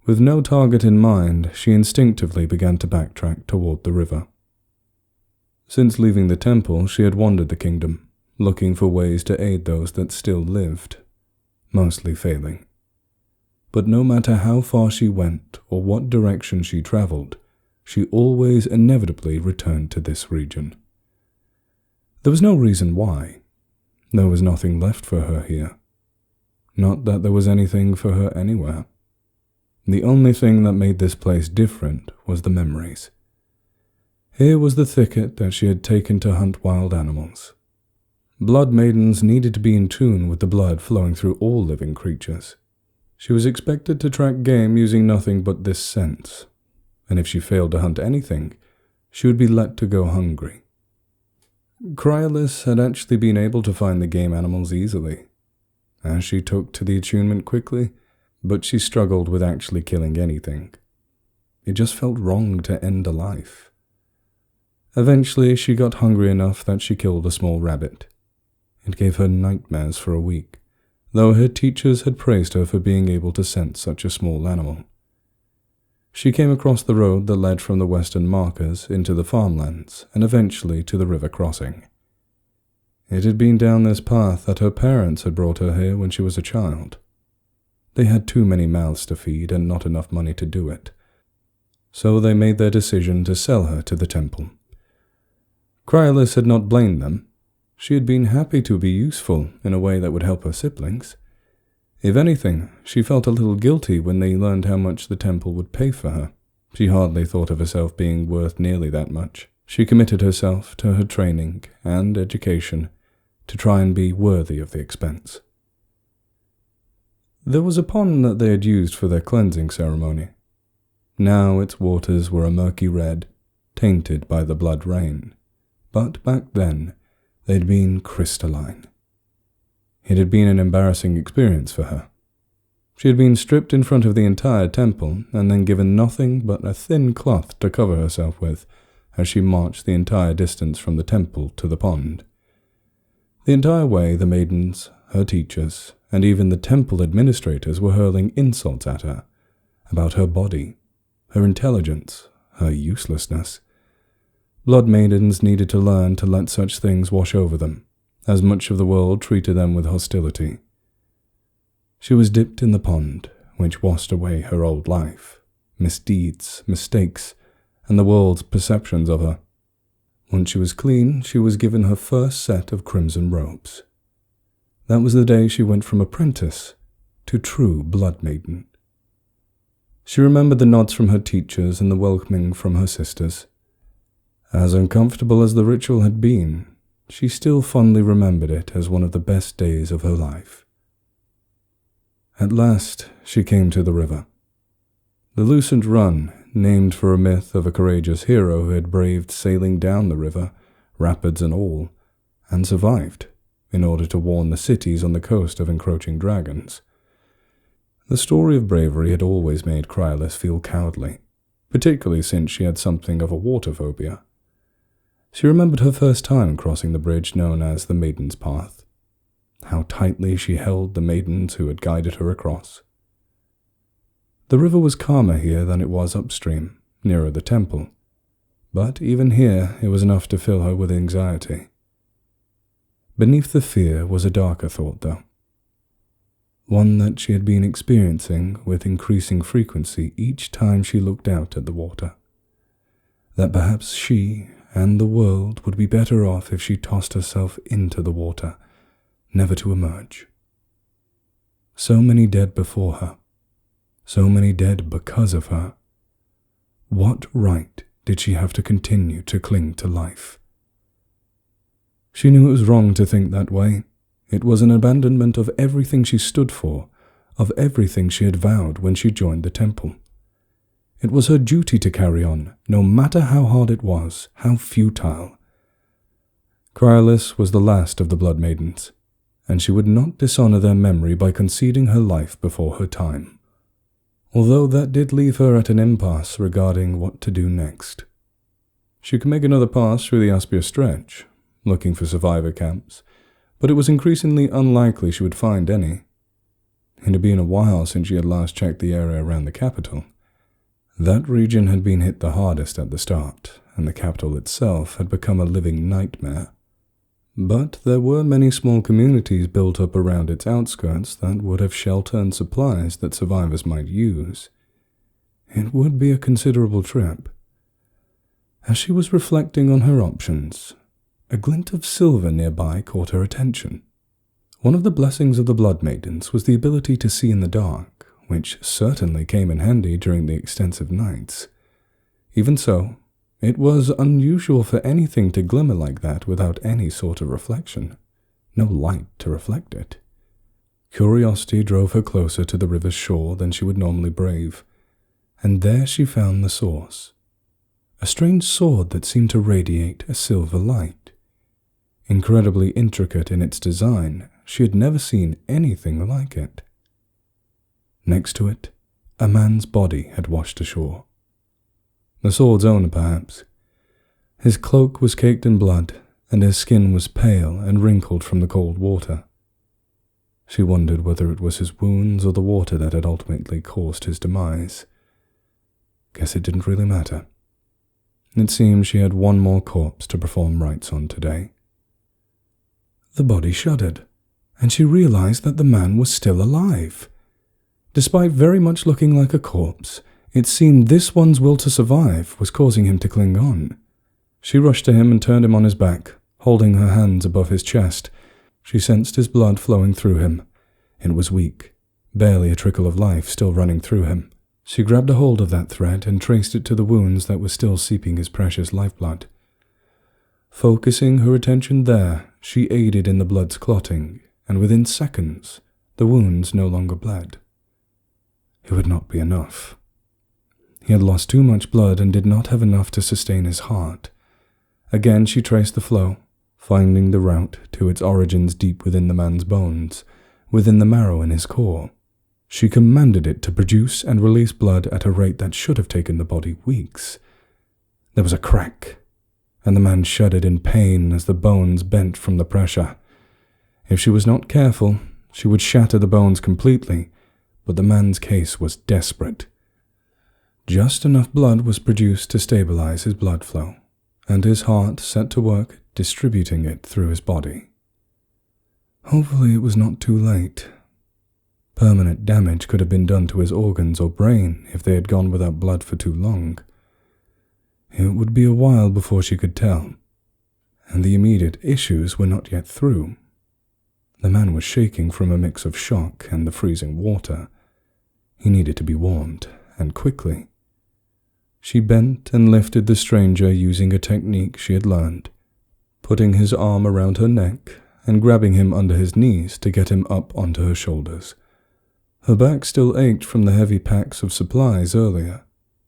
With no target in mind, she instinctively began to backtrack toward the river. Since leaving the temple, she had wandered the kingdom, looking for ways to aid those that still lived, mostly failing. But no matter how far she went or what direction she traveled, she always inevitably returned to this region. There was no reason why. There was nothing left for her here. Not that there was anything for her anywhere. The only thing that made this place different was the memories. Here was the thicket that she had taken to hunt wild animals. Blood maidens needed to be in tune with the blood flowing through all living creatures. She was expected to track game using nothing but this sense, and if she failed to hunt anything, she would be let to go hungry. Cryolis had actually been able to find the game animals easily, as she took to the attunement quickly, but she struggled with actually killing anything. It just felt wrong to end a life. Eventually, she got hungry enough that she killed a small rabbit. It gave her nightmares for a week, though her teachers had praised her for being able to sense such a small animal. She came across the road that led from the western markers into the farmlands and eventually to the river crossing. It had been down this path that her parents had brought her here when she was a child. They had too many mouths to feed and not enough money to do it, so they made their decision to sell her to the temple. Cryolis had not blamed them. She had been happy to be useful in a way that would help her siblings. If anything, she felt a little guilty when they learned how much the temple would pay for her. She hardly thought of herself being worth nearly that much. She committed herself to her training and education to try and be worthy of the expense. There was a pond that they had used for their cleansing ceremony. Now its waters were a murky red, tainted by the blood rain, but back then they had been crystalline. It had been an embarrassing experience for her. She had been stripped in front of the entire temple and then given nothing but a thin cloth to cover herself with as she marched the entire distance from the temple to the pond. The entire way the maidens, her teachers, and even the temple administrators were hurling insults at her about her body, her intelligence, her uselessness. Blood maidens needed to learn to let such things wash over them, as much of the world treated them with hostility. She was dipped in the pond, which washed away her old life, misdeeds, mistakes, and the world's perceptions of her. Once she was clean, she was given her first set of crimson robes. That was the day she went from apprentice to true blood maiden. She remembered the nods from her teachers and the welcoming from her sisters. As uncomfortable as the ritual had been, she still fondly remembered it as one of the best days of her life. At last, she came to the river. The Lucent Run, named for a myth of a courageous hero who had braved sailing down the river, rapids and all, and survived, in order to warn the cities on the coast of encroaching dragons. The story of bravery had always made Cryolis feel cowardly, particularly since she had something of a water phobia. She remembered her first time crossing the bridge known as the Maiden's Path, how tightly she held the maidens who had guided her across. The river was calmer here than it was upstream, nearer the temple, but even here it was enough to fill her with anxiety. Beneath the fear was a darker thought, though, one that she had been experiencing with increasing frequency each time she looked out at the water, that perhaps she and the world would be better off if she tossed herself into the water, never to emerge. So many dead before her, so many dead because of her. What right did she have to continue to cling to life? She knew it was wrong to think that way. It was an abandonment of everything she stood for, of everything she had vowed when she joined the temple. It was her duty to carry on, no matter how hard it was, how futile. Cryolys was the last of the Blood Maidens, and she would not dishonor their memory by conceding her life before her time. Although that did leave her at an impasse regarding what to do next. She could make another pass through the Aspia Stretch, looking for survivor camps, but it was increasingly unlikely she would find any. It had been a while since she had last checked the area around the capital. That region had been hit the hardest at the start, and the capital itself had become a living nightmare. But there were many small communities built up around its outskirts that would have shelter and supplies that survivors might use. It would be a considerable trip. As she was reflecting on her options, a glint of silver nearby caught her attention. One of the blessings of the Blood Maidens was the ability to see in the dark, which certainly came in handy during the extensive nights. Even so, it was unusual for anything to glimmer like that without any sort of reflection. No light to reflect it. Curiosity drove her closer to the river's shore than she would normally brave, and there she found the source. A strange sword that seemed to radiate a silver light. Incredibly intricate in its design, she had never seen anything like it. Next to it, a man's body had washed ashore. The sword's owner, perhaps. His cloak was caked in blood, and his skin was pale and wrinkled from the cold water. She wondered whether it was his wounds or the water that had ultimately caused his demise. Guess it didn't really matter. It seemed she had one more corpse to perform rites on today. The body shuddered, and she realized that the man was still alive. Despite very much looking like a corpse, it seemed this one's will to survive was causing him to cling on. She rushed to him and turned him on his back, holding her hands above his chest. She sensed his blood flowing through him. It was weak, barely a trickle of life still running through him. She grabbed a hold of that thread and traced it to the wounds that were still seeping his precious lifeblood. Focusing her attention there, she aided in the blood's clotting, and within seconds, the wounds no longer bled. It would not be enough. He had lost too much blood and did not have enough to sustain his heart. Again she traced the flow, finding the route to its origins deep within the man's bones, within the marrow in his core. She commanded it to produce and release blood at a rate that should have taken the body weeks. There was a crack, and the man shuddered in pain as the bones bent from the pressure. If she was not careful, she would shatter the bones completely, but the man's case was desperate. Just enough blood was produced to stabilize his blood flow, and his heart set to work distributing it through his body. Hopefully it was not too late. Permanent damage could have been done to his organs or brain if they had gone without blood for too long. It would be a while before she could tell, and the immediate issues were not yet through. The man was shaking from a mix of shock and the freezing water. He needed to be warmed, and quickly. She bent and lifted the stranger using a technique she had learned, putting his arm around her neck and grabbing him under his knees to get him up onto her shoulders. Her back still ached from the heavy packs of supplies earlier,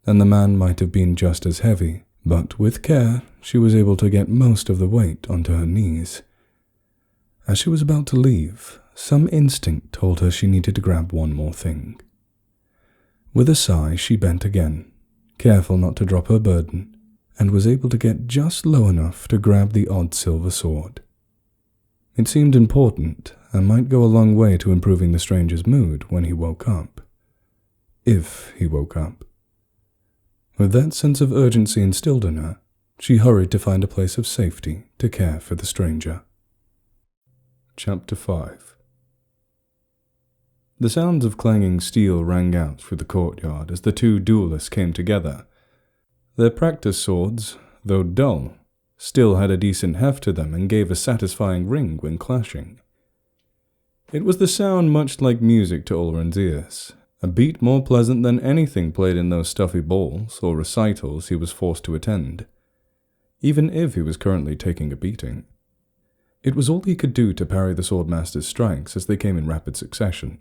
and the man might have been just as heavy, but with care she was able to get most of the weight onto her knees. As she was about to leave, some instinct told her she needed to grab one more thing. With a sigh, she bent again, careful not to drop her burden, and was able to get just low enough to grab the odd silver sword. It seemed important and might go a long way to improving the stranger's mood when he woke up. If he woke up. With that sense of urgency instilled in her, she hurried to find a place of safety to care for the stranger. Chapter 5. The sounds of clanging steel rang out through the courtyard as the two duelists came together. Their practice swords, though dull, still had a decent heft to them and gave a satisfying ring when clashing. It was the sound much like music to Ulrin's ears, a beat more pleasant than anything played in those stuffy balls or recitals he was forced to attend, even if he was currently taking a beating. It was all he could do to parry the Swordmaster's strikes as they came in rapid succession.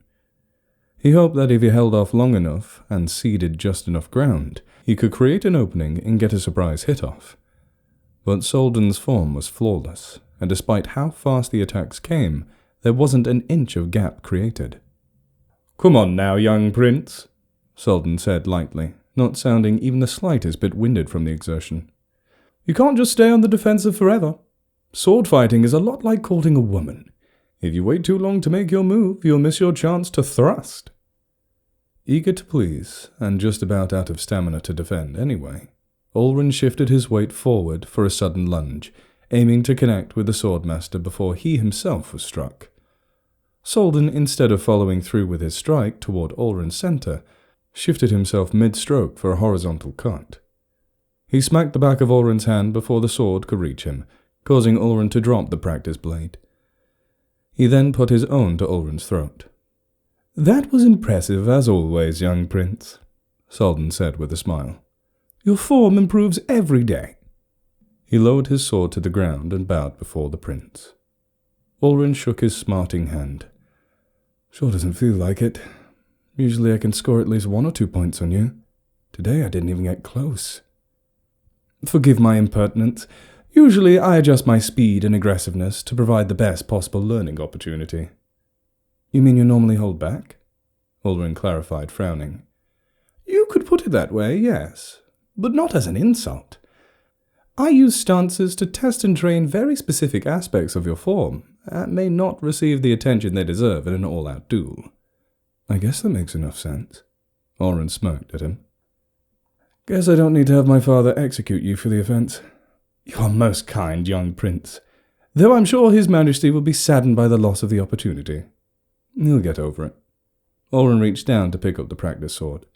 He hoped that if he held off long enough and ceded just enough ground, he could create an opening and get a surprise hit off. But Soldan's form was flawless, and despite how fast the attacks came, there wasn't an inch of gap created. "Come on now, young prince," Soldan said lightly, not sounding even the slightest bit winded from the exertion. "You can't just stay on the defensive forever. Sword fighting is a lot like courting a woman. If you wait too long to make your move, you'll miss your chance to thrust." Eager to please, and just about out of stamina to defend anyway, Ulrun shifted his weight forward for a sudden lunge, aiming to connect with the Swordmaster before he himself was struck. Soldan, instead of following through with his strike toward Ulrun's center, shifted himself mid-stroke for a horizontal cut. He smacked the back of Ulrun's hand before the sword could reach him, causing Ulrun to drop the practice blade. He then put his own to Ulrun's throat. "That was impressive, as always, young prince," Soldan said with a smile. "Your form improves every day." He lowered his sword to the ground and bowed before the prince. Ulrun shook his smarting hand. "Sure doesn't feel like it. Usually I can score at least 1 or 2 points on you. Today I didn't even get close." "Forgive my impertinence. Usually I adjust my speed and aggressiveness to provide the best possible learning opportunity." "You mean you normally hold back?" Ulrun clarified, frowning. "You could put it that way, yes, but not as an insult. I use stances to test and train very specific aspects of your form that may not receive the attention they deserve in an all-out duel." "I guess that makes enough sense." Ulrun smirked at him. "Guess I don't need to have my father execute you for the offense." "You are most kind, young prince, though I'm sure His Majesty will be saddened by the loss of the opportunity." "He'll get over it." Ulrun reached down to pick up the practice sword.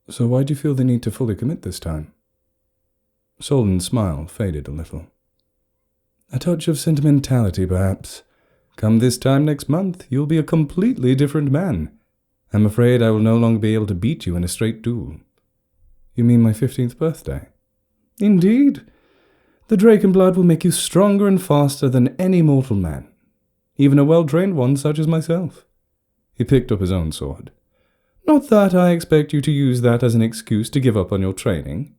"So why do you feel the need to fully commit this time?" Soldan's smile faded a little. "A touch of sentimentality, perhaps. Come this time next month, you'll be a completely different man. I'm afraid I will no longer be able to beat you in a straight duel." "You mean my 15th birthday?" "Indeed. The Drakenblud will make you stronger and faster than any mortal man, even a well-trained one such as myself." He picked up his own sword. "Not that I expect you to use that as an excuse to give up on your training.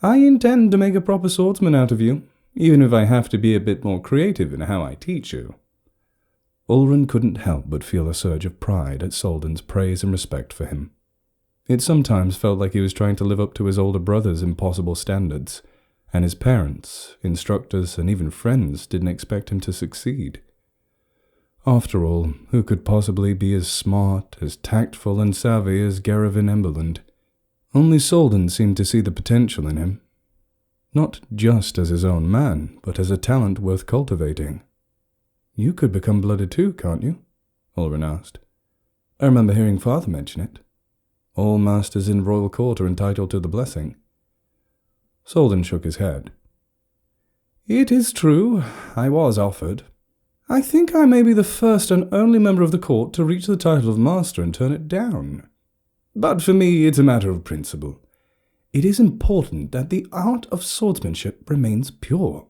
I intend to make a proper swordsman out of you, even if I have to be a bit more creative in how I teach you." Ulrun couldn't help but feel a surge of pride at Soldan's praise and respect for him. It sometimes felt like he was trying to live up to his older brother's impossible standards, and his parents, instructors, and even friends didn't expect him to succeed. After all, who could possibly be as smart, as tactful and savvy as Gerivin Emberland? Only Soldan seemed to see the potential in him. Not just as his own man, but as a talent worth cultivating. "You could become blooded too, can't you?" Ulrun asked. "I remember hearing Father mention it. All masters in royal court are entitled to the blessing." Soldan shook his head. "It is true, I was offered. I think I may be the first and only member of the court to reach the title of master and turn it down. But for me, it's a matter of principle. It is important that the art of swordsmanship remains pure.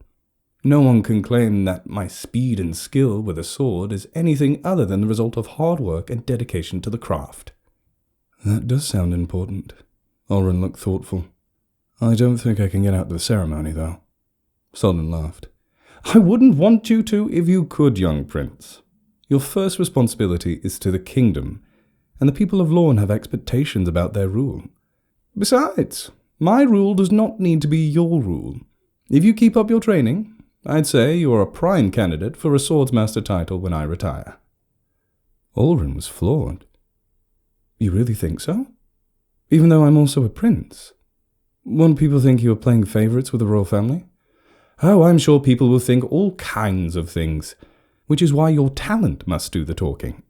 No one can claim that my speed and skill with a sword is anything other than the result of hard work and dedication to the craft." "That does sound important." Ulrun looked thoughtful. "I don't think I can get out of the ceremony, though." Soldan laughed. "I wouldn't want you to if you could, young prince. Your first responsibility is to the kingdom, and the people of Lorne have expectations about their rule. Besides, my rule does not need to be your rule. If you keep up your training, I'd say you are a prime candidate for a swordsmaster title when I retire." Ulrun was floored. "You really think so? Even though I'm also a prince? Won't people think you are playing favourites with the royal family?" "Oh, I'm sure people will think all kinds of things, which is why your talent must do the talking.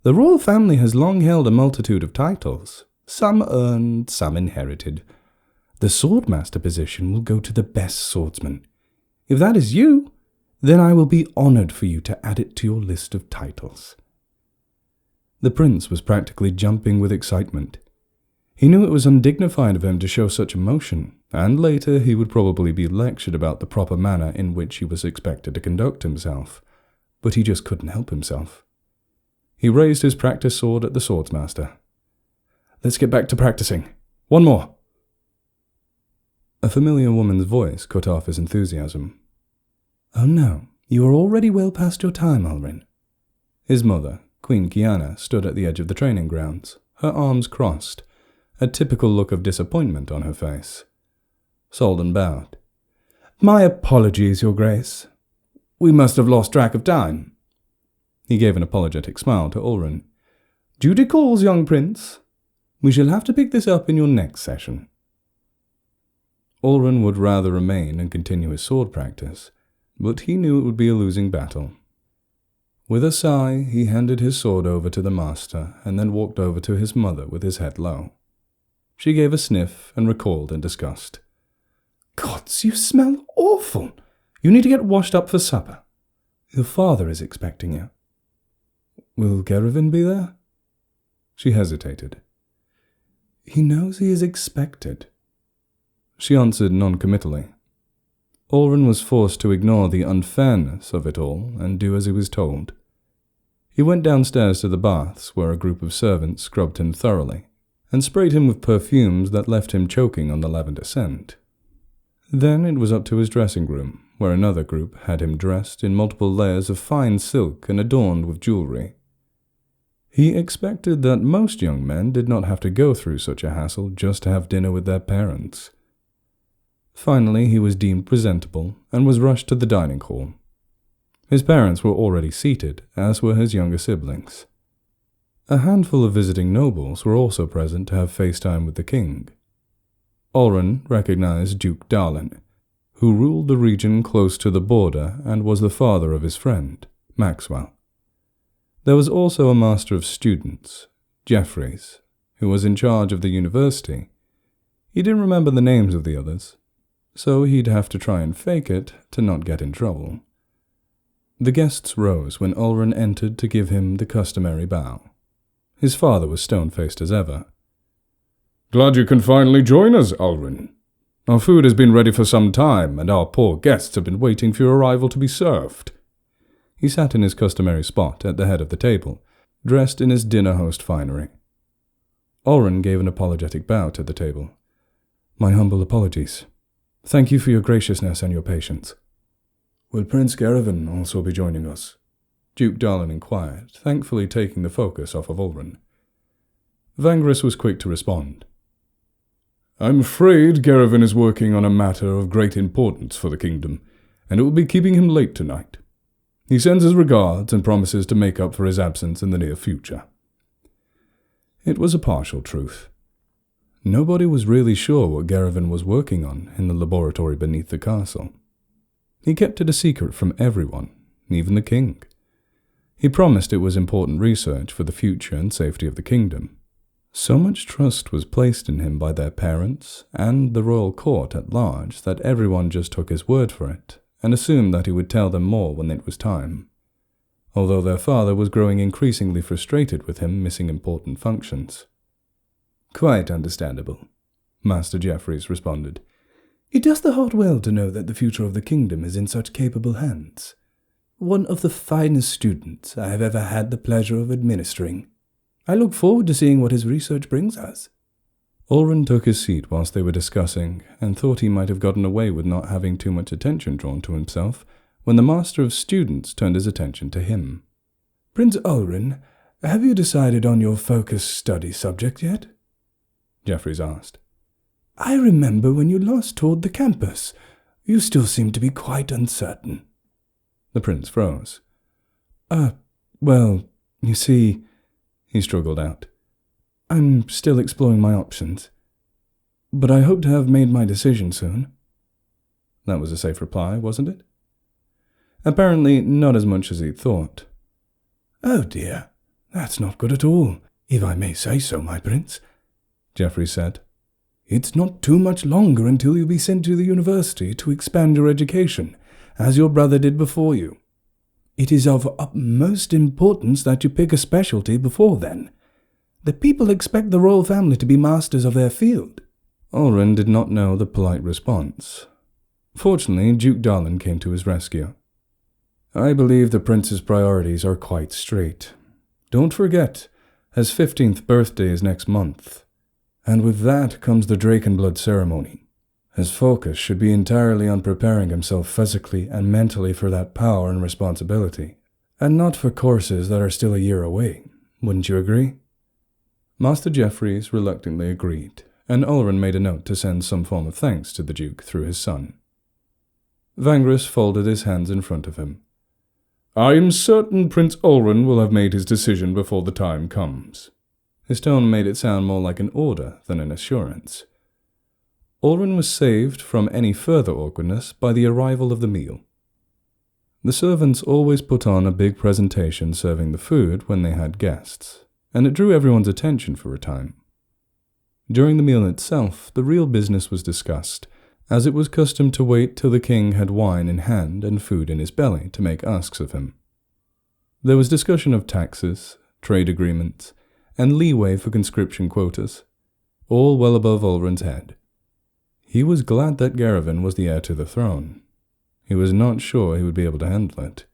The royal family has long held a multitude of titles, some earned, some inherited. The swordmaster position will go to the best swordsman. If that is you, then I will be honoured for you to add it to your list of titles." The prince was practically jumping with excitement. He knew it was undignified of him to show such emotion, and later he would probably be lectured about the proper manner in which he was expected to conduct himself, but he just couldn't help himself. He raised his practice sword at the swordsmaster. "Let's get back to practicing. One more." A familiar woman's voice cut off his enthusiasm. "Oh no, you are already well past your time, Ulrin." His mother, Queen Kiana, stood at the edge of the training grounds, her arms crossed, a typical look of disappointment on her face. Soldan bowed. "My apologies, Your Grace. We must have lost track of time." He gave an apologetic smile to Ulrin. "Duty calls, young prince. We shall have to pick this up in your next session." Ulrin would rather remain and continue his sword practice, but he knew it would be a losing battle. With a sigh, he handed his sword over to the master and then walked over to his mother with his head low. She gave a sniff and recoiled in disgust. "Gods, you smell awful! You need to get washed up for supper. Your father is expecting you." "Will Gerevin be there?" She hesitated. "He knows he is expected." She answered non-committally. Ulrin was forced to ignore the unfairness of it all and do as he was told. He went downstairs to the baths where a group of servants scrubbed him thoroughly and sprayed him with perfumes that left him choking on the lavender scent. Then it was up to his dressing room, where another group had him dressed in multiple layers of fine silk and adorned with jewelry. He expected that most young men did not have to go through such a hassle just to have dinner with their parents. Finally, he was deemed presentable and was rushed to the dining hall. His parents were already seated, as were his younger siblings. A handful of visiting nobles were also present to have FaceTime with the king. Ulrin recognized Duke Darlin, who ruled the region close to the border and was the father of his friend, Maxwell. There was also a master of students, Jeffries, who was in charge of the university. He didn't remember the names of the others, so he'd have to try and fake it to not get in trouble. The guests rose when Ulrin entered to give him the customary bow. His father was stone-faced as ever. "Glad you can finally join us, Ulrin. Our food has been ready for some time, and our poor guests have been waiting for your arrival to be served." He sat in his customary spot at the head of the table, dressed in his dinner host finery. Ulrin gave an apologetic bow to the table. "My humble apologies. Thank you for your graciousness and your patience." "Will Prince Gerevin also be joining us?" Duke Darlin inquired, thankfully taking the focus off of Ulrin. Vangris was quick to respond. "I'm afraid Gerevin is working on a matter of great importance for the kingdom, and it will be keeping him late tonight. He sends his regards and promises to make up for his absence in the near future." It was a partial truth. Nobody was really sure what Gerevin was working on in the laboratory beneath the castle. He kept it a secret from everyone, even the king. He promised it was important research for the future and safety of the kingdom. So much trust was placed in him by their parents and the royal court at large that everyone just took his word for it and assumed that he would tell them more when it was time, although their father was growing increasingly frustrated with him missing important functions. "Quite understandable," Master Jeffries responded. "It does the heart well to know that the future of the kingdom is in such capable hands. One of the finest students I have ever had the pleasure of administering. I look forward to seeing what his research brings us." Ulrin took his seat whilst they were discussing, and thought he might have gotten away with not having too much attention drawn to himself, when the Master of Students turned his attention to him. "Prince Ulrin, have you decided on your focus study subject yet?" Jeffries asked. "I remember when you last toured the campus. You still seem to be quite uncertain." The prince froze. Well, you see," he struggled out. "I'm still exploring my options. But I hope to have made my decision soon." That was a safe reply, wasn't it? Apparently not as much as he'd thought. "Oh dear, that's not good at all, if I may say so, my prince," Jeffries said. "It's not too much longer until you'll be sent to the university to expand your education, as your brother did before you." It is of utmost importance that you pick a specialty before then. The people expect the royal family to be masters of their field. Ulrin did not know the polite response. Fortunately, Duke Darlin came to his rescue. I believe the prince's priorities are quite straight. Don't forget, his 15th birthday is next month, and with that comes the Drakenblud ceremony. His focus should be entirely on preparing himself physically and mentally for that power and responsibility, and not for courses that are still a year away. Wouldn't you agree? Master Jeffreys reluctantly agreed, and Ulrin made a note to send some form of thanks to the Duke through his son. Vangris folded his hands in front of him. I am certain Prince Ulrin will have made his decision before the time comes. His tone made it sound more like an order than an assurance. Ulrin was saved from any further awkwardness by the arrival of the meal. The servants always put on a big presentation serving the food when they had guests, and it drew everyone's attention for a time. During the meal itself, the real business was discussed, as it was custom to wait till the king had wine in hand and food in his belly to make asks of him. There was discussion of taxes, trade agreements, and leeway for conscription quotas, all well above Ulrin's head. He was glad that Garavan was the heir to the throne. He was not sure he would be able to handle it.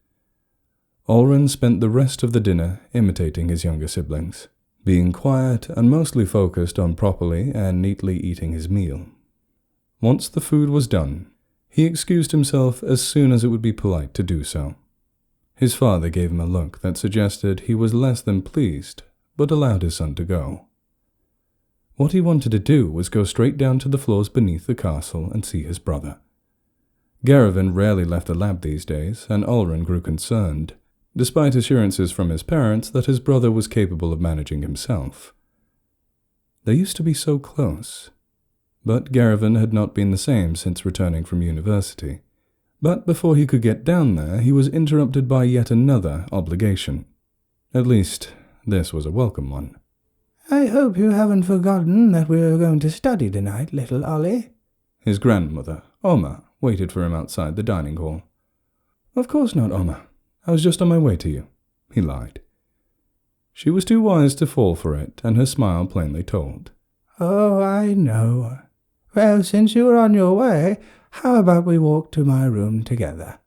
Ulrin spent the rest of the dinner imitating his younger siblings, being quiet and mostly focused on properly and neatly eating his meal. Once the food was done, he excused himself as soon as it would be polite to do so. His father gave him a look that suggested he was less than pleased, but allowed his son to go. What he wanted to do was go straight down to the floors beneath the castle and see his brother. Garavan rarely left the lab these days, and Ulrin grew concerned, despite assurances from his parents that his brother was capable of managing himself. They used to be so close. But Garavan had not been the same since returning from university. But before he could get down there, he was interrupted by yet another obligation. At least, this was a welcome one. I hope you haven't forgotten that we're going to study tonight, little Ollie. His grandmother, Oma, waited for him outside the dining hall. Of course not, Oma. I was just on my way to you, he lied. She was too wise to fall for it, and her smile plainly told. Oh, I know. Well, since you are on your way, how about we walk to my room together?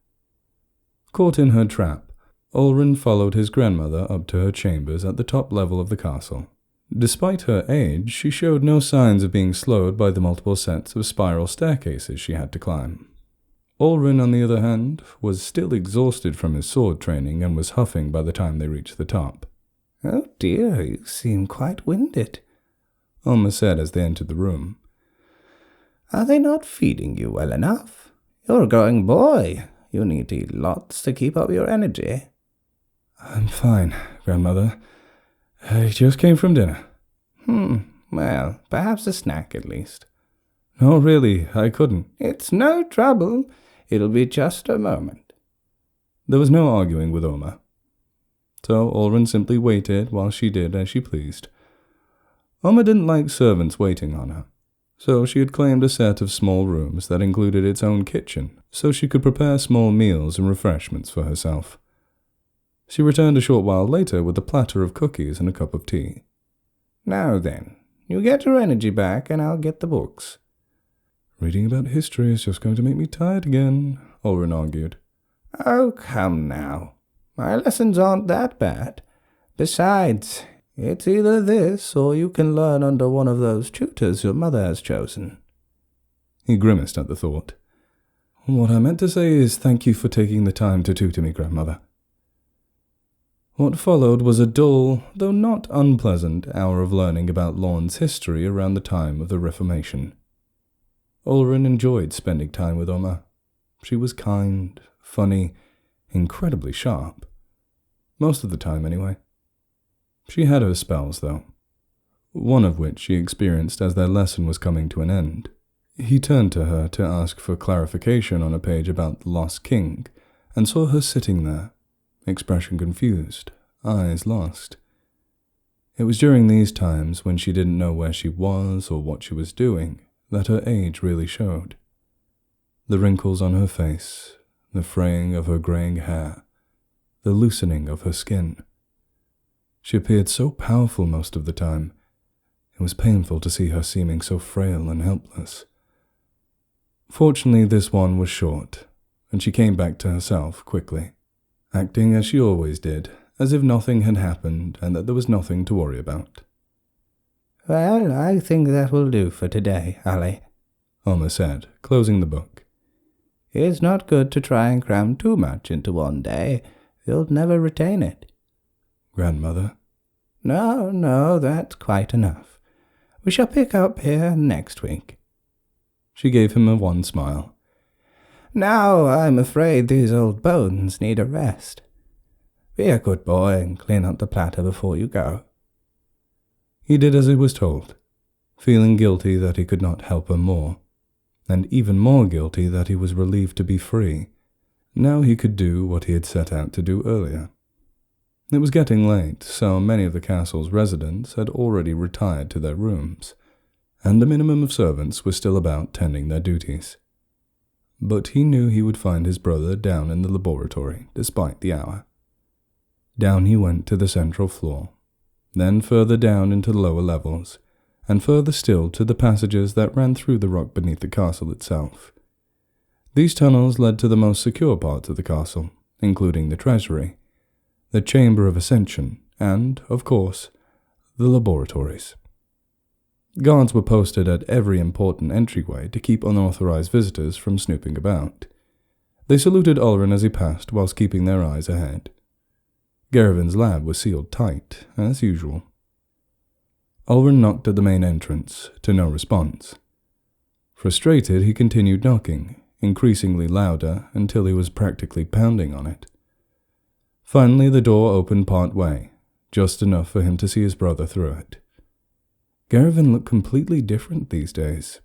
Caught in her trap, Ulrin followed his grandmother up to her chambers at the top level of the castle. Despite her age, she showed no signs of being slowed by the multiple sets of spiral staircases she had to climb. Ulrin, on the other hand, was still exhausted from his sword training and was huffing by the time they reached the top. Oh dear, you seem quite winded, Oma said as they entered the room. Are they not feeding you well enough? You're a growing boy. You need to eat lots to keep up your energy. I'm fine, Grandmother. I just came from dinner. Well, perhaps a snack at least. No, really, I couldn't. It's no trouble. It'll be just a moment. There was no arguing with Oma. So Ulrin simply waited while she did as she pleased. Oma didn't like servants waiting on her, so she had claimed a set of small rooms that included its own kitchen, so she could prepare small meals and refreshments for herself. She returned a short while later with a platter of cookies and a cup of tea. Now then, you get your energy back and I'll get the books. Reading about history is just going to make me tired again, Ulrin argued. Oh, come now. My lessons aren't that bad. Besides, it's either this or you can learn under one of those tutors your mother has chosen. He grimaced at the thought. What I meant to say is thank you for taking the time to tutor me, Grandmother. What followed was a dull, though not unpleasant, hour of learning about Lorne's history around the time of the Reformation. Ulrin enjoyed spending time with Oma. She was kind, funny, incredibly sharp. Most of the time, anyway. She had her spells, though. One of which she experienced as their lesson was coming to an end. He turned to her to ask for clarification on a page about the Lost King, and saw her sitting there, expression confused, eyes lost. It was during these times, when she didn't know where she was or what she was doing, that her age really showed. The wrinkles on her face, the fraying of her graying hair, the loosening of her skin. She appeared so powerful most of the time, it was painful to see her seeming so frail and helpless. Fortunately, this one was short, and she came back to herself quickly, acting as she always did, as if nothing had happened and that there was nothing to worry about. Well, I think that will do for today, Ollie, Alma said, closing the book. It's not good to try and cram too much into one day. You'll never retain it. Grandmother? No, that's quite enough. We shall pick up here next week. She gave him a wan smile. Now I'm afraid these old bones need a rest. Be a good boy and clean up the platter before you go. He did as he was told, feeling guilty that he could not help her more, and even more guilty that he was relieved to be free. Now he could do what he had set out to do earlier. It was getting late, so many of the castle's residents had already retired to their rooms, and a minimum of servants were still about tending their duties. But he knew he would find his brother down in the laboratory, despite the hour. Down he went to the central floor, then further down into the lower levels, and further still to the passages that ran through the rock beneath the castle itself. These tunnels led to the most secure parts of the castle, including the treasury, the Chamber of Ascension, and, of course, the laboratories. Guards were posted at every important entryway to keep unauthorized visitors from snooping about. They saluted Ulrin as he passed whilst keeping their eyes ahead. Garavin's lab was sealed tight, as usual. Ulrin knocked at the main entrance, to no response. Frustrated, he continued knocking, increasingly louder until he was practically pounding on it. Finally, the door opened part way, just enough for him to see his brother through it. Garavin looked completely different these days.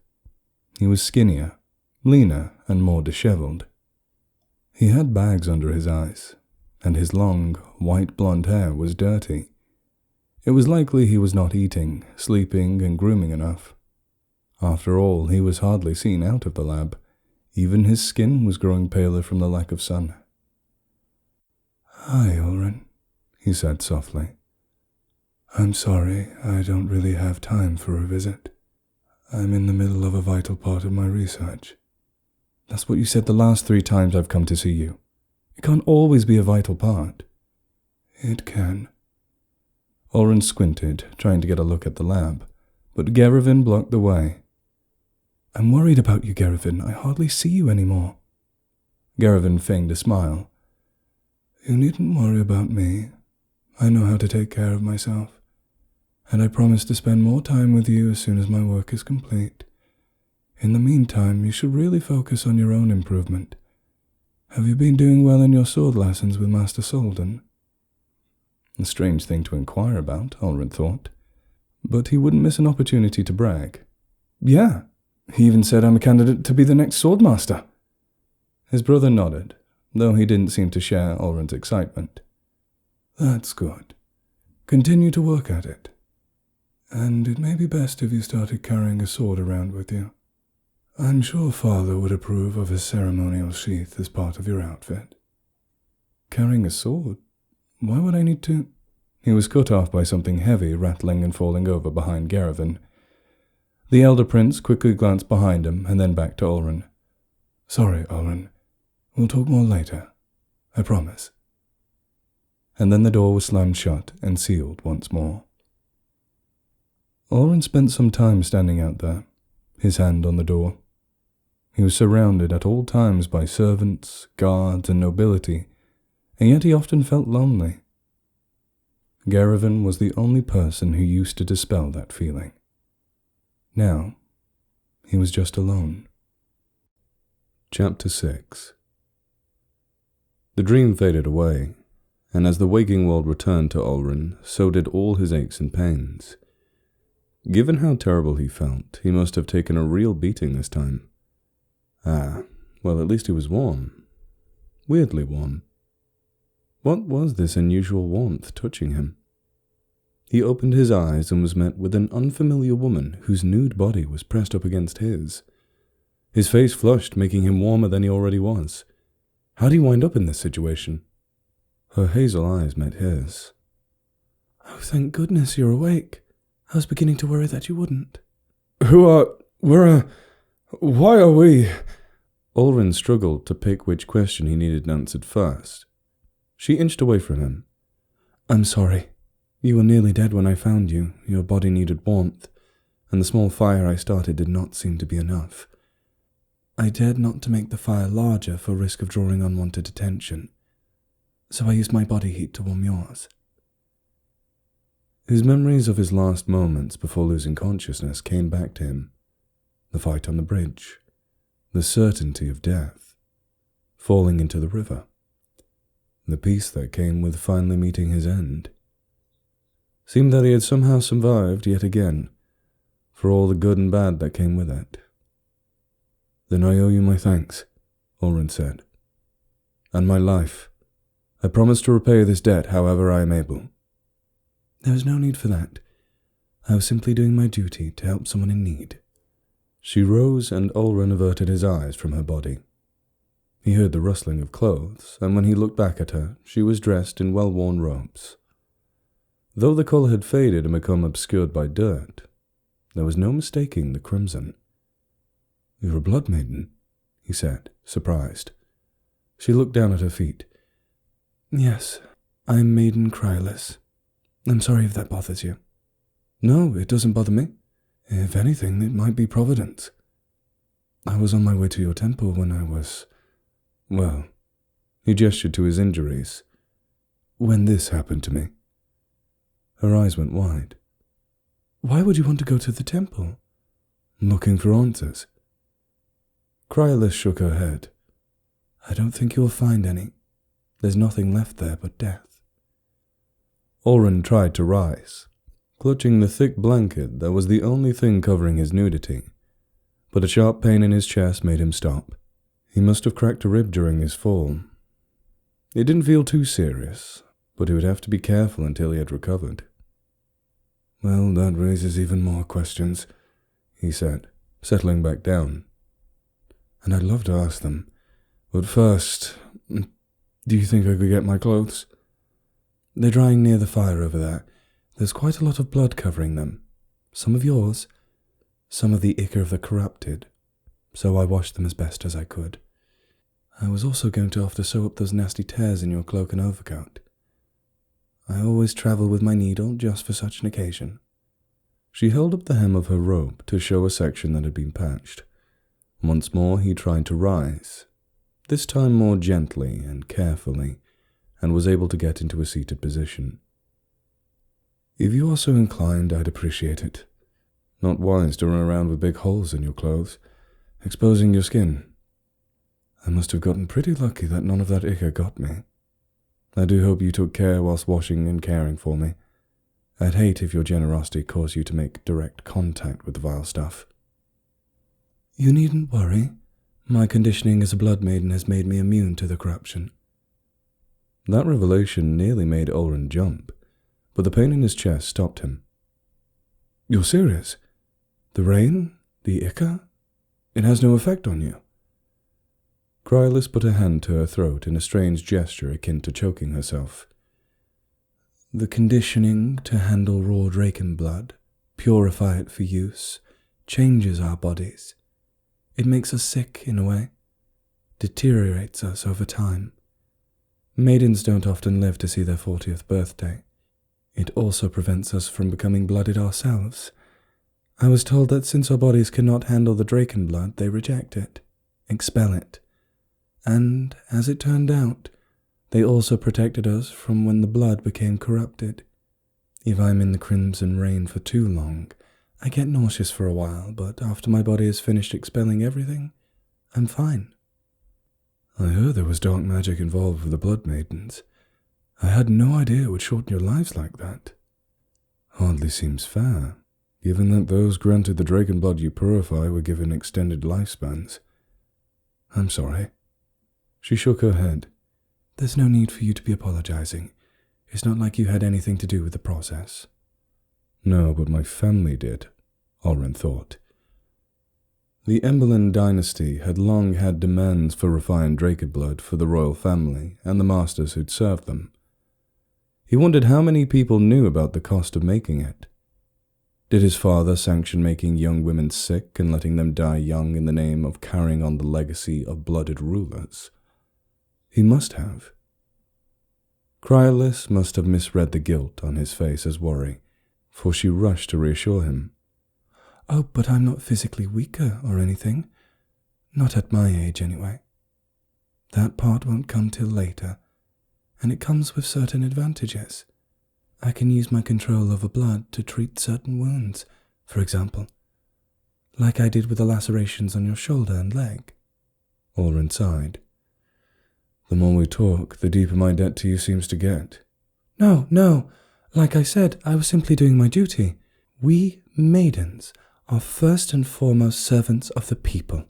He was skinnier, leaner, and more disheveled. He had bags under his eyes, and his long, white blonde hair was dirty. It was likely he was not eating, sleeping, and grooming enough. After all, he was hardly seen out of the lab. Even his skin was growing paler from the lack of sun. "Hi, Ulrin," he said softly. "I'm sorry, I don't really have time for a visit. I'm in the middle of a vital part of my research." "That's what you said the last 3 times I've come to see you. It can't always be a vital part." "It can." Ulrin squinted, trying to get a look at the lab, but Garavin blocked the way. "I'm worried about you, Garavin. I hardly see you anymore." Garavin feigned a smile. "You needn't worry about me. I know how to take care of myself, and I promise to spend more time with you as soon as my work is complete. In the meantime, you should really focus on your own improvement. Have you been doing well in your sword lessons with Master Soldan?" A strange thing to inquire about, Ulrin thought, but he wouldn't miss an opportunity to brag. "Yeah, he even said I'm a candidate to be the next swordmaster." His brother nodded, though he didn't seem to share Ulrin's excitement. "That's good. Continue to work at it. And it may be best if you started carrying a sword around with you. I'm sure Father would approve of a ceremonial sheath as part of your outfit." "Carrying a sword? Why would I need to—" He was cut off by something heavy rattling and falling over behind Garavin. The elder prince quickly glanced behind him and then back to Ulrin. "Sorry, Ulrin. We'll talk more later. I promise." And then the door was slammed shut and sealed once more. Ulrin spent some time standing out there, his hand on the door. He was surrounded at all times by servants, guards, and nobility, and yet he often felt lonely. Garavin was the only person who used to dispel that feeling. Now, he was just alone. Chapter 6. The dream faded away, and as the waking world returned to Ulrin, so did all his aches and pains. Given how terrible he felt, he must have taken a real beating this time. Well, at least he was warm. Weirdly warm. What was this unusual warmth touching him? He opened his eyes and was met with an unfamiliar woman whose nude body was pressed up against his. His face flushed, making him warmer than he already was. How'd he wind up in this situation? Her hazel eyes met his. Oh, thank goodness you're awake. I was beginning to worry that you wouldn't. Why are we... Ulrin struggled to pick which question he needed answered first. She inched away from him. I'm sorry. You were nearly dead when I found you. Your body needed warmth, and the small fire I started did not seem to be enough. I dared not to make the fire larger for risk of drawing unwanted attention, so I used my body heat to warm yours. His memories of his last moments before losing consciousness came back to him. The fight on the bridge, the certainty of death, falling into the river, the peace that came with finally meeting his end. Seemed that he had somehow survived yet again, for all the good and bad that came with it. Then I owe you my thanks, Ulrin said. And my life. I promise to repay this debt however I am able. There was no need for that. I was simply doing my duty to help someone in need. She rose and Ulrin averted his eyes from her body. He heard the rustling of clothes, and when he looked back at her, she was dressed in well-worn robes. Though the colour had faded and become obscured by dirt, there was no mistaking the crimson. You're a blood maiden, he said, surprised. She looked down at her feet. Yes, I'm Maiden Crylis. I'm sorry if that bothers you. No, it doesn't bother me. If anything, it might be Providence. I was on my way to your temple when I was... Well, he gestured to his injuries. When this happened to me. Her eyes went wide. Why would you want to go to the temple? Looking for answers. Crylis shook her head. I don't think you'll find any. There's nothing left there but death. Ulrin tried to rise, clutching the thick blanket that was the only thing covering his nudity, but a sharp pain in his chest made him stop. He must have cracked a rib during his fall. It didn't feel too serious, but he would have to be careful until he had recovered. Well, that raises even more questions, he said, settling back down. And I'd love to ask them. But first, do you think I could get my clothes? They're drying near the fire over there. There's quite a lot of blood covering them. Some of yours, some of the ichor of the corrupted. So I washed them as best as I could. I was also going to have to sew up those nasty tears in your cloak and overcoat. I always travel with my needle just for such an occasion. She held up the hem of her robe to show a section that had been patched. Once more he tried to rise, this time more gently and carefully, and was able to get into a seated position. If you are so inclined, I'd appreciate it. Not wise to run around with big holes in your clothes, exposing your skin. I must have gotten pretty lucky that none of that ichor got me. I do hope you took care whilst washing and caring for me. I'd hate if your generosity caused you to make direct contact with the vile stuff. You needn't worry. My conditioning as a blood maiden has made me immune to the corruption. That revelation nearly made Ulrin jump, but the pain in his chest stopped him. You're serious? The rain? The ichor? It has no effect on you? Crylis put a hand to her throat in a strange gesture akin to choking herself. The conditioning to handle raw Drakenblud, purify it for use, changes our bodies. It makes us sick in a way, deteriorates us over time. Maidens don't often live to see their 40th birthday. It also prevents us from becoming blooded ourselves. I was told that since our bodies cannot handle the Drakenblud, they reject it, expel it. And, as it turned out, they also protected us from when the blood became corrupted. If I'm in the crimson rain for too long, I get nauseous for a while, but after my body has finished expelling everything, I'm fine. I heard there was dark magic involved with the Blood Maidens. I had no idea it would shorten your lives like that. Hardly seems fair, given that those granted the Drakenblud you purify were given extended lifespans. I'm sorry. She shook her head. There's no need for you to be apologizing. It's not like you had anything to do with the process. No, but my family did, Ulrin thought. The Emberlin dynasty had long had demands for refined Drakenblud for the royal family and the masters who'd served them. He wondered how many people knew about the cost of making it. Did his father sanction making young women sick and letting them die young in the name of carrying on the legacy of blooded rulers? He must have. Cryolus must have misread the guilt on his face as worry, for she rushed to reassure him. Oh, but I'm not physically weaker or anything. Not at my age, anyway. That part won't come till later, and it comes with certain advantages. I can use my control over blood to treat certain wounds, for example, like I did with the lacerations on your shoulder and leg. Ulrin sighed. The more we talk, the deeper my debt to you seems to get. No. Like I said, I was simply doing my duty. We maidens are first and foremost servants of the people.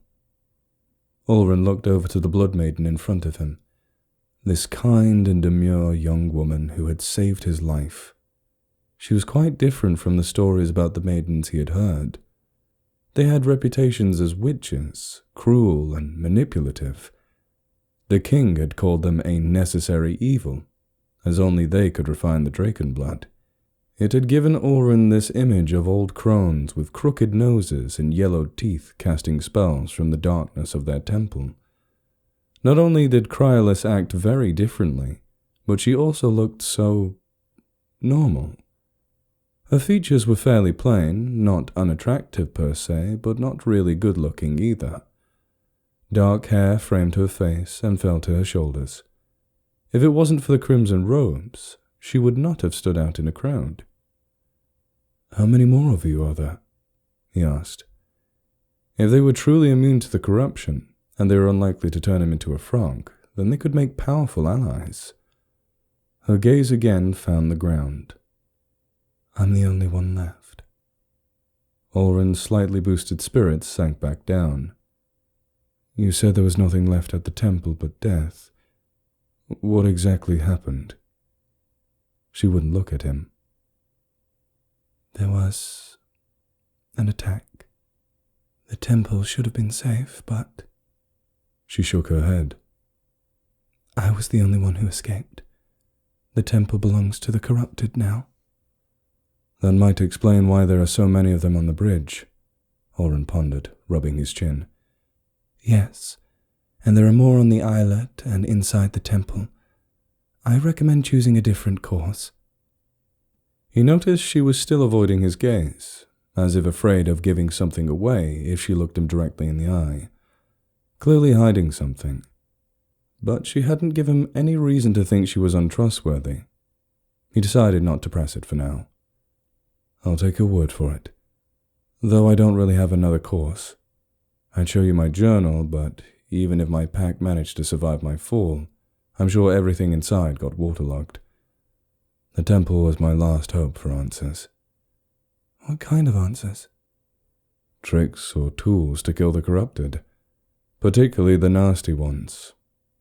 Ulrin looked over to the blood maiden in front of him, this kind and demure young woman who had saved his life. She was quite different from the stories about the maidens he had heard. They had reputations as witches, cruel and manipulative. The king had called them a necessary evil, as only they could refine the Drakenblud. It had given Ulrin this image of old crones with crooked noses and yellowed teeth casting spells from the darkness of their temple. Not only did Cryolus act very differently, but she also looked so normal. Her features were fairly plain, not unattractive per se, but not really good-looking either. Dark hair framed her face and fell to her shoulders. If it wasn't for the crimson robes, she would not have stood out in a crowd. "How many more of you are there?" he asked. If they were truly immune to the corruption, and they were unlikely to turn him into a frog, then they could make powerful allies. Her gaze again found the ground. I'm the only one left. Ulrin's slightly boosted spirits sank back down. You said there was nothing left at the temple but death. What exactly happened? She wouldn't look at him. There was an attack. The temple should have been safe, but... She shook her head. I was the only one who escaped. The temple belongs to the corrupted now. That might explain why there are so many of them on the bridge, Ulrin pondered, rubbing his chin. Yes, and there are more on the islet and inside the temple. I recommend choosing a different course. He noticed she was still avoiding his gaze, as if afraid of giving something away if she looked him directly in the eye. Clearly hiding something. But she hadn't given him any reason to think she was untrustworthy. He decided not to press it for now. I'll take your word for it. Though I don't really have another course. I'd show you my journal, but even if my pack managed to survive my fall, I'm sure everything inside got waterlogged. The temple was my last hope for answers. What kind of answers? Tricks or tools to kill the corrupted. Particularly the nasty ones.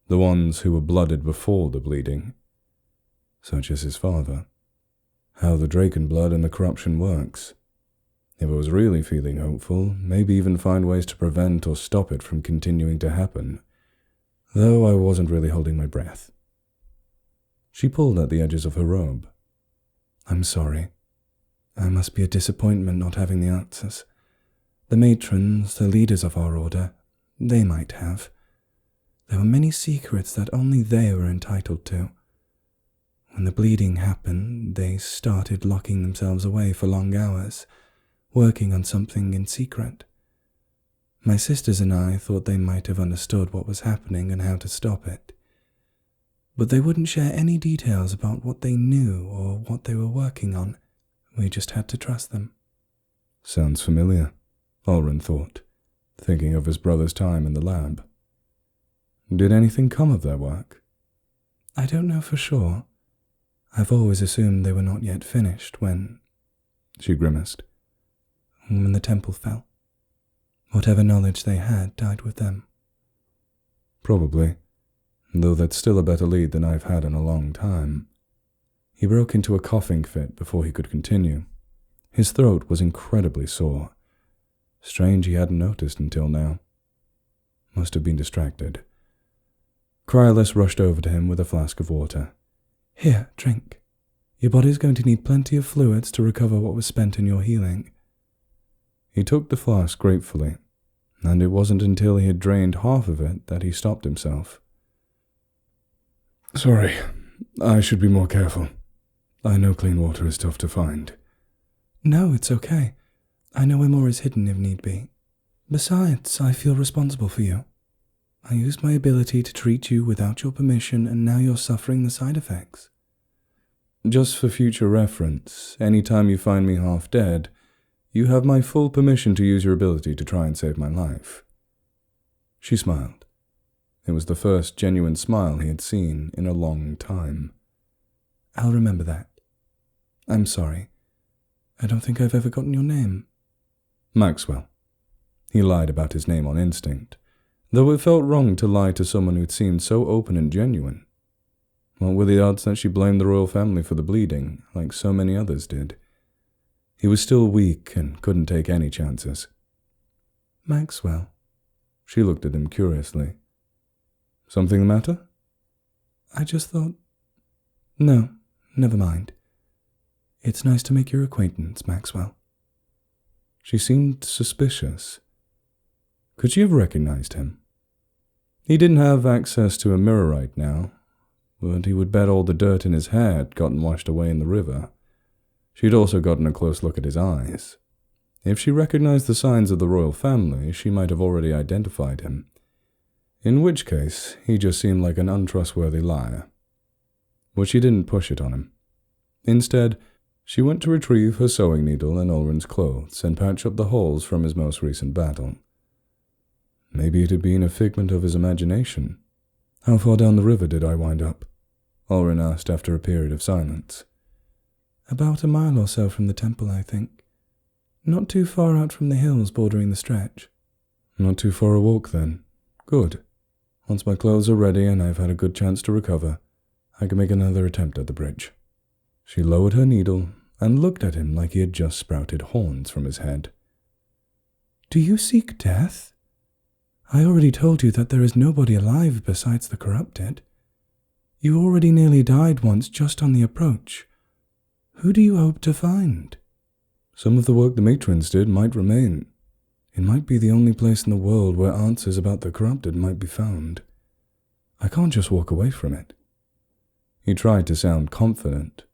The ones who were blooded before the bleeding. Such as his father. How the Drakenblud and the corruption works. If I was really feeling hopeful, maybe even find ways to prevent or stop it from continuing to happen. Though I wasn't really holding my breath. She pulled at the edges of her robe. I'm sorry. I must be a disappointment not having the answers. The matrons, the leaders of our order, they might have. There were many secrets that only they were entitled to. When the bleeding happened, they started locking themselves away for long hours, working on something in secret. My sisters and I thought they might have understood what was happening and how to stop it. But they wouldn't share any details about what they knew or what they were working on. We just had to trust them. Sounds familiar, Ulrin thought, thinking of his brother's time in the lab. Did anything come of their work? I don't know for sure. I've always assumed they were not yet finished when... She grimaced. When the temple fell. Whatever knowledge they had died with them. Probably, though that's still a better lead than I've had in a long time. He broke into a coughing fit before he could continue. His throat was incredibly sore. Strange he hadn't noticed until now. Must have been distracted. Cryolus rushed over to him with a flask of water. Here, drink. Your body's going to need plenty of fluids to recover what was spent in your healing. He took the flask gratefully, and it wasn't until he had drained half of it that he stopped himself. Sorry, I should be more careful. I know clean water is tough to find. No, it's okay. I know where more is hidden if need be. Besides, I feel responsible for you. I used my ability to treat you without your permission, and now you're suffering the side effects. Just for future reference, any time you find me half dead, you have my full permission to use your ability to try and save my life. She smiled. It was the first genuine smile he had seen in a long time. I'll remember that. I'm sorry. I don't think I've ever gotten your name. Maxwell. He lied about his name on instinct, though it felt wrong to lie to someone who'd seemed so open and genuine. What were the odds that she blamed the royal family for the bleeding, like so many others did? He was still weak and couldn't take any chances. Maxwell. She looked at him curiously. Something the matter? I just thought... No, never mind. It's nice to make your acquaintance, Maxwell. She seemed suspicious. Could she have recognized him? He didn't have access to a mirror right now, but he would bet all the dirt in his hair had gotten washed away in the river. She'd also gotten a close look at his eyes. If she recognized the signs of the royal family, she might have already identified him. In which case, he just seemed like an untrustworthy liar. But she didn't push it on him. Instead, she went to retrieve her sewing needle and Ulrin's clothes and patch up the holes from his most recent battle. Maybe it had been a figment of his imagination. How far down the river did I wind up? Ulrin asked after a period of silence. About a mile or so from the temple, I think. Not too far out from the hills bordering the stretch. Not too far a walk, then. Good. Once my clothes are ready and I've had a good chance to recover, I can make another attempt at the bridge. She lowered her needle and looked at him like he had just sprouted horns from his head. Do you seek death? I already told you that there is nobody alive besides the corrupted. You already nearly died once just on the approach. Who do you hope to find? Some of the work the matrons did might remain. It might be the only place in the world where answers about the corrupted might be found. I can't just walk away from it. He tried to sound confident.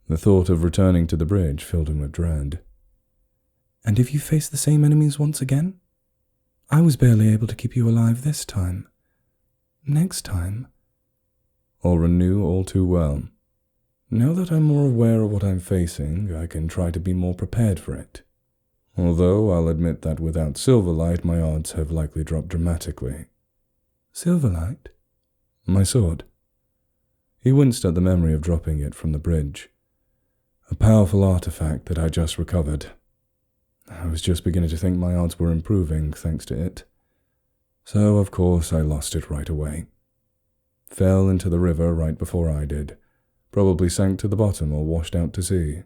The thought of returning to the bridge filled him with dread. And if you face the same enemies once again? I was barely able to keep you alive this time. Next time... Ulrin knew all too well. Now that I'm more aware of what I'm facing, I can try to be more prepared for it. Although I'll admit that without Silverlight, my odds have likely dropped dramatically. Silverlight? My sword. He winced at the memory of dropping it from the bridge. A powerful artifact that I just recovered. I was just beginning to think my odds were improving thanks to it. So, of course, I lost it right away. Fell into the river right before I did. Probably sank to the bottom or washed out to sea.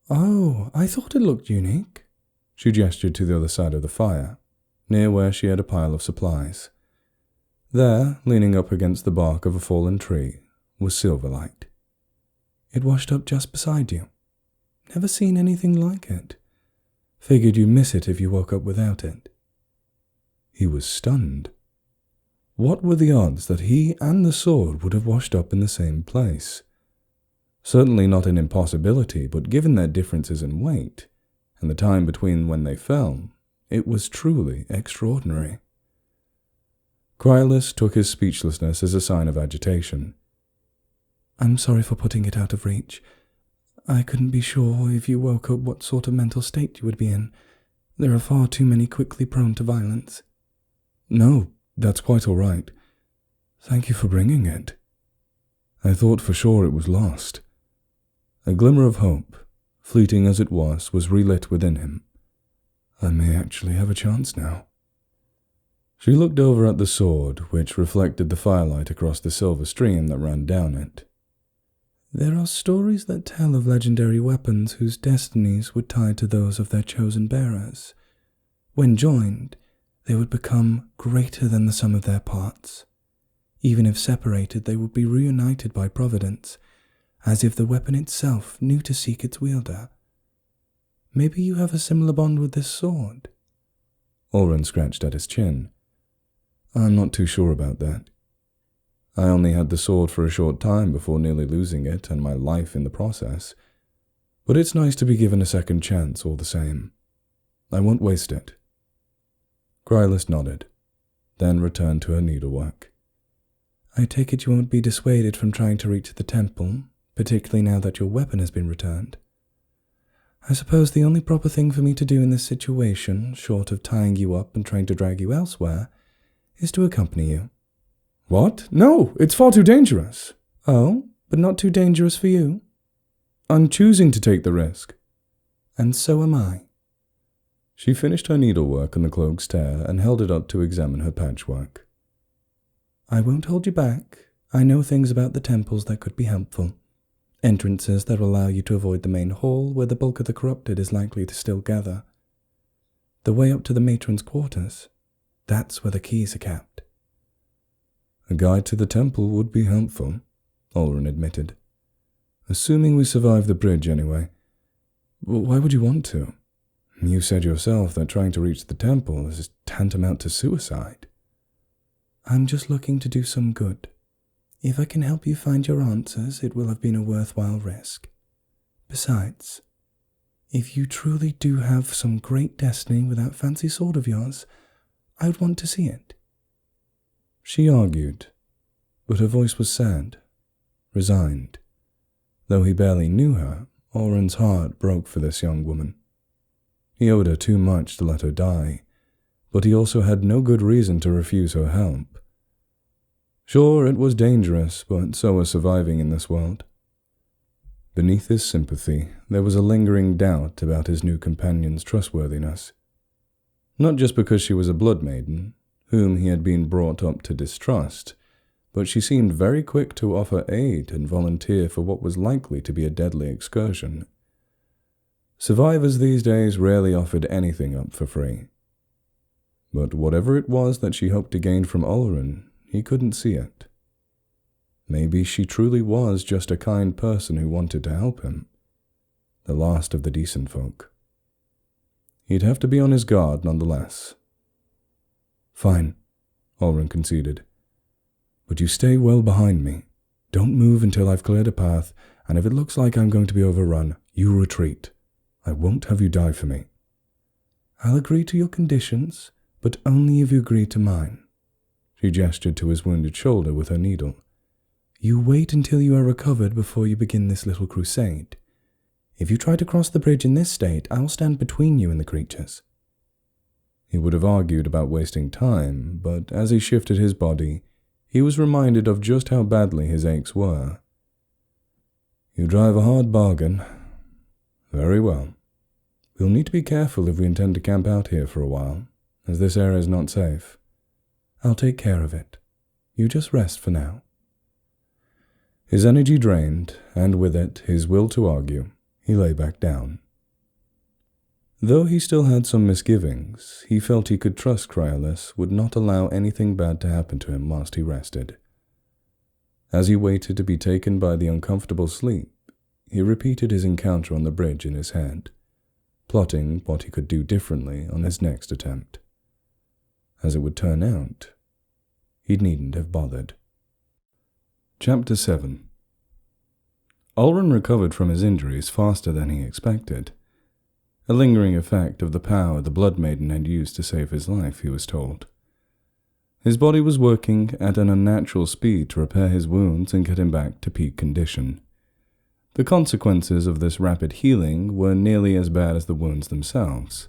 Oh, I thought it looked unique. She gestured to the other side of the fire, near where she had a pile of supplies. There, leaning up against the bark of a fallen tree, was Silverlight. It washed up just beside you. Never seen anything like it. Figured you'd miss it if you woke up without it. He was stunned. What were the odds that he and the sword would have washed up in the same place? Certainly not an impossibility, but given their differences in weight, and the time between when they fell, it was truly extraordinary. Krylus took his speechlessness as a sign of agitation. I'm sorry for putting it out of reach. I couldn't be sure if you woke up what sort of mental state you would be in. There are far too many quickly prone to violence. No, that's quite all right. Thank you for bringing it. I thought for sure it was lost. A glimmer of hope, fleeting as it was relit within him. I may actually have a chance now. She looked over at the sword, which reflected the firelight across the silver stream that ran down it. There are stories that tell of legendary weapons whose destinies were tied to those of their chosen bearers. When joined, they would become greater than the sum of their parts. Even if separated, they would be reunited by Providence, as if the weapon itself knew to seek its wielder. Maybe you have a similar bond with this sword. Ulrun scratched at his chin. I'm not too sure about that. I only had the sword for a short time before nearly losing it and my life in the process. But it's nice to be given a second chance all the same. I won't waste it. Krylus nodded, then returned to her needlework. I take it you won't be dissuaded from trying to reach the temple, particularly now that your weapon has been returned. I suppose the only proper thing for me to do in this situation, short of tying you up and trying to drag you elsewhere, is to accompany you. What? No, it's far too dangerous. Oh, but not too dangerous for you? I'm choosing to take the risk. And so am I. She finished her needlework on the cloak's tear and held it up to examine her patchwork. I won't hold you back. I know things about the temples that could be helpful. Entrances that will allow you to avoid the main hall where the bulk of the corrupted is likely to still gather. The way up to the matron's quarters, that's where the keys are kept. A guide to the temple would be helpful, Ulrun admitted. Assuming we survive the bridge anyway. Why would you want to? You said yourself that trying to reach the temple is tantamount to suicide. I'm just looking to do some good. If I can help you find your answers, it will have been a worthwhile risk. Besides, if you truly do have some great destiny with that fancy sword of yours, I would want to see it. She argued, but her voice was sad, resigned. Though he barely knew her, Ulrun's heart broke for this young woman. He owed her too much to let her die, but he also had no good reason to refuse her help. Sure, it was dangerous, but so was surviving in this world. Beneath his sympathy, there was a lingering doubt about his new companion's trustworthiness. Not just because she was a blood maiden, whom he had been brought up to distrust, but she seemed very quick to offer aid and volunteer for what was likely to be a deadly excursion. Survivors these days rarely offered anything up for free. But whatever it was that she hoped to gain from Ulrun, he couldn't see it. Maybe she truly was just a kind person who wanted to help him, the last of the decent folk. He'd have to be on his guard nonetheless. Fine, Ulrun conceded. But you stay well behind me. Don't move until I've cleared a path, and if it looks like I'm going to be overrun, you retreat. I won't have you die for me. I'll agree to your conditions, but only if you agree to mine. She gestured to his wounded shoulder with her needle. You wait until you are recovered before you begin this little crusade. If you try to cross the bridge in this state, I will stand between you and the creatures. He would have argued about wasting time, but as he shifted his body, he was reminded of just how badly his aches were. You drive a hard bargain. Very well. We'll need to be careful if we intend to camp out here for a while, as this area is not safe. I'll take care of it. You just rest for now. His energy drained, and with it his will to argue, he lay back down. Though he still had some misgivings, he felt he could trust Krylus would not allow anything bad to happen to him whilst he rested. As he waited to be taken by the uncomfortable sleep, he repeated his encounter on the bridge in his head, plotting what he could do differently on his next attempt. As it would turn out, he needn't have bothered. Chapter 7. Ulrun recovered from his injuries faster than he expected. A lingering effect of the power the Blood Maiden had used to save his life, he was told. His body was working at an unnatural speed to repair his wounds and get him back to peak condition. The consequences of this rapid healing were nearly as bad as the wounds themselves.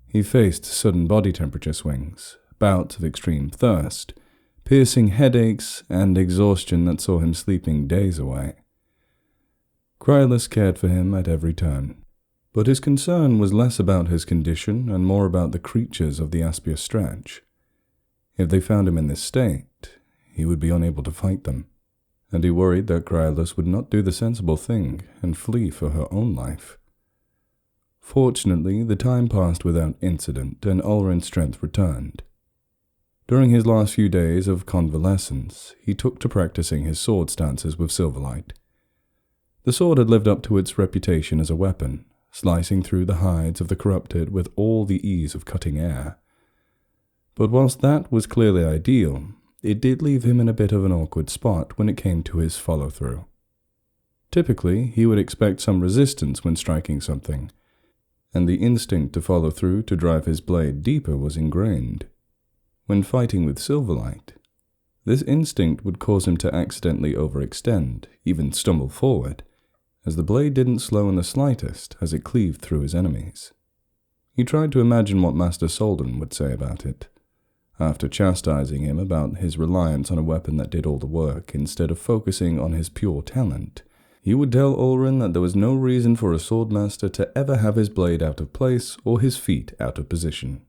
He faced sudden body temperature swings, bouts of extreme thirst, piercing headaches, and exhaustion that saw him sleeping days away. Krylus cared for him at every turn, but his concern was less about his condition and more about the creatures of the Aspia Stretch. If they found him in this state, he would be unable to fight them, and he worried that Krylus would not do the sensible thing and flee for her own life. Fortunately, the time passed without incident, and Ulrun's strength returned. During his last few days of convalescence, he took to practicing his sword stances with Silverlight. The sword had lived up to its reputation as a weapon, slicing through the hides of the corrupted with all the ease of cutting air. But whilst that was clearly ideal, it did leave him in a bit of an awkward spot when it came to his follow-through. Typically, he would expect some resistance when striking something, and the instinct to follow through to drive his blade deeper was ingrained. When fighting with Silverlight, this instinct would cause him to accidentally overextend, even stumble forward, as the blade didn't slow in the slightest as it cleaved through his enemies. He tried to imagine what Master Soldan would say about it, after chastising him about his reliance on a weapon that did all the work instead of focusing on his pure talent. He would tell Ulrin that there was no reason for a swordmaster to ever have his blade out of place or his feet out of position.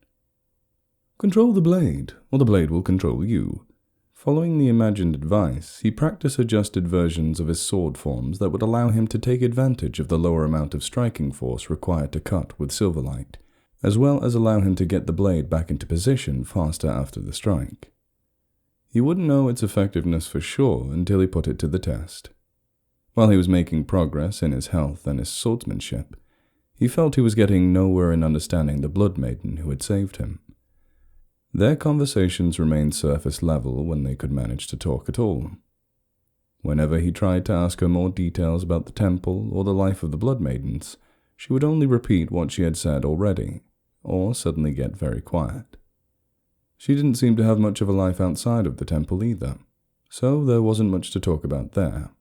Control the blade, or the blade will control you. Following the imagined advice, he practice-adjusted versions of his sword forms that would allow him to take advantage of the lower amount of striking force required to cut with Silverlight, as well as allow him to get the blade back into position faster after the strike. He wouldn't know its effectiveness for sure until he put it to the test. While he was making progress in his health and his swordsmanship, he felt he was getting nowhere in understanding the Blood Maiden who had saved him. Their conversations remained surface level when they could manage to talk at all. Whenever he tried to ask her more details about the temple or the life of the Blood Maidens, she would only repeat what she had said already, or suddenly get very quiet. She didn't seem to have much of a life outside of the temple either, so there wasn't much to talk about there.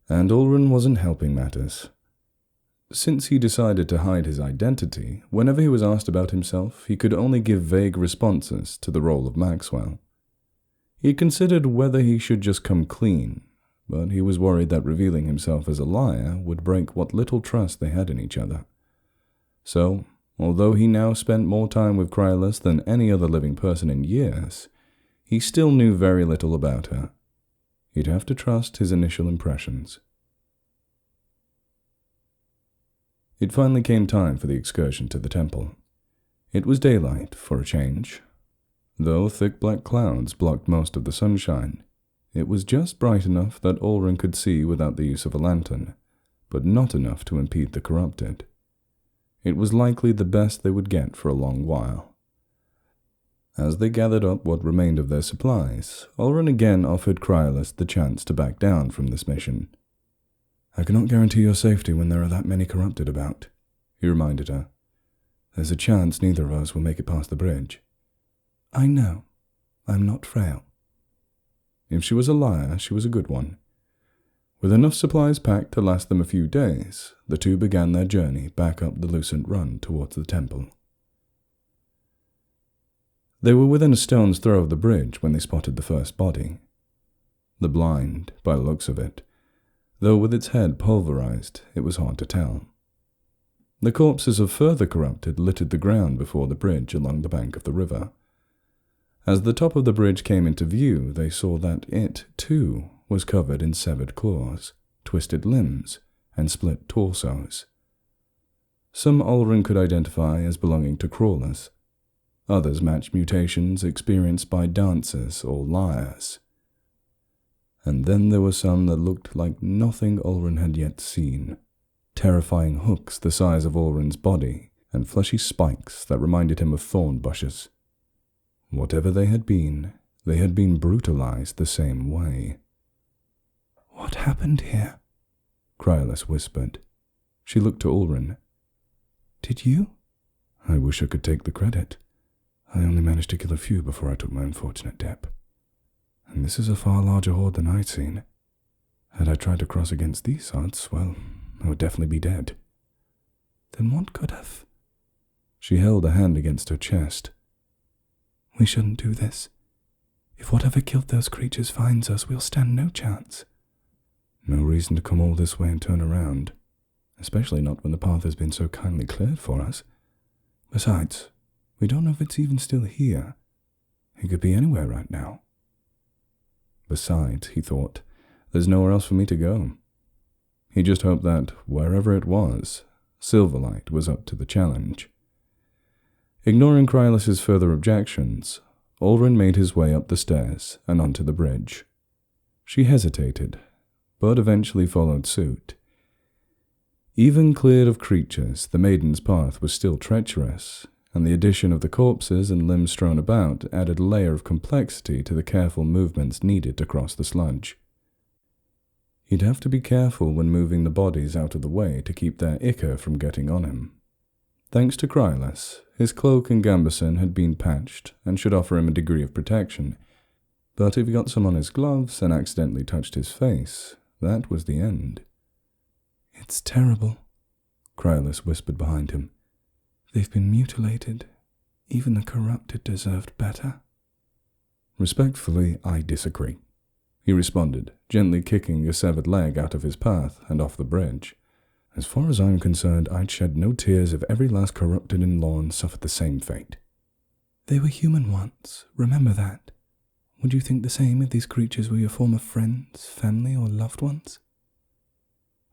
And Ulrin wasn't helping matters. Since he decided to hide his identity, whenever he was asked about himself, he could only give vague responses to the role of Maxwell. He considered whether he should just come clean, but he was worried that revealing himself as a liar would break what little trust they had in each other. So, although he now spent more time with Krylas than any other living person in years, he still knew very little about her. He'd have to trust his initial impressions. It finally came time for the excursion to the temple. It was daylight, for a change. Though thick black clouds blocked most of the sunshine, it was just bright enough that Ulrin could see without the use of a lantern, but not enough to impede the corrupted. It was likely the best they would get for a long while. As they gathered up what remained of their supplies, Ulrin again offered Krylas the chance to back down from this mission. "I cannot guarantee your safety when there are that many corrupted about," he reminded her. "There's a chance neither of us will make it past the bridge." "I know. I'm not frail." If she was a liar, she was a good one. With enough supplies packed to last them a few days, the two began their journey back up the Lucent Run towards the temple. They were within a stone's throw of the bridge when they spotted the first body. The blind, by the looks of it, though with its head pulverized, it was hard to tell. The corpses of further corrupted littered the ground before the bridge along the bank of the river. As the top of the bridge came into view, they saw that it, too, was covered in severed claws, twisted limbs, and split torsos. Some Ulrin could identify as belonging to crawlers. Others matched mutations experienced by dancers or liars. And then there were some that looked like nothing Ulrin had yet seen. Terrifying hooks the size of Ulrin's body, and fleshy spikes that reminded him of thorn bushes. Whatever they had been brutalized the same way. "What happened here?" Krylas whispered. She looked to Ulrin. "Did you?" "I wish I could take the credit. I only managed to kill a few before I took my unfortunate dip. And this is a far larger horde than I'd seen. Had I tried to cross against these odds, well, I would definitely be dead." "Then what could have?" She held a hand against her chest. "We shouldn't do this. If whatever killed those creatures finds us, we'll stand no chance." "No reason to come all this way and turn around, especially not when the path has been so kindly cleared for us. Besides, we don't know if it's even still here. It could be anywhere right now. Besides, he thought, there's nowhere else for me to go." He just hoped that, wherever it was, Silverlight was up to the challenge. Ignoring Krylas' further objections, Ulrin made his way up the stairs and onto the bridge. She hesitated, but eventually followed suit, Even cleared of creatures, the maiden's path was still treacherous, and the addition of the corpses and limbs strewn about added a layer of complexity to the careful movements needed to cross the sludge. He'd have to be careful when moving the bodies out of the way to keep their ichor from getting on him. Thanks to Krylus, his cloak and gambeson had been patched and should offer him a degree of protection, but if he got some on his gloves and accidentally touched his face, that was the end. "It's terrible," Krylus whispered behind him. "They've been mutilated. Even the corrupted deserved better." "Respectfully, I disagree," he responded, gently kicking a severed leg out of his path and off the bridge. "As far as I'm concerned, I'd shed no tears if every last corrupted in Lorne suffered the same fate." "They were human once, remember that. Would you think the same if these creatures were your former friends, family, or loved ones?"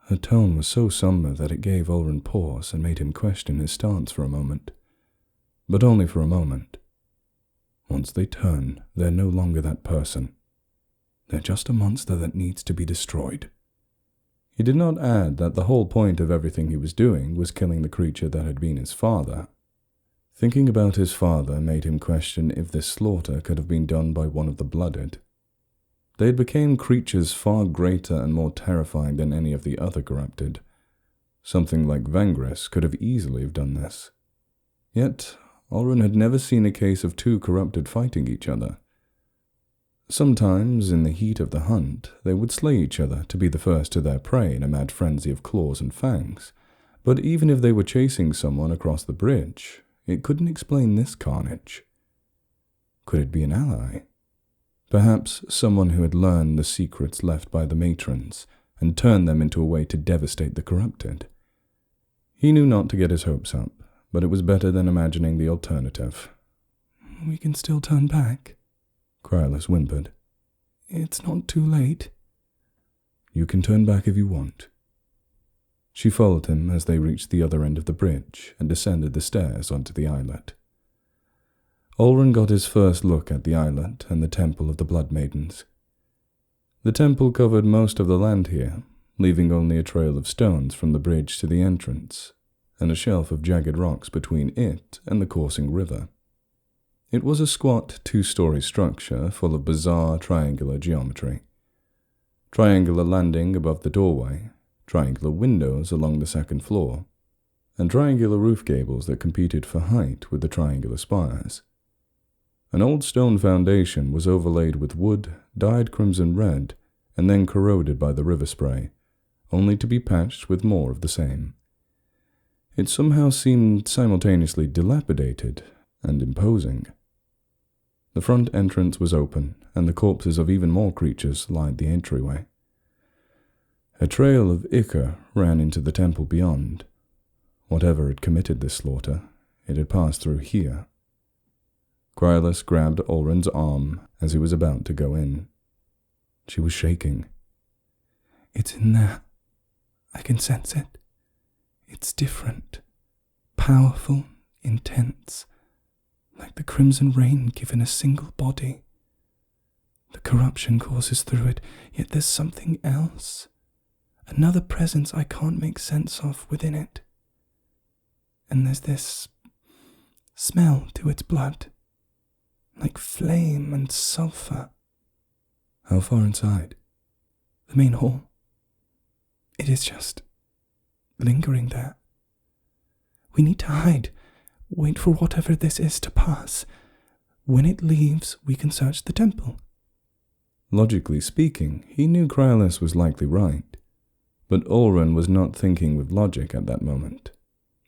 Her tone was so somber that it gave Ulrun pause and made him question his stance for a moment. But only for a moment. Once they turn, they're no longer that person. They're just a monster that needs to be destroyed. He did not add that the whole point of everything he was doing was killing the creature that had been his father. Thinking about his father made him question if this slaughter could have been done by one of the blooded. They had become creatures far greater and more terrifying than any of the other corrupted. Something like Vengris could have easily have done this. Yet, Ulrun had never seen a case of two corrupted fighting each other. Sometimes, in the heat of the hunt, they would slay each other to be the first to their prey in a mad frenzy of claws and fangs, but even if they were chasing someone across the bridge, it couldn't explain this carnage. Could it be an ally? Perhaps someone who had learned the secrets left by the matrons and turned them into a way to devastate the corrupted. He knew not to get his hopes up, but it was better than imagining the alternative. "We can still turn back," Krylus whimpered. "It's not too late." "You can turn back if you want." She followed him as they reached the other end of the bridge and descended the stairs onto the islet. Ulrun got his first look at the islet and the Temple of the Blood Maidens. The temple covered most of the land here, leaving only a trail of stones from the bridge to the entrance, and a shelf of jagged rocks between it and the coursing river. It was a squat, two-story structure full of bizarre triangular geometry. Triangular landing above the doorway, triangular windows along the second floor, and triangular roof gables that competed for height with the triangular spires. An old stone foundation was overlaid with wood, dyed crimson red, and then corroded by the river spray, only to be patched with more of the same. It somehow seemed simultaneously dilapidated and imposing. The front entrance was open, and the corpses of even more creatures lined the entryway. A trail of ichor ran into the temple beyond. Whatever had committed this slaughter, it had passed through here. Krylus grabbed Ulrun's arm as he was about to go in. She was shaking. "It's in there. I can sense it. It's different. Powerful, intense. Like the crimson rain given a single body. The corruption courses through it, yet there's something else. Another presence I can't make sense of within it. And there's this smell to its blood. Like flame and sulphur." "How far inside?" "The main hall. It is just lingering there. We need to hide. Wait for whatever this is to pass. When it leaves, we can search the temple." Logically speaking, he knew Krylus was likely right, but Ulrun was not thinking with logic at that moment.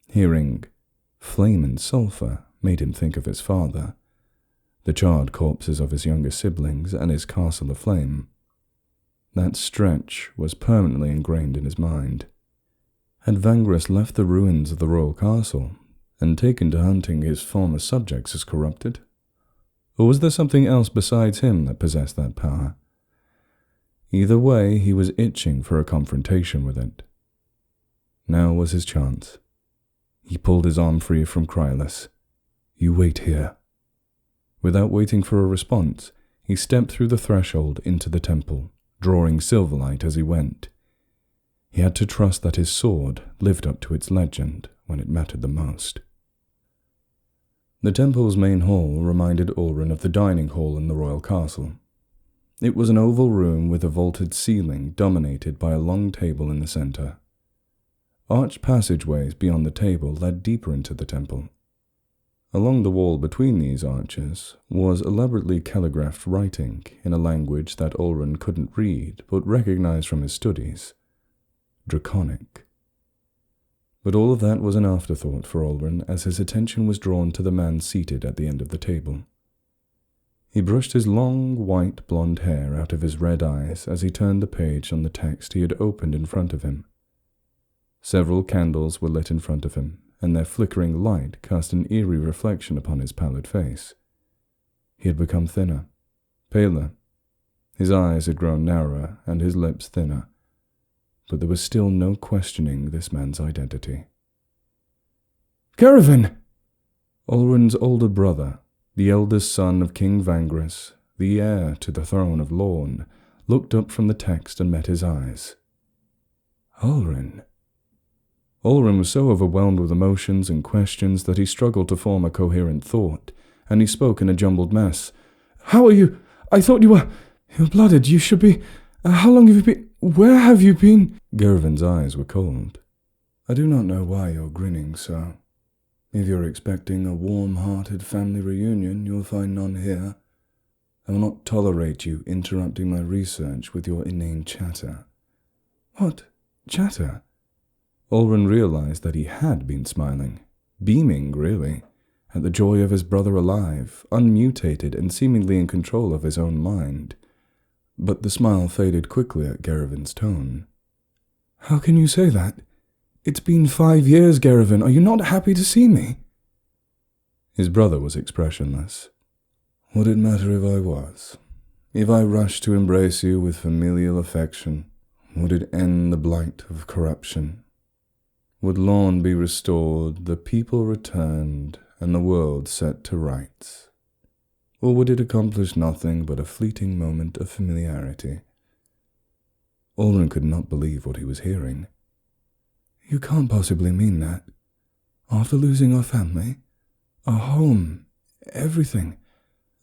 Hearing flame and sulphur made him think of his father, the charred corpses of his younger siblings, and his castle aflame. That stretch was permanently ingrained in his mind. Had Vengris left the ruins of the royal castle and taken to hunting his former subjects as corrupted? Or was there something else besides him that possessed that power? Either way, he was itching for a confrontation with it. Now was his chance. He pulled his arm free from Krylus. "You wait here." Without waiting for a response, he stepped through the threshold into the temple, drawing Silverlight as he went. He had to trust that his sword lived up to its legend when it mattered the most. The temple's main hall reminded Ulrin of the dining hall in the royal castle. It was an oval room with a vaulted ceiling dominated by a long table in the center. Arched passageways beyond the table led deeper into the temple. Along the wall between these arches was elaborately calligraphed writing in a language that Ulrin couldn't read but recognized from his studies. Draconic. But all of that was an afterthought for Ulrin as his attention was drawn to the man seated at the end of the table. He brushed his long, white, blonde hair out of his red eyes as he turned the page on the text he had opened in front of him. Several candles were lit in front of him, and their flickering light cast an eerie reflection upon his pallid face. He had become thinner, paler. His eyes had grown narrower and his lips thinner, but there was still no questioning this man's identity. Garvin! Ulrin's older brother, the eldest son of King Vangris, the heir to the throne of Lorne, looked up from the text and met his eyes. Ulrin. Ulrin was so overwhelmed with emotions and questions that he struggled to form a coherent thought, and he spoke in a jumbled mess. How are you? I thought you were... You're blooded. You should be... How long have you been... Where have you been? Gervin's eyes were cold. I do not know why you're grinning so. If you're expecting a warm-hearted family reunion, you'll find none here. I will not tolerate you interrupting my research with your inane chatter. What? Chatter? Ulrin realized that he had been smiling, beaming, really, at the joy of his brother alive, unmutated and seemingly in control of his own mind. But the smile faded quickly at Gervin's tone. How can you say that? It's been 5 years, Gervin. Are you not happy to see me? His brother was expressionless. Would it matter if I was? If I rushed to embrace you with familial affection, would it end the blight of corruption? Would Lorne be restored, the people returned, and the world set to rights? Or would it accomplish nothing but a fleeting moment of familiarity? Ulrin could not believe what he was hearing. You can't possibly mean that. After losing our family, our home, everything,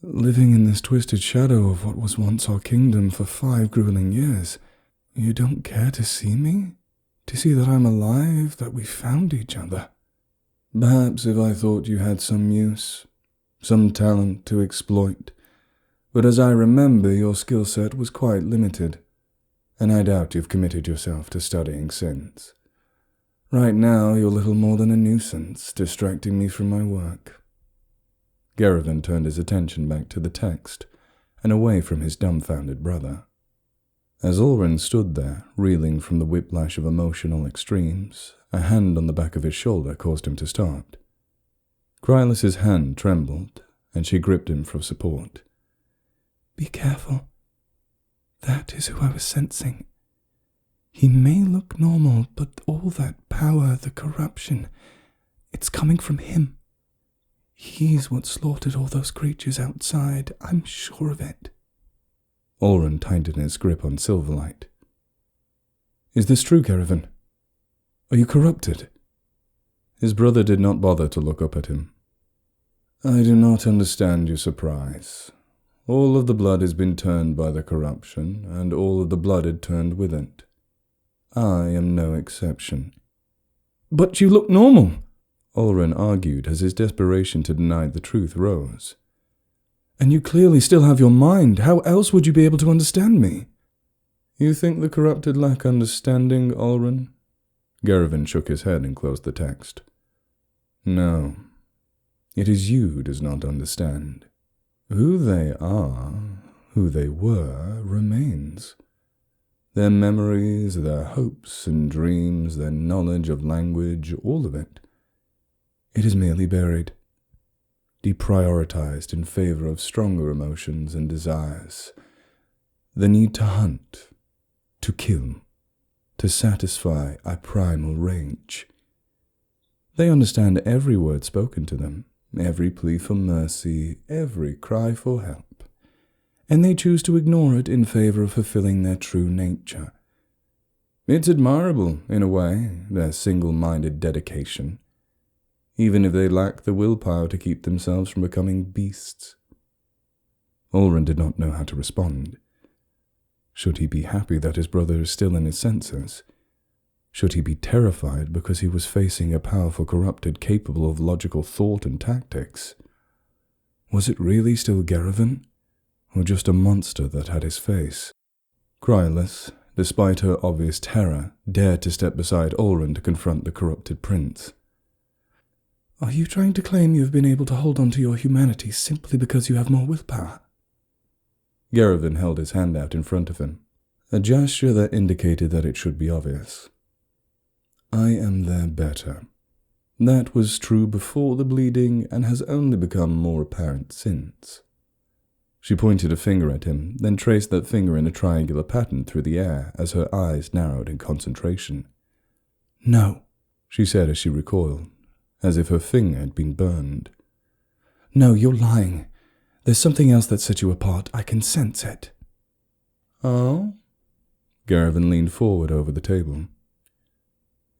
living in this twisted shadow of what was once our kingdom for 5 grueling years, you don't care to see me? To see that I'm alive, that we found each other? Perhaps if I thought you had some use, some talent to exploit, but as I remember, your skill set was quite limited, and I doubt you've committed yourself to studying since. Right now, you're little more than a nuisance, distracting me from my work. Gervin turned his attention back to the text, and away from his dumbfounded brother. As Ulrin stood there, reeling from the whiplash of emotional extremes, a hand on the back of his shoulder caused him to start. Krylas's hand trembled, and she gripped him for support. Be careful. That is who I was sensing. He may look normal, but all that power, the corruption, it's coming from him. He's what slaughtered all those creatures outside, I'm sure of it. Ulrin tightened his grip on Silverlight. Is this true, Gervin? Are you corrupted? His brother did not bother to look up at him. I do not understand your surprise. All of the blood has been turned by the corruption, and all of the blooded turned with it. I am no exception. But you look normal, Ulrin argued as his desperation to deny the truth rose. And you clearly still have your mind. How else would you be able to understand me? You think the corrupted lack understanding, Ulrin? Gervin shook his head and closed the text. No. It is you who does not understand. Who they are, who they were, remains. Their memories, their hopes and dreams, their knowledge of language, all of it. It is merely buried, deprioritized in favor of stronger emotions and desires. The need to hunt, to kill, to satisfy a primal rage. They understand every word spoken to them, every plea for mercy, every cry for help, and they choose to ignore it in favor of fulfilling their true nature. It's admirable, in a way, their single-minded dedication, even if they lack the willpower to keep themselves from becoming beasts. Ulrun did not know how to respond. Should he be happy that his brother is still in his senses? Should he be terrified because he was facing a powerful corrupted capable of logical thought and tactics? Was it really still Garavan, or just a monster that had his face? Cryolus, despite her obvious terror, dared to step beside Ulrun to confront the corrupted prince. Are you trying to claim you have been able to hold on to your humanity simply because you have more willpower? Garavan held his hand out in front of him, a gesture that indicated that it should be obvious. I am their better. That was true before the bleeding and has only become more apparent since. She pointed a finger at him, then traced that finger in a triangular pattern through the air as her eyes narrowed in concentration. No, she said as she recoiled, as if her finger had been burned. No, you're lying. There's something else that set you apart. I can sense it. Oh? Garavan leaned forward over the table.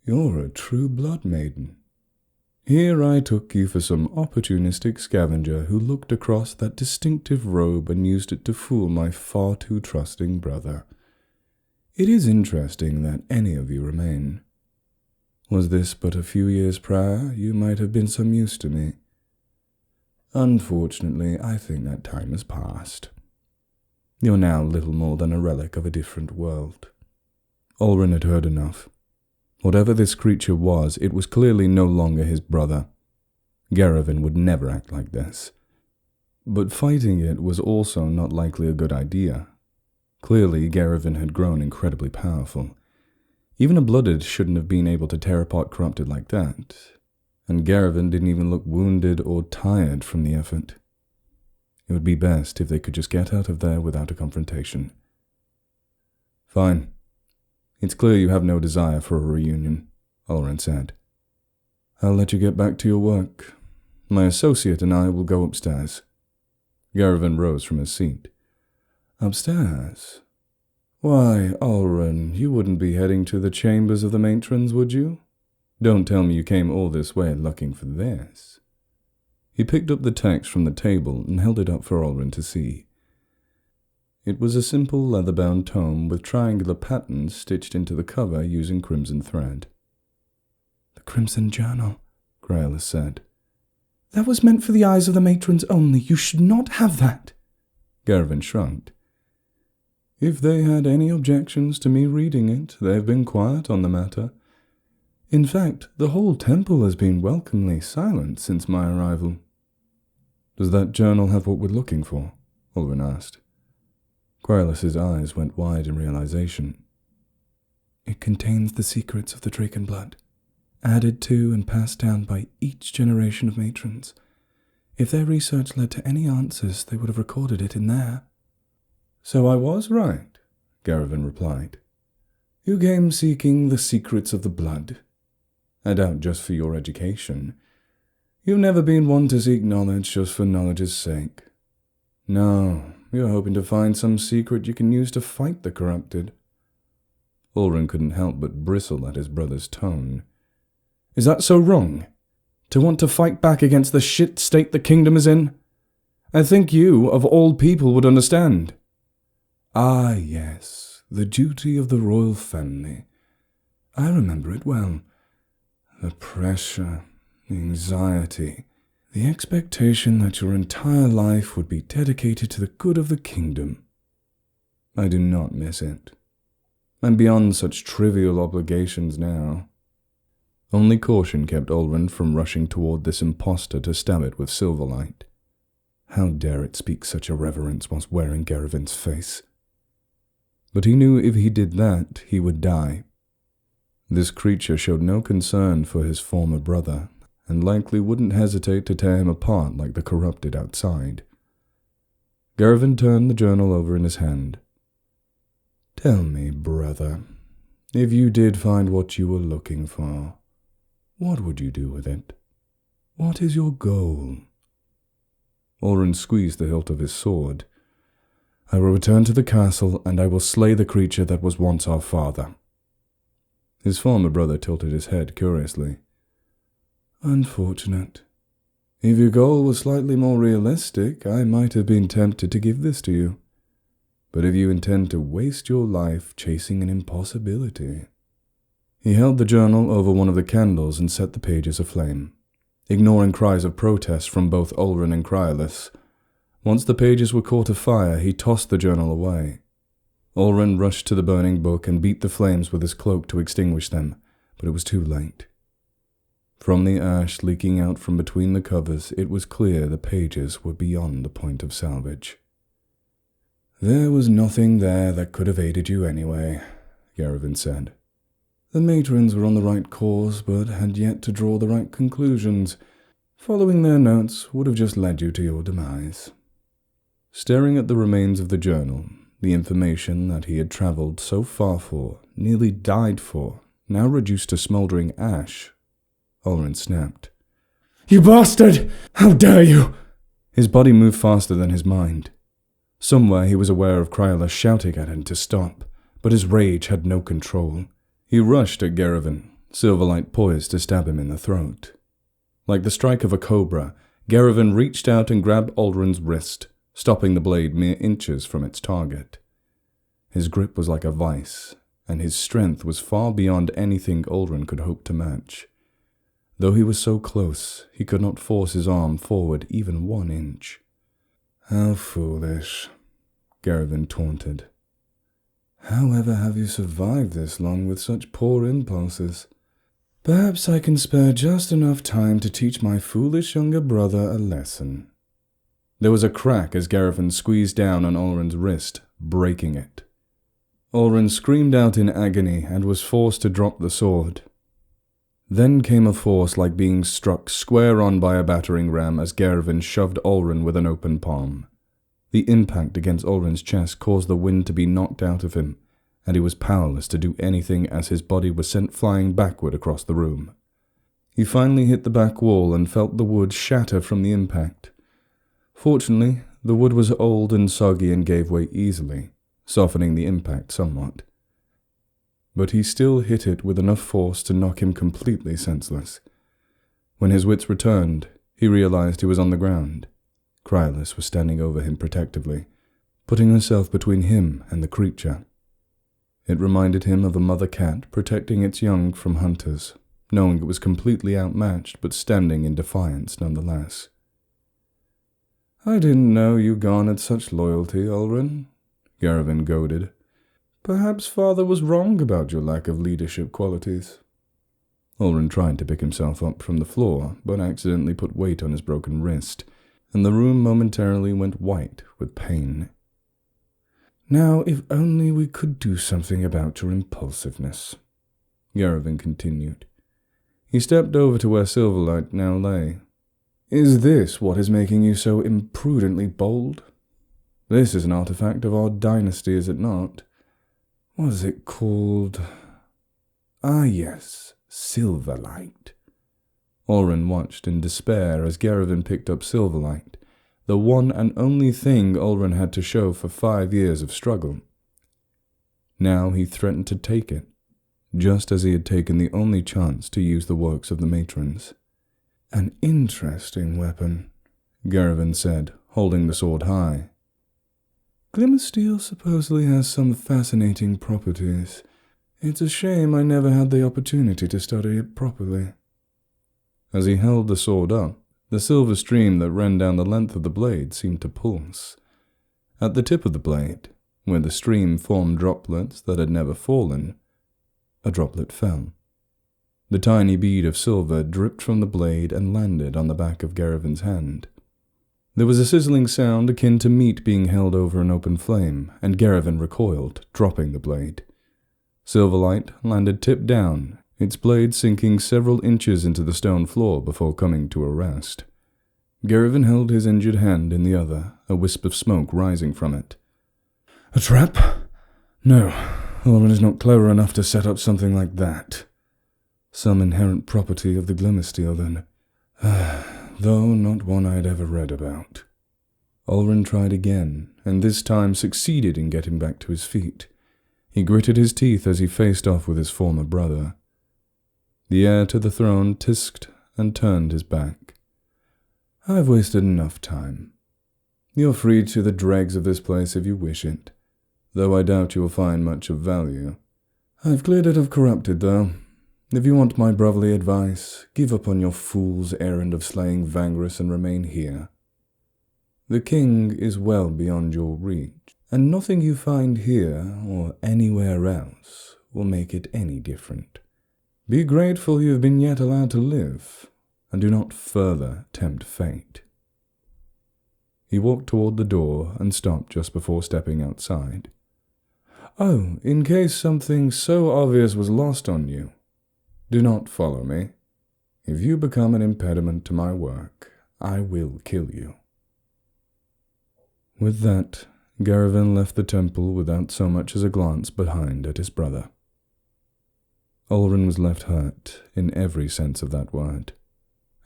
You're a true blood maiden. Here I took you for some opportunistic scavenger who looked across that distinctive robe and used it to fool my far too trusting brother. It is interesting that any of you remain. Was this but a few years prior, you might have been some use to me. Unfortunately, I think that time has passed. You're now little more than a relic of a different world. Ulrun had heard enough. Whatever this creature was, it was clearly no longer his brother. Garavan would never act like this. But fighting it was also not likely a good idea. Clearly, Garavan had grown incredibly powerful. Even a blooded shouldn't have been able to tear apart corrupted like that. And Garavan didn't even look wounded or tired from the effort. It would be best if they could just get out of there without a confrontation. Fine. It's clear you have no desire for a reunion, Ulrun said. I'll let you get back to your work. My associate and I will go upstairs. Garavan rose from his seat. Upstairs? Why, Ulrun, you wouldn't be heading to the chambers of the matrons, would you? Don't tell me you came all this way looking for this. He picked up the text from the table and held it up for Ulrun to see. It was a simple leather-bound tome with triangular patterns stitched into the cover using crimson thread. The Crimson Journal, Cryolus said. That was meant for the eyes of the matrons only. You should not have that. Garavan shrugged. If they had any objections to me reading it, they've been quiet on the matter. In fact, the whole temple has been welcomely silent since my arrival. Does that journal have what we're looking for? Ulrun asked. Cryolus' eyes went wide in realization. It contains the secrets of the Drakenblud, added to and passed down by each generation of matrons. If their research led to any answers, they would have recorded it in there. So I was right, Garavan replied. You came seeking the secrets of the blood. I doubt just for your education. You've never been one to seek knowledge just for knowledge's sake. No, you're hoping to find some secret you can use to fight the corrupted. Ulrun couldn't help but bristle at his brother's tone. Is that so wrong? To want to fight back against the shit state the kingdom is in? I think you, of all people, would understand. Ah, yes, the duty of the royal family. I remember it well. The pressure, the anxiety, the expectation that your entire life would be dedicated to the good of the kingdom. I do not miss it. I'm beyond such trivial obligations now. Only caution kept Ulrun from rushing toward this impostor to stab it with silverlight. How dare it speak such irreverence whilst wearing Garavan's face? But he knew if he did that, he would die. This creature showed no concern for his former brother, and likely wouldn't hesitate to tear him apart like the corrupted outside. Garavan turned the journal over in his hand. Tell me, brother, if you did find what you were looking for, what would you do with it? What is your goal? Ulrun squeezed the hilt of his sword. I will return to the castle, and I will slay the creature that was once our father. His former brother tilted his head curiously. Unfortunate. If your goal was slightly more realistic, I might have been tempted to give this to you. But if you intend to waste your life chasing an impossibility... He held the journal over one of the candles and set the pages aflame, ignoring cries of protest from both Ulrin and Cryolus. Once the pages were caught afire, he tossed the journal away. Ulrin rushed to the burning book and beat the flames with his cloak to extinguish them, but it was too late. From the ash leaking out from between the covers, it was clear the pages were beyond the point of salvage. There was nothing there that could have aided you anyway, Garevin said. The matrons were on the right course, but had yet to draw the right conclusions. Following their notes would have just led you to your demise. Staring at the remains of the journal, the information that he had travelled so far for, nearly died for, now reduced to smouldering ash, Ulrin snapped. You bastard! How dare you! His body moved faster than his mind. Somewhere he was aware of Cryolus shouting at him to stop, but his rage had no control. He rushed at Garevin, Silverlight poised to stab him in the throat. Like the strike of a cobra, Garevin reached out and grabbed Ulrin's wrist, stopping the blade mere inches from its target. His grip was like a vice, and his strength was far beyond anything Ulrin could hope to match. Though he was so close, he could not force his arm forward even 1 inch. How foolish, Garevin taunted. However have you survived this long with such poor impulses? Perhaps I can spare just enough time to teach my foolish younger brother a lesson. There was a crack as Garevin squeezed down on Ulrin's wrist, breaking it. Ulrin screamed out in agony and was forced to drop the sword. Then came a force like being struck square on by a battering ram as Garevin shoved Ulrin with an open palm. The impact against Ulrin's chest caused the wind to be knocked out of him, and he was powerless to do anything as his body was sent flying backward across the room. He finally hit the back wall and felt the wood shatter from the impact. Fortunately, the wood was old and soggy and gave way easily, softening the impact somewhat. But he still hit it with enough force to knock him completely senseless. When his wits returned, he realized he was on the ground. Cryolus was standing over him protectively, putting herself between him and the creature. It reminded him of a mother cat protecting its young from hunters, knowing it was completely outmatched but standing in defiance nonetheless. I didn't know you garnered such loyalty, Ulrin, Garevin goaded. Perhaps father was wrong about your lack of leadership qualities. Ulrin tried to pick himself up from the floor, but accidentally put weight on his broken wrist, and the room momentarily went white with pain. Now, if only we could do something about your impulsiveness, Garevin continued. He stepped over to where Silverlight now lay. Is this what is making you so imprudently bold? This is an artifact of our dynasty, is it not? What is it called? Ah, yes, Silverlight. Ulrin watched in despair as Garevin picked up Silverlight, the one and only thing Ulrin had to show for 5 years of struggle. Now he threatened to take it, just as he had taken the only chance to use the works of the matrons. An interesting weapon, Garevin said, holding the sword high. Glimmersteel supposedly has some fascinating properties. It's a shame I never had the opportunity to study it properly. As he held the sword up, the silver stream that ran down the length of the blade seemed to pulse. At the tip of the blade, where the stream formed droplets that had never fallen, a droplet fell. The tiny bead of silver dripped from the blade and landed on the back of Garevin's hand. There was a sizzling sound akin to meat being held over an open flame, and Garevin recoiled, dropping the blade. Silverlight landed tip down, its blade sinking several inches into the stone floor before coming to a rest. Garevin held his injured hand in the other, a wisp of smoke rising from it. A trap? No, Ulrin is not clever enough to set up something like that. Some inherent property of the Glimmersteel, then. Though not one I had ever read about. Ulrin tried again, and this time succeeded in getting back to his feet. He gritted his teeth as he faced off with his former brother. The heir to the throne tisked and turned his back. I've wasted enough time. You're free to the dregs of this place if you wish it, though I doubt you will find much of value. I've cleared it of corrupted, though. If you want my brotherly advice, give up on your fool's errand of slaying Vangrus and remain here. The king is well beyond your reach, and nothing you find here or anywhere else will make it any different. Be grateful you have been yet allowed to live, and do not further tempt fate. He walked toward the door and stopped just before stepping outside. Oh, in case something so obvious was lost on you, do not follow me. If you become an impediment to my work, I will kill you. With that, Garavan left the temple without so much as a glance behind at his brother. Ulrin was left hurt in every sense of that word,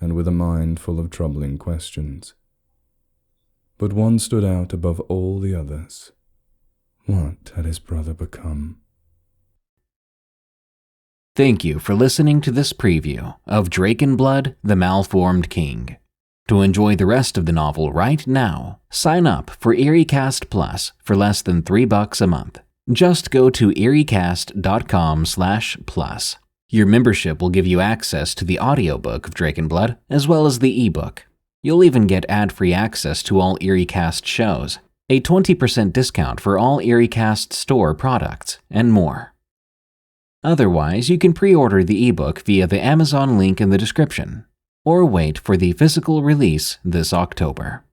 and with a mind full of troubling questions. But one stood out above all the others. What had his brother become? Thank you for listening to this preview of Drakenblud, the Malformed King. To enjoy the rest of the novel right now, sign up for EerieCast Plus for less than $3 a month. Just go to EerieCast.com/plus. Your membership will give you access to the audiobook of Drakenblud, as well as the ebook. You'll even get ad-free access to all EerieCast shows, a 20% discount for all EerieCast store products, and more. Otherwise, you can pre-order the ebook via the Amazon link in the description, or wait for the physical release this October.